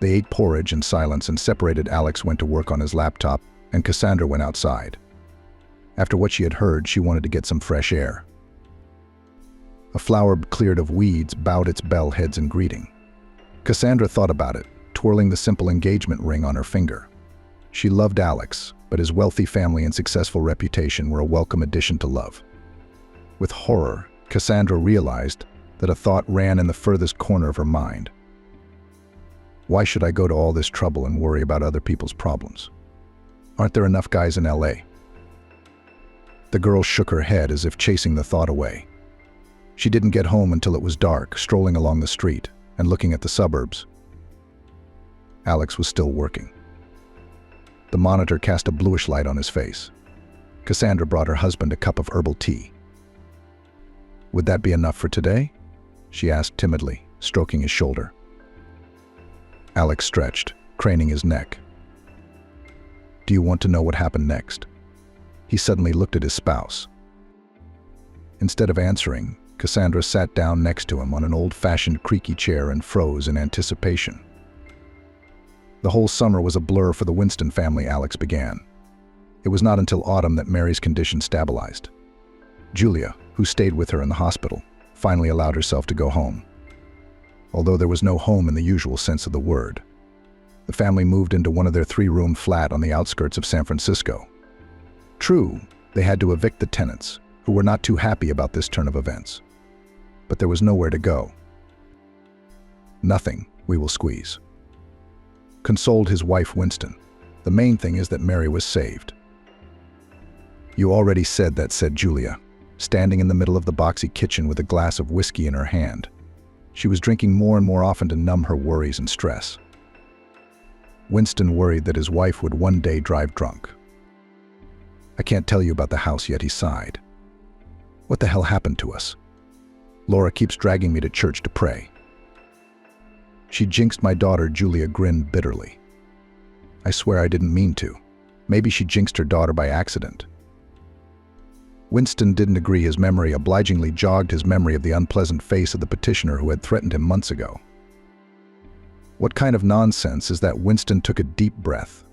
They ate porridge in silence and separated. Alex went to work on his laptop, and Cassandra went outside. After what she had heard, she wanted to get some fresh air. A flower cleared of weeds bowed its bell heads in greeting. Cassandra thought about it, twirling the simple engagement ring on her finger. She loved Alex, but his wealthy family and successful reputation were a welcome addition to love. With horror, Cassandra realized that a thought ran in the furthest corner of her mind. Why should I go to all this trouble and worry about other people's problems? Aren't there enough guys in LA? The girl shook her head as if chasing the thought away. She didn't get home until it was dark, strolling along the street and looking at the suburbs. Alex was still working. The monitor cast a bluish light on his face. Cassandra brought her husband a cup of herbal tea. "Would that be enough for today?" she asked timidly, stroking his shoulder. Alex stretched, craning his neck. "Do you want to know what happened next?" He suddenly looked at his spouse. Instead of answering, Cassandra sat down next to him on an old-fashioned creaky chair and froze in anticipation. The whole summer was a blur for the Winston family, Alex began. It was not until autumn that Mary's condition stabilized. Julia, who stayed with her in the hospital, finally allowed herself to go home. Although there was no home in the usual sense of the word. The family moved into one of their 3-room flat on the outskirts of San Francisco. True, they had to evict the tenants, who were not too happy about this turn of events. But there was nowhere to go. "Nothing, we will squeeze," consoled his wife Winston. "The main thing is that Mary was saved." "You already said that," said Julia, standing in the middle of the boxy kitchen with a glass of whiskey in her hand. She was drinking more and more often to numb her worries and stress. Winston worried that his wife would one day drive drunk. "I can't tell you about the house yet," he sighed. "What the hell happened to us? Laura keeps dragging me to church to pray. She jinxed my daughter." Julia grinned bitterly. "I swear I didn't mean to. Maybe she jinxed her daughter by accident." Winston didn't agree. His memory obligingly jogged his memory of the unpleasant face of the petitioner who had threatened him months ago. What kind of nonsense is that? Winston took a deep breath.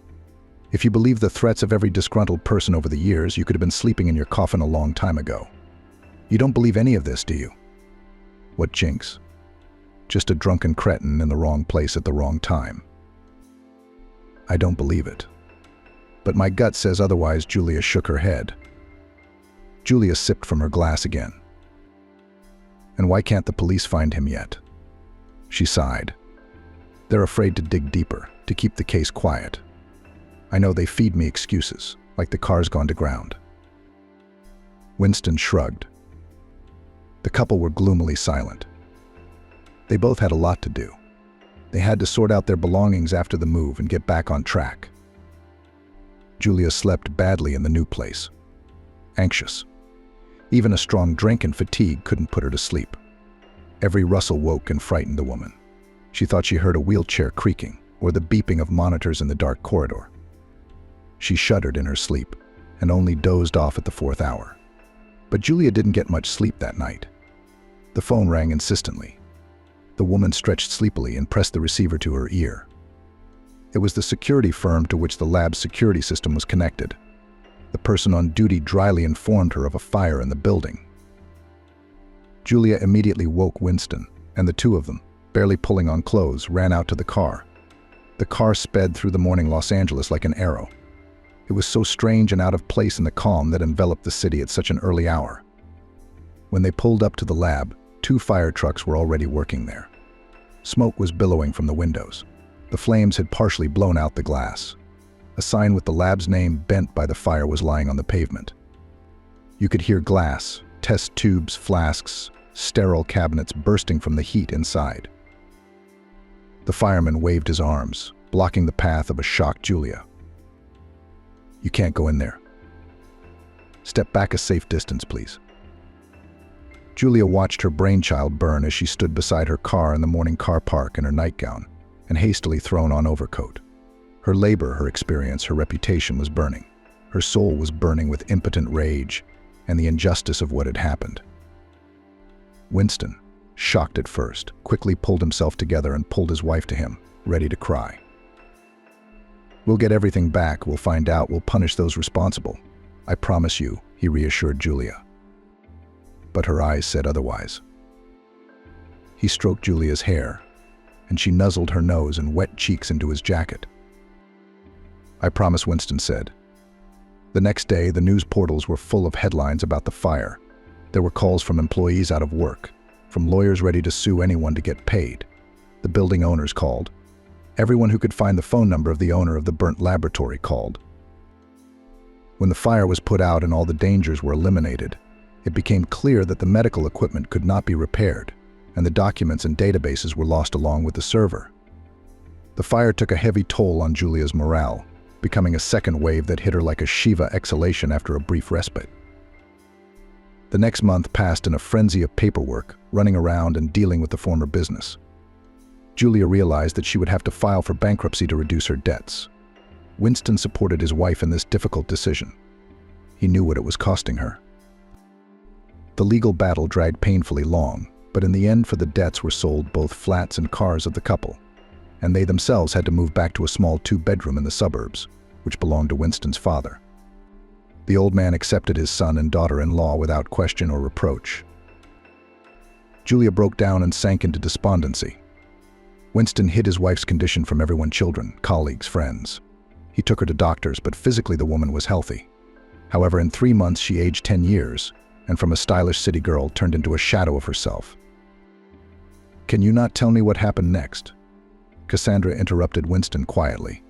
If you believe the threats of every disgruntled person over the years, you could have been sleeping in your coffin a long time ago. You don't believe any of this, do you? What jinx? Just a drunken cretin in the wrong place at the wrong time. I don't believe it. But my gut says otherwise. Julia shook her head. Julia sipped from her glass again. "And why can't the police find him yet?" She sighed. "They're afraid to dig deeper, to keep the case quiet. I know they feed me excuses, like the car's gone to ground." Winston shrugged. The couple were gloomily silent. They both had a lot to do. They had to sort out their belongings after the move and get back on track. Julia slept badly in the new place. Anxious. Even a strong drink and fatigue couldn't put her to sleep. Every rustle woke and frightened the woman. She thought she heard a wheelchair creaking or the beeping of monitors in the dark corridor. She shuddered in her sleep and only dozed off at the 4th hour. But Julia didn't get much sleep that night. The phone rang insistently. The woman stretched sleepily and pressed the receiver to her ear. It was the security firm to which the lab's security system was connected. The person on duty dryly informed her of a fire in the building. Julia immediately woke Winston, and the two of them, barely pulling on clothes, ran out to the car. The car sped through the morning Los Angeles like an arrow. It was so strange and out of place in the calm that enveloped the city at such an early hour. When they pulled up to the lab, 2 fire trucks were already working there. Smoke was billowing from the windows. The flames had partially blown out the glass. A sign with the lab's name bent by the fire was lying on the pavement. You could hear glass, test tubes, flasks, sterile cabinets bursting from the heat inside. The fireman waved his arms, blocking the path of a shocked Julia. "You can't go in there. Step back a safe distance, please." Julia watched her brainchild burn as she stood beside her car in the morning car park in her nightgown and hastily thrown on overcoat. Her labor, her experience, her reputation was burning. Her soul was burning with impotent rage and the injustice of what had happened. Winston, shocked at first, quickly pulled himself together and pulled his wife to him, ready to cry. "We'll get everything back, we'll find out, we'll punish those responsible. I promise you," he reassured Julia. But her eyes said otherwise. He stroked Julia's hair, and she nuzzled her nose and wet cheeks into his jacket. "I promise," Winston said. The next day, the news portals were full of headlines about the fire. There were calls from employees out of work, from lawyers ready to sue anyone to get paid. The building owners called. Everyone who could find the phone number of the owner of the burnt laboratory called. When the fire was put out and all the dangers were eliminated, it became clear that the medical equipment could not be repaired, and the documents and databases were lost along with the server. The fire took a heavy toll on Julia's morale, becoming a second wave that hit her like a Shiva exhalation after a brief respite. The next month passed in a frenzy of paperwork, running around and dealing with the former business. Julia realized that she would have to file for bankruptcy to reduce her debts. Winston supported his wife in this difficult decision. He knew what it was costing her. The legal battle dragged painfully long, but in the end for the debts were sold both flats and cars of the couple, and they themselves had to move back to a small 2-bedroom in the suburbs, which belonged to Winston's father. The old man accepted his son and daughter-in-law without question or reproach. Julia broke down and sank into despondency. Winston hid his wife's condition from everyone: children, colleagues, friends. He took her to doctors, but physically the woman was healthy. However, in 3 months she aged 10 years, and from a stylish city girl turned into a shadow of herself. "Can you not tell me what happened next?" Cassandra interrupted Winston quietly.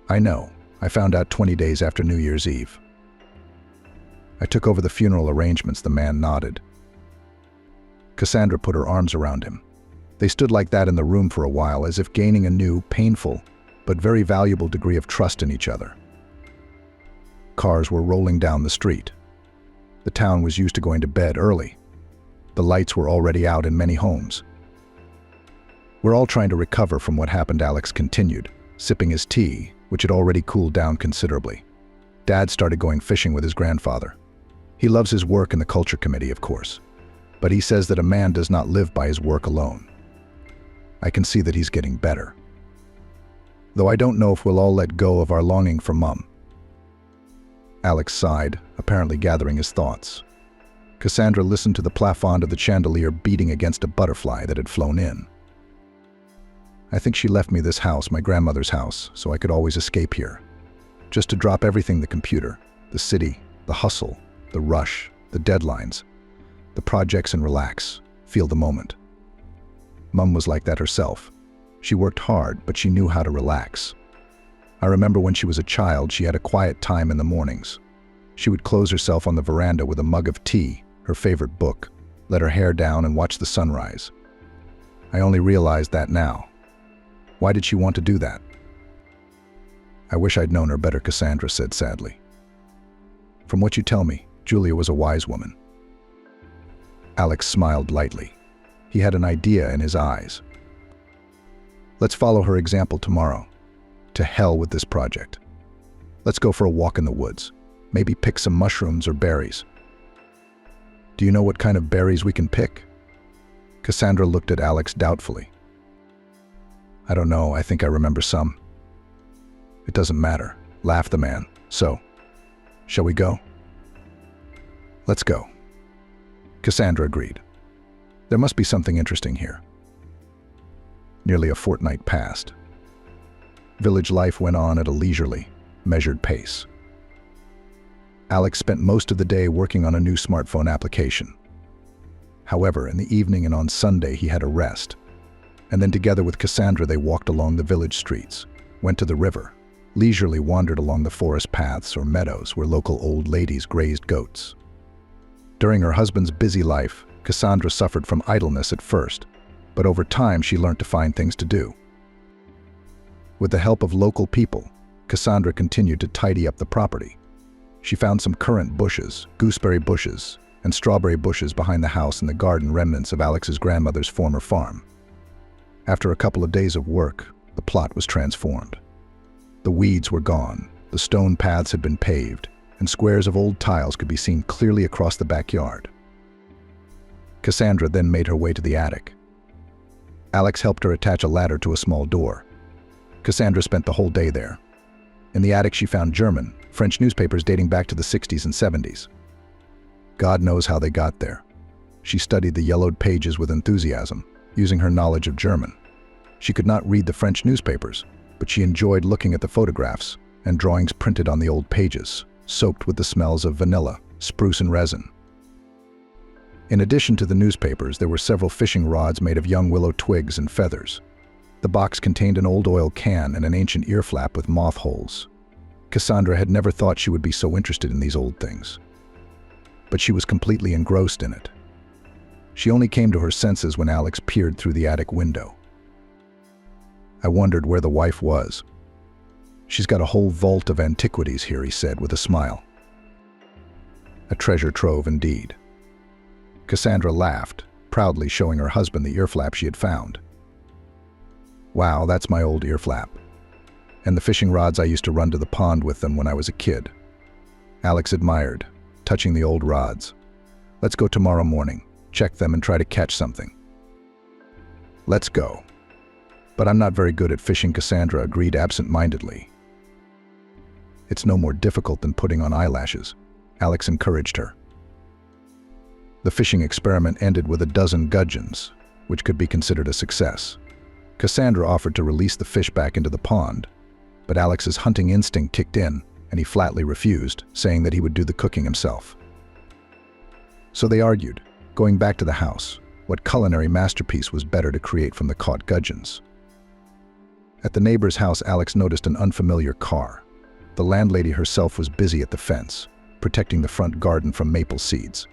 "I know. I found out 20 days after New Year's Eve. I took over the funeral arrangements," the man nodded. Cassandra put her arms around him. They stood like that in the room for a while, as if gaining a new, painful, but very valuable degree of trust in each other. Cars were rolling down the street. The town was used to going to bed early. The lights were already out in many homes. "We're all trying to recover from what happened," Alex continued, sipping his tea, which had already cooled down considerably. "Dad started going fishing with his grandfather. He loves his work in the culture committee, of course, but he says that a man does not live by his work alone. I can see that he's getting better. Though I don't know if we'll all let go of our longing for Mum." Alex sighed, apparently gathering his thoughts. Cassandra listened to the plafond of the chandelier beating against a butterfly that had flown in. "I think she left me this house, my grandmother's house, so I could always escape here. Just to drop everything: the computer, the city, the hustle, the rush, the deadlines, the projects, and relax, feel the moment. Mum was like that herself. She worked hard, but she knew how to relax. I remember when she was a child, she had a quiet time in the mornings. She would close herself on the veranda with a mug of tea, her favorite book, let her hair down and watch the sunrise. I only realized that now. Why did she want to do that? I wish I'd known her better, Cassandra said sadly. From what you tell me, Julia was a wise woman. Alex smiled lightly. He had an idea in his eyes. Let's follow her example tomorrow. To hell with this project. Let's go for a walk in the woods. Maybe pick some mushrooms or berries. Do you know what kind of berries we can pick? Cassandra looked at Alex doubtfully. I don't know, I think I remember some. It doesn't matter, laughed the man. So, shall we go? Let's go. Cassandra agreed. There must be something interesting here. Nearly a fortnight passed. Village life went on at a leisurely, measured pace. Alex spent most of the day working on a new smartphone application. However, in the evening and on Sunday he had a rest. And then together with Cassandra they walked along the village streets, went to the river, leisurely wandered along the forest paths or meadows where local old ladies grazed goats. During her husband's busy life, Cassandra suffered from idleness at first, but over time she learned to find things to do. With the help of local people, Cassandra continued to tidy up the property. She found some currant bushes, gooseberry bushes, and strawberry bushes behind the house and the garden remnants of Alex's grandmother's former farm. After a couple of days of work, the plot was transformed. The weeds were gone, the stone paths had been paved, and squares of old tiles could be seen clearly across the backyard. Cassandra then made her way to the attic. Alex helped her attach a ladder to a small door. Cassandra spent the whole day there. In the attic she found German, French newspapers dating back to the 60s and 70s. God knows how they got there. She studied the yellowed pages with enthusiasm, using her knowledge of German. She could not read the French newspapers, but she enjoyed looking at the photographs and drawings printed on the old pages, soaked with the smells of vanilla, spruce and resin. In addition to the newspapers, there were several fishing rods made of young willow twigs and feathers. The box contained an old oil can and an ancient ear flap with moth holes. Cassandra had never thought she would be so interested in these old things. But she was completely engrossed in it. She only came to her senses when Alex peered through the attic window. I wondered where the wife was. She's got a whole vault of antiquities here, he said with a smile. A treasure trove indeed. Cassandra laughed, proudly showing her husband the ear flap she had found. Wow, that's my old ear flap. And the fishing rods I used to run to the pond with them when I was a kid. Alex admired, touching the old rods. Let's go tomorrow morning, check them and try to catch something. Let's go. But I'm not very good at fishing, Cassandra agreed absent-mindedly. It's no more difficult than putting on eyelashes, Alex encouraged her. The fishing experiment ended with a dozen gudgeons, which could be considered a success. Cassandra offered to release the fish back into the pond, but Alex's hunting instinct kicked in, and he flatly refused, saying that he would do the cooking himself. So they argued, going back to the house, what culinary masterpiece was better to create from the caught gudgeons. At the neighbor's house, Alex noticed an unfamiliar car. The landlady herself was busy at the fence, protecting the front garden from maple seeds.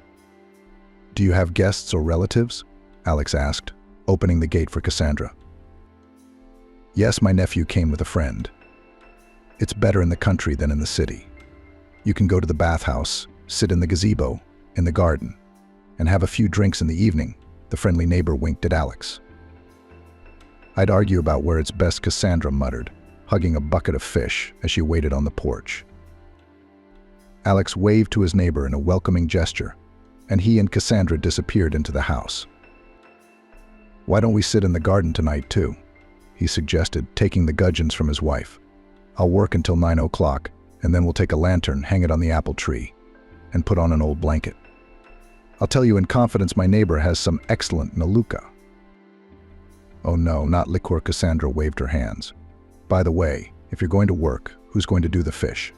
Do you have guests or relatives? Alex asked, opening the gate for Cassandra. Yes, my nephew came with a friend. It's better in the country than in the city. You can go to the bathhouse, sit in the gazebo, in the garden, and have a few drinks in the evening, the friendly neighbor winked at Alex. I'd argue about where it's best, Cassandra muttered, hugging a bucket of fish as she waited on the porch. Alex waved to his neighbor in a welcoming gesture, and he and Cassandra disappeared into the house. Why don't we sit in the garden tonight too? He suggested, taking the gudgeons from his wife. I'll work until 9 o'clock, and then we'll take a lantern, hang it on the apple tree, and put on an old blanket. I'll tell you in confidence my neighbor has some excellent naluka. Oh no, not liquor, Cassandra waved her hands. By the way, if you're going to work, who's going to do the fish?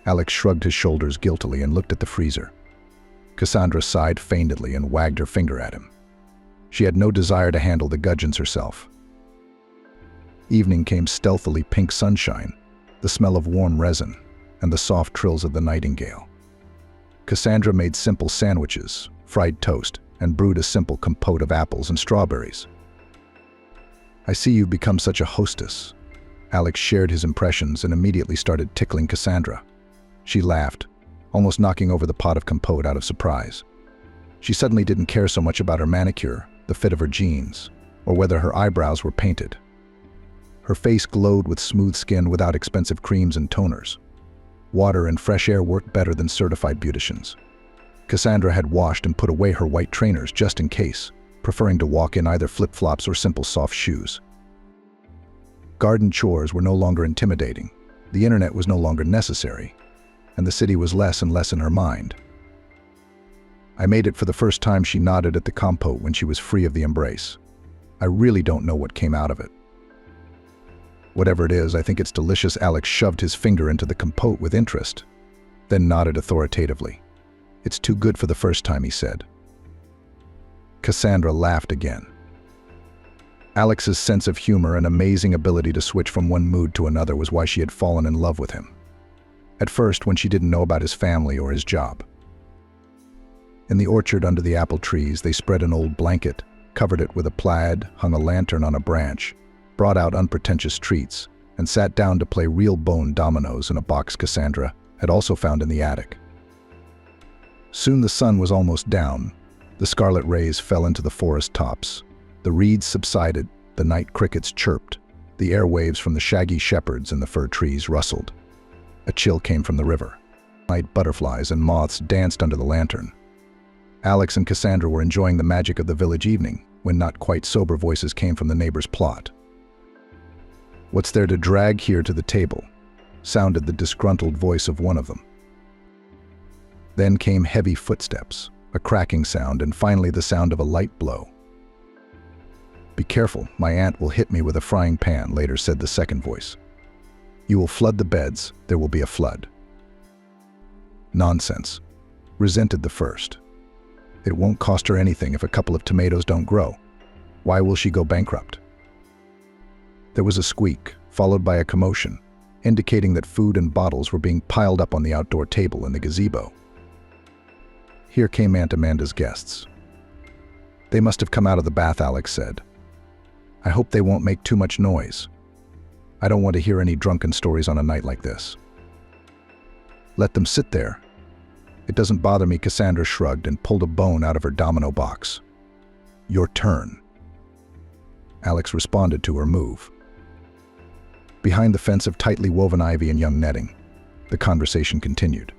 Alex shrugged his shoulders guiltily and looked at the freezer. Cassandra sighed feignedly and wagged her finger at him. She had no desire to handle the gudgeons herself. Evening came stealthily, pink sunshine, the smell of warm resin, and the soft trills of the nightingale. Cassandra made simple sandwiches, fried toast, and brewed a simple compote of apples and strawberries. I see you've become such a hostess. Alex shared his impressions and immediately started tickling Cassandra. She laughed, almost knocking over the pot of compote out of surprise. She suddenly didn't care so much about her manicure, the fit of her jeans, or whether her eyebrows were painted. Her face glowed with smooth skin without expensive creams and toners. Water and fresh air worked better than certified beauticians. Cassandra had washed and put away her white trainers just in case, preferring to walk in either flip-flops or simple soft shoes. Garden chores were no longer intimidating, the internet was no longer necessary, and the city was less and less in her mind. I made it for the first time, she nodded at the compote when she was free of the embrace. I really don't know what came out of it. Whatever it is, I think it's delicious. Alex shoved his finger into the compote with interest, then nodded authoritatively. It's too good for the first time, he said. Cassandra laughed again. Alex's sense of humor and amazing ability to switch from one mood to another was why she had fallen in love with him. At first, when she didn't know about his family or his job. In the orchard under the apple trees, they spread an old blanket, covered it with a plaid, hung a lantern on a branch, brought out unpretentious treats, and sat down to play real bone dominoes in a box Cassandra had also found in the attic. Soon the sun was almost down. The scarlet rays fell into the forest tops. The reeds subsided, the night crickets chirped, the airwaves from the shaggy shepherds in the fir trees rustled. A chill came from the river. Night butterflies and moths danced under the lantern. Alex and Cassandra were enjoying the magic of the village evening when not quite sober voices came from the neighbor's plot. "What's there to drag here to the table?" sounded the disgruntled voice of one of them. Then came heavy footsteps, a cracking sound, and finally the sound of a light blow. "Be careful, my aunt will hit me with a frying pan," later said the second voice. "You will flood the beds, there will be a flood." "Nonsense," resented the first. "It won't cost her anything if a couple of tomatoes don't grow. Why will she go bankrupt?" There was a squeak, followed by a commotion, indicating that food and bottles were being piled up on the outdoor table in the gazebo. Here came Aunt Amanda's guests. "They must have come out of the bath," Alex said. "I hope they won't make too much noise. I don't want to hear any drunken stories on a night like this." "Let them sit there. It doesn't bother me," Cassandra shrugged and pulled a bone out of her domino box. "Your turn." Alex responded to her move. Behind the fence of tightly woven ivy and young netting, the conversation continued.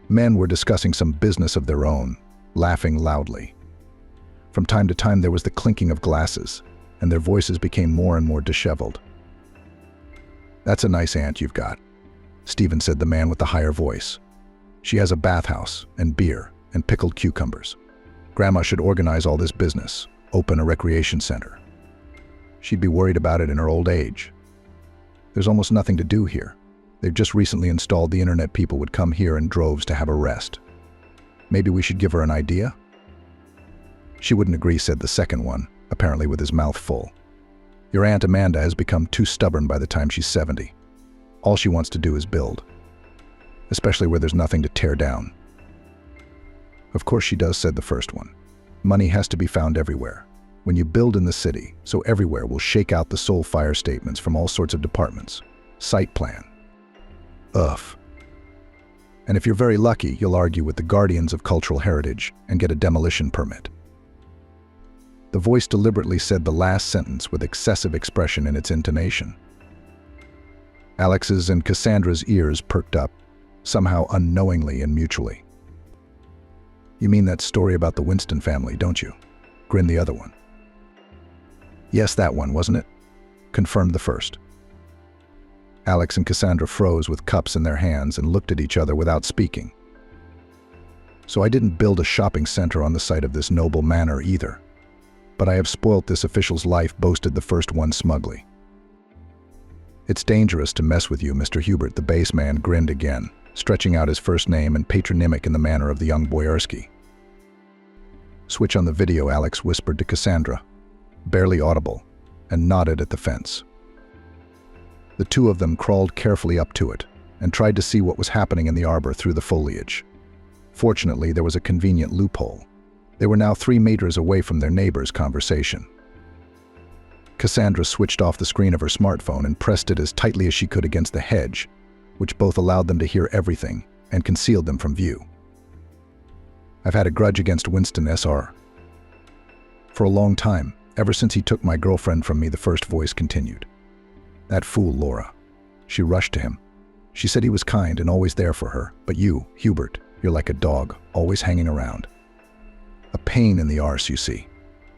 Men were discussing some business of their own, laughing loudly. From time to time there was the clinking of glasses, and their voices became more and more disheveled. "That's a nice aunt you've got," Stephen said, the man with the higher voice. "She has a bathhouse, and beer, and pickled cucumbers. Grandma should organize all this business, open a recreation center. She'd be worried about it in her old age. There's almost nothing to do here. They've just recently installed the internet. People would come here in droves to have a rest. Maybe we should give her an idea?" "She wouldn't agree," said the second one, apparently with his mouth full. "Your Aunt Amanda has become too stubborn by the time she's 70. All she wants to do is build. Especially where there's nothing to tear down." "Of course she does," said the first one. "Money has to be found everywhere. When you build in the city, so everywhere will shake out the sole fire statements from all sorts of departments. Site plan. Ugh. And if you're very lucky, you'll argue with the guardians of cultural heritage and get a demolition permit." The voice deliberately said the last sentence with excessive expression in its intonation. Alex's and Cassandra's ears perked up, somehow unknowingly and mutually. "You mean that story about the Winston family, don't you?" grinned the other one. "Yes, that one, wasn't it?" confirmed the first. Alex and Cassandra froze with cups in their hands and looked at each other without speaking. "So I didn't build a shopping center on the site of this noble manor either. But I have spoilt this official's life," boasted the first one smugly. "It's dangerous to mess with you, Mr. Hubert," the base man grinned again, stretching out his first name and patronymic in the manner of the young Boyarsky. "Switch on the video," Alex whispered to Cassandra, barely audible, and nodded at the fence. The two of them crawled carefully up to it and tried to see what was happening in the arbor through the foliage. Fortunately, there was a convenient loophole. They were now 3 meters away from their neighbor's conversation. Cassandra switched off the screen of her smartphone and pressed it as tightly as she could against the hedge, which both allowed them to hear everything and concealed them from view. I've had a grudge against Winston SR. For a long time, ever since he took my girlfriend from me, the first voice continued. That fool, Laura. She rushed to him. She said he was kind and always there for her, but you, Hubert, you're like a dog, always hanging around. A pain in the arse, you see.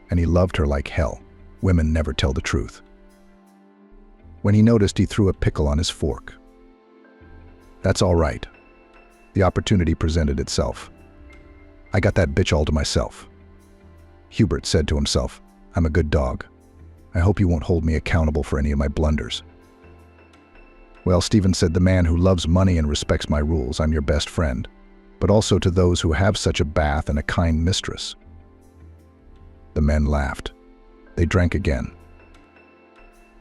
And he loved her like hell. Women never tell the truth. When he noticed, he threw a pickle on his fork. That's all right. The opportunity presented itself. I got that bitch all to myself. Hubert said to himself, I'm a good dog. I hope you won't hold me accountable for any of my blunders. Well, Stephen said, the man who loves money and respects my rules, I'm your best friend, but also to those who have such a bath and a kind mistress. The men laughed. They drank again.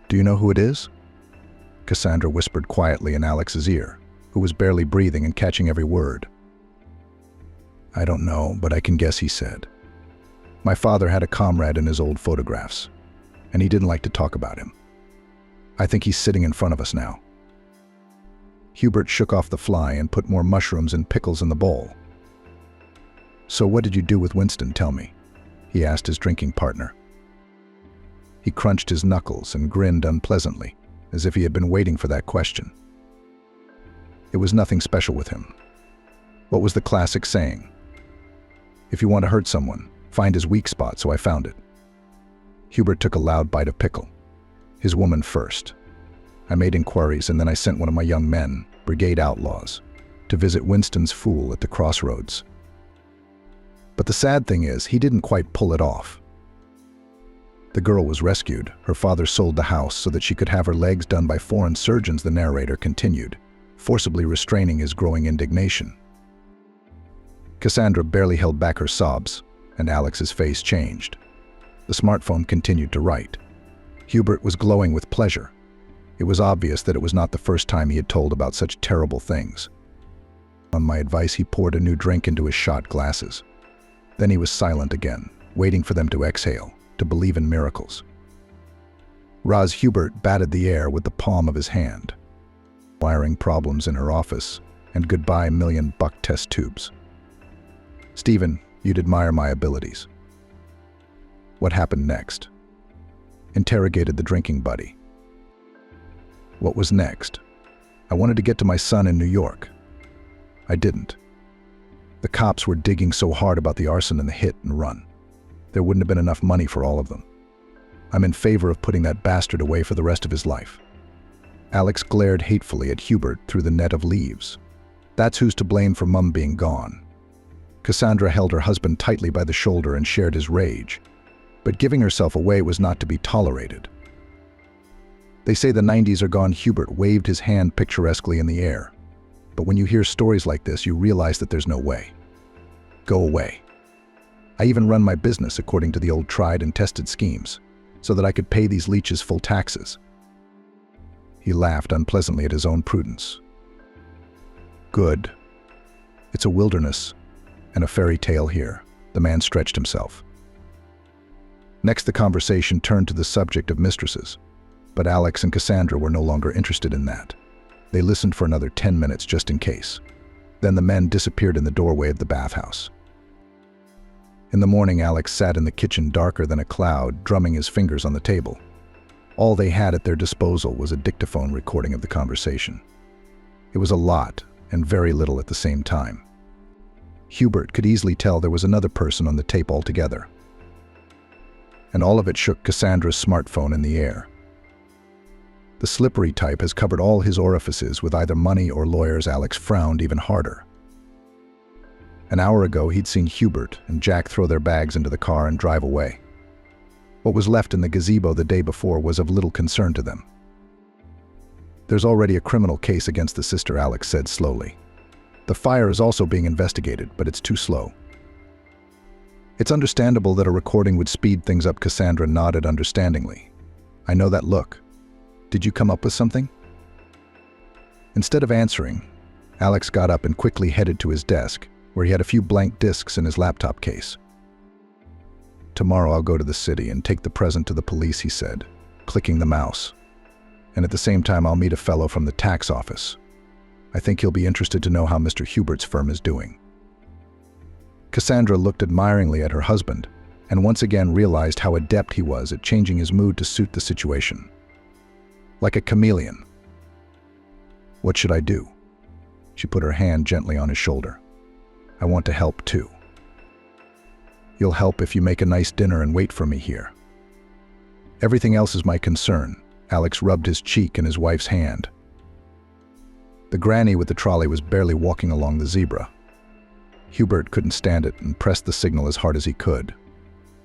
Do you know who it is? Cassandra whispered quietly in Alex's ear, who was barely breathing and catching every word. I don't know, but I can guess, he said. My father had a comrade in his old photographs, and he didn't like to talk about him. I think he's sitting in front of us now. Hubert shook off the fly and put more mushrooms and pickles in the bowl. So what did you do with Winston, tell me? He asked his drinking partner. He crunched his knuckles and grinned unpleasantly, as if he had been waiting for that question. It was nothing special with him. What was the classic saying? If you want to hurt someone, find his weak spot, so I found it. Hubert took a loud bite of pickle. His woman first. I made inquiries, and then I sent one of my young men, brigade outlaws, to visit Winston's fool at the crossroads. But the sad thing is, he didn't quite pull it off. The girl was rescued. Her father sold the house so that she could have her legs done by foreign surgeons, the narrator continued, forcibly restraining his growing indignation. Cassandra barely held back her sobs, and Alex's face changed. The smartphone continued to write. Hubert was glowing with pleasure. It was obvious that it was not the first time he had told about such terrible things. On my advice, he poured a new drink into his shot glasses. Then he was silent again, waiting for them to exhale, to believe in miracles. Raz Hubert batted the air with the palm of his hand. Wiring problems in her office, and goodbye $1,000,000 test tubes. Stephen, you'd admire my abilities. What happened next? Interrogated the drinking buddy. What was next? I wanted to get to my son in New York. I didn't. The cops were digging so hard about the arson and the hit and run. There wouldn't have been enough money for all of them. I'm in favor of putting that bastard away for the rest of his life. Alex glared hatefully at Hubert through the net of leaves. That's who's to blame for Mum being gone. Cassandra held her husband tightly by the shoulder and shared his rage. But giving herself away was not to be tolerated. They say the 90s are gone. Hubert waved his hand picturesquely in the air. But when you hear stories like this, you realize that there's no way. Go away. I even run my business according to the old tried and tested schemes, so that I could pay these leeches full taxes. He laughed unpleasantly at his own prudence. Good. It's a wilderness and a fairy tale here. The man stretched himself. Next, the conversation turned to the subject of mistresses, but Alex and Cassandra were no longer interested in that. They listened for another 10 minutes just in case. Then the men disappeared in the doorway of the bathhouse. In the morning, Alex sat in the kitchen darker than a cloud, drumming his fingers on the table. All they had at their disposal was a dictaphone recording of the conversation. It was a lot, and very little at the same time. Hubert could easily tell there was another person on the tape altogether. And all of it shook Cassandra's smartphone in the air. The slippery type has covered all his orifices with either money or lawyers. Alex frowned even harder. An hour ago, he'd seen Hubert and Jack throw their bags into the car and drive away. What was left in the gazebo the day before was of little concern to them. There's already a criminal case against the sister, Alex said slowly. The fire is also being investigated, but it's too slow. It's understandable that a recording would speed things up. Cassandra nodded understandingly. I know that look. Did you come up with something? Instead of answering, Alex got up and quickly headed to his desk, where he had a few blank discs in his laptop case. Tomorrow I'll go to the city and take the present to the police, he said. clicking the mouse. And at the same time, I'll meet a fellow from the tax office. I think he'll be interested to know how Mr. Hubert's firm is doing. Cassandra looked admiringly at her husband, and once again realized how adept he was at changing his mood to suit the situation. Like a chameleon. What should I do? She put her hand gently on his shoulder. I want to help too. You'll help if you make a nice dinner and wait for me here. Everything else is my concern. Alex rubbed his cheek in his wife's hand. The granny with the trolley was barely walking along the zebra. Hubert couldn't stand it and pressed the signal as hard as he could.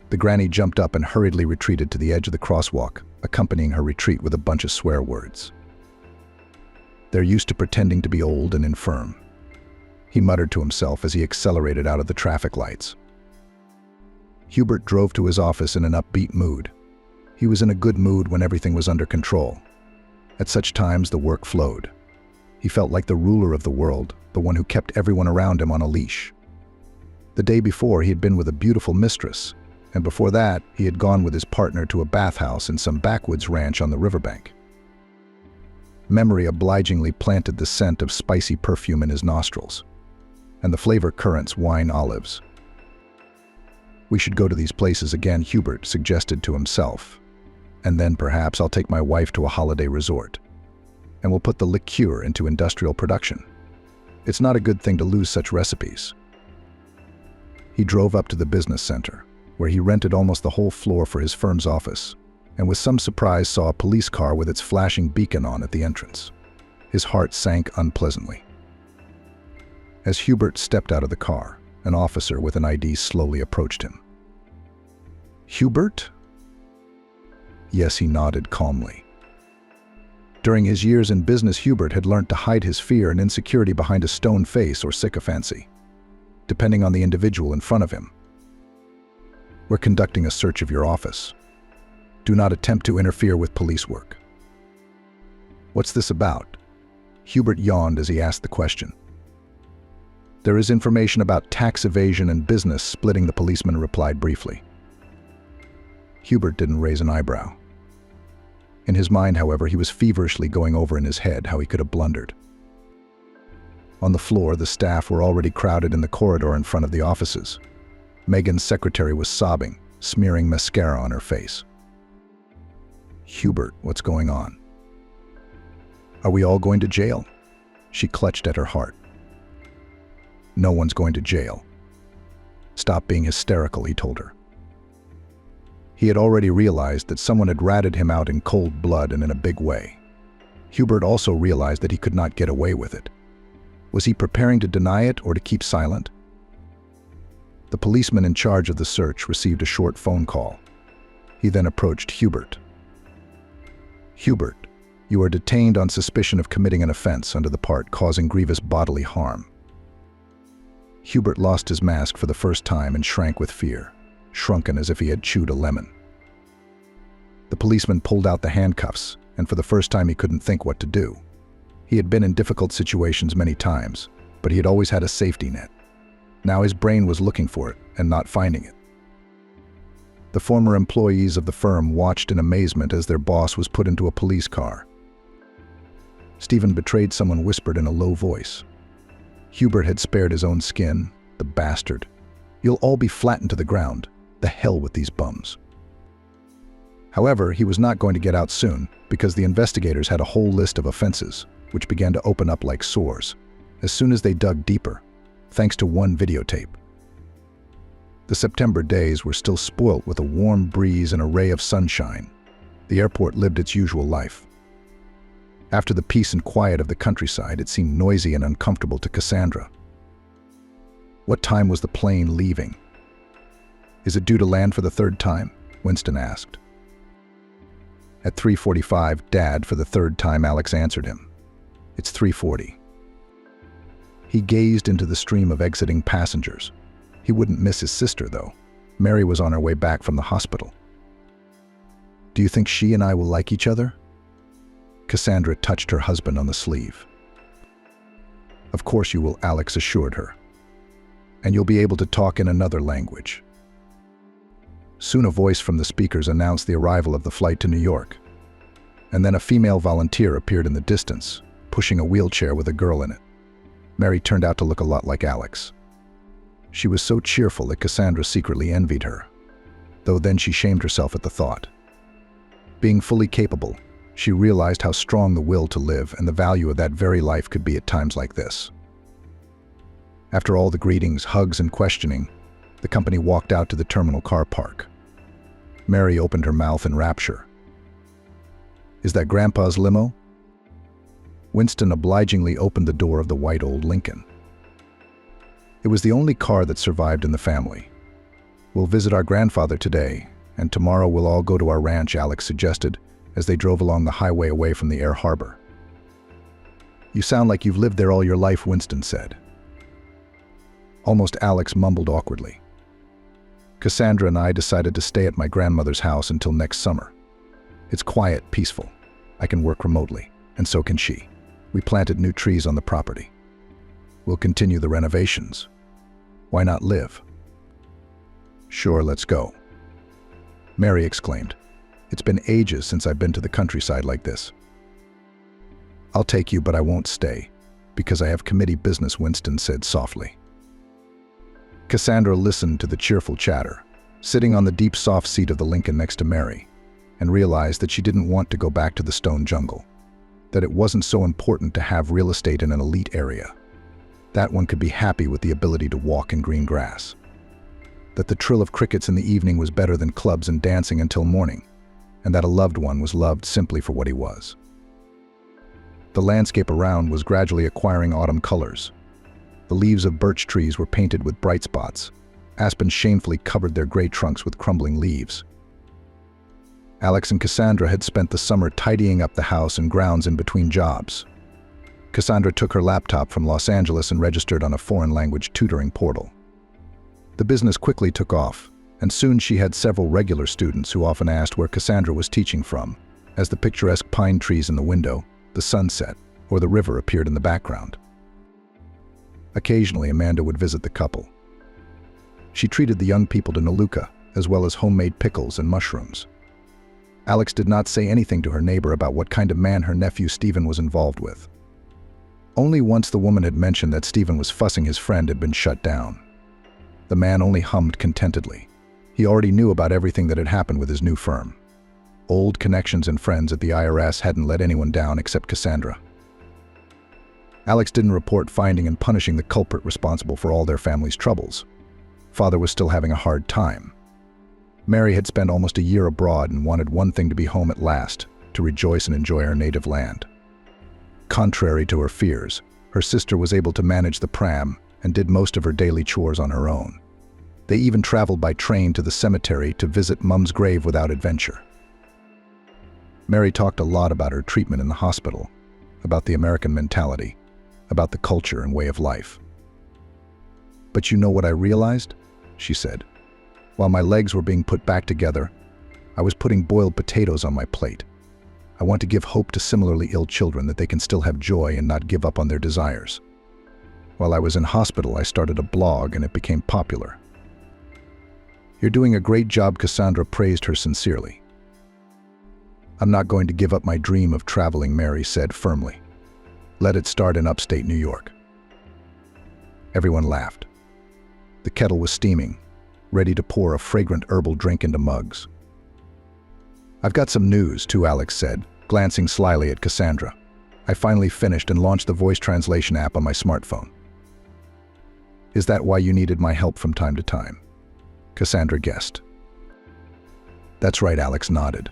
The granny jumped up and hurriedly retreated to the edge of the crosswalk, accompanying her retreat with a bunch of swear words. They're used to pretending to be old and infirm, he muttered to himself as he accelerated out of the traffic lights. Hubert drove to his office in an upbeat mood. He was in a good mood when everything was under control. At such times, the work flowed. He felt like the ruler of the world, the one who kept everyone around him on a leash. The day before, he had been with a beautiful mistress, and before that, he had gone with his partner to a bathhouse in some backwoods ranch on the riverbank. Memory obligingly planted the scent of spicy perfume in his nostrils, and the flavor currants wine olives. We should go to these places again, Hubert suggested to himself, and then perhaps I'll take my wife to a holiday resort, and we'll put the liqueur into industrial production. It's not a good thing to lose such recipes. He drove up to the business center, where he rented almost the whole floor for his firm's office, and with some surprise saw a police car with its flashing beacon on at the entrance. His heart sank unpleasantly. As Hubert stepped out of the car, an officer with an ID slowly approached him. Hubert? Yes, he nodded calmly. During his years in business, Hubert had learned to hide his fear and insecurity behind a stone face or sycophancy, depending on the individual in front of him. We're conducting a search of your office. Do not attempt to interfere with police work. What's this about? Hubert yawned as he asked the question. There is information about tax evasion and business splitting, the policeman replied briefly. Hubert didn't raise an eyebrow. In his mind, however, he was feverishly going over in his head how he could have blundered. On the floor, the staff were already crowded in the corridor in front of the offices. Megan's secretary was sobbing, smearing mascara on her face. Hubert, what's going on? Are we all going to jail? She clutched at her heart. No one's going to jail. Stop being hysterical, he told her. He had already realized that someone had ratted him out in cold blood and in a big way. Hubert also realized that he could not get away with it. Was he preparing to deny it or to keep silent? The policeman in charge of the search received a short phone call. He then approached Hubert. Hubert, you are detained on suspicion of committing an offense under the part causing grievous bodily harm. Hubert lost his mask for the first time and shrank with fear, shrunken as if he had chewed a lemon. The policeman pulled out the handcuffs, and for the first time he couldn't think what to do. He had been in difficult situations many times, but he had always had a safety net. Now his brain was looking for it and not finding it. The former employees of the firm watched in amazement as their boss was put into a police car. Stephen betrayed someone whispered in a low voice. Hubert had spared his own skin, the bastard. You'll all be flattened to the ground. The hell with these bums. However, he was not going to get out soon because the investigators had a whole list of offenses, which began to open up like sores, as soon as they dug deeper, thanks to one videotape. The September days were still spoilt with a warm breeze and a ray of sunshine. The airport lived its usual life. After the peace and quiet of the countryside, it seemed noisy and uncomfortable to Cassandra. What time was the plane leaving? Is it due to land for the third time? Winston asked. At 3:45, Dad, for the third time, Alex answered him. It's 3:40. He gazed into the stream of exiting passengers. He wouldn't miss his sister, though. Mary was on her way back from the hospital. Do you think she and I will like each other? Cassandra touched her husband on the sleeve. Of course you will, Alex assured her. And you'll be able to talk in another language. Soon a voice from the speakers announced the arrival of the flight to New York. and then a female volunteer appeared in the distance, pushing a wheelchair with a girl in it. Mary turned out to look a lot like Alex. She was so cheerful that Cassandra secretly envied her, though then she shamed herself at the thought. Being fully capable, she realized how strong the will to live and the value of that very life could be at times like this. After all the greetings, hugs, and questioning, the company walked out to the terminal car park. Mary opened her mouth in rapture. "Is that Grandpa's limo?" Winston obligingly opened the door of the white old Lincoln. It was the only car that survived in the family. "We'll visit our grandfather today, and tomorrow we'll all go to our ranch," Alex suggested as they drove along the highway away from the air harbor. "You sound like you've lived there all your life," Winston said. Almost Alex mumbled awkwardly. "Cassandra and I decided to stay at my grandmother's house until next summer. It's quiet, peaceful. I can work remotely, and so can she. We planted new trees on the property. We'll continue the renovations. Why not live?" "Sure, let's go." Mary exclaimed. "It's been ages since I've been to the countryside like this." "I'll take you, but I won't stay, because I have committee business," Winston said softly. Cassandra listened to the cheerful chatter, sitting on the deep soft seat of the Lincoln next to Mary, and realized that she didn't want to go back to the stone jungle, that it wasn't so important to have real estate in an elite area, that one could be happy with the ability to walk in green grass, that the trill of crickets in the evening was better than clubs and dancing until morning, and that a loved one was loved simply for what he was. The landscape around was gradually acquiring autumn colors. The leaves of birch trees were painted with bright spots. Aspens shamefully covered their gray trunks with crumbling leaves. Alex and Cassandra had spent the summer tidying up the house and grounds in between jobs. Cassandra took her laptop from Los Angeles and registered on a foreign language tutoring portal. The business quickly took off, and soon she had several regular students who often asked where Cassandra was teaching from, as the picturesque pine trees in the window, the sunset, or the river appeared in the background. Occasionally, Amanda would visit the couple. She treated the young people to Naluka, as well as homemade pickles and mushrooms. Alex did not say anything to her neighbor about what kind of man her nephew Stephen was involved with. Only once the woman had mentioned that Stephen was fussing his friend had been shut down. The man only hummed contentedly. He already knew about everything that had happened with his new firm. Old connections and friends at the IRS hadn't let anyone down except Cassandra. Alex didn't report finding and punishing the culprit responsible for all their family's troubles. Father was still having a hard time. Mary had spent almost a year abroad and wanted one thing: to be home at last, to rejoice and enjoy her native land. Contrary to her fears, her sister was able to manage the pram and did most of her daily chores on her own. They even traveled by train to the cemetery to visit Mum's grave without adventure. Mary talked a lot about her treatment in the hospital, about the American mentality, about the culture and way of life. "But you know what I realized?" she said. "While my legs were being put back together, I was putting boiled potatoes on my plate. I want to give hope to similarly ill children that they can still have joy and not give up on their desires. While I was in hospital, I started a blog and it became popular." "You're doing a great job," Cassandra praised her sincerely. "I'm not going to give up my dream of traveling," Mary said firmly. "Let it start in upstate New York." Everyone laughed. The kettle was steaming, ready to pour a fragrant herbal drink into mugs. "I've got some news, too," Alex said, glancing slyly at Cassandra. "I finally finished and launched the voice translation app on my smartphone." "Is that why you needed my help from time to time?" Cassandra guessed. "That's right," Alex nodded.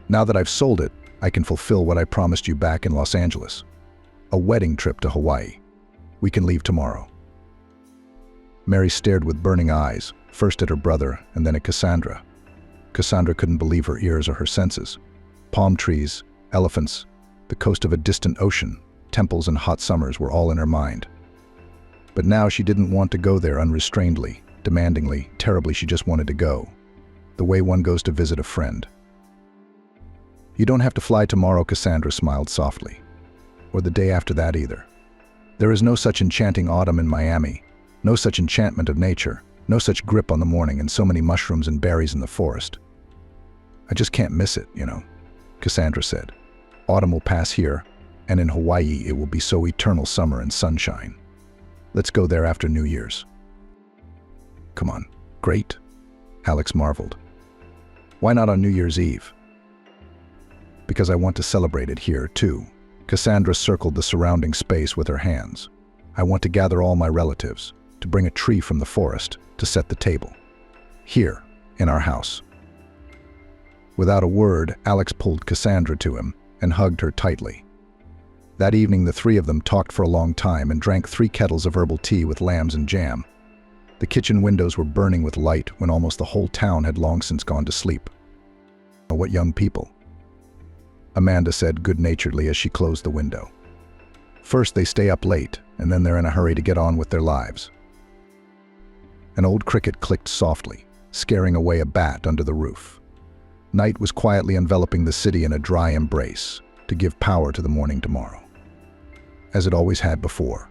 "Now that I've sold it, I can fulfill what I promised you back in Los Angeles. A wedding trip to Hawaii. We can leave tomorrow." Mary stared with burning eyes, first at her brother and then at Cassandra. Cassandra couldn't believe her ears or her senses. Palm trees, elephants, the coast of a distant ocean, temples and hot summers were all in her mind. But now she didn't want to go there unrestrainedly, demandingly, terribly. She just wanted to go, the way one goes to visit a friend. "You don't have to fly tomorrow," Cassandra smiled softly. "Or the day after that either. There is no such enchanting autumn in Miami, no such enchantment of nature, no such grip on the morning and so many mushrooms and berries in the forest. I just can't miss it, you know." Cassandra said. Autumn will pass here, and in Hawaii it will be so eternal summer and sunshine. Let's go there after New Year's. Come on. Great, Alex marveled. Why not on New Year's Eve? Because I want to celebrate it here, too. Cassandra circled the surrounding space with her hands. I want to gather all my relatives, to bring a tree from the forest, to set the table. Here, in our house. Without a word, Alex pulled Cassandra to him and hugged her tightly. That evening, the three of them talked for a long time and drank 3 kettles of herbal tea with lambs and jam. The kitchen windows were burning with light when almost the whole town had long since gone to sleep. Oh, what young people, Amanda said good-naturedly as she closed the window. First they stay up late, and then they're in a hurry to get on with their lives. An old cricket clicked softly, scaring away a bat under the roof. Night was quietly enveloping the city in a dry embrace to give power to the morning tomorrow, as it always had before.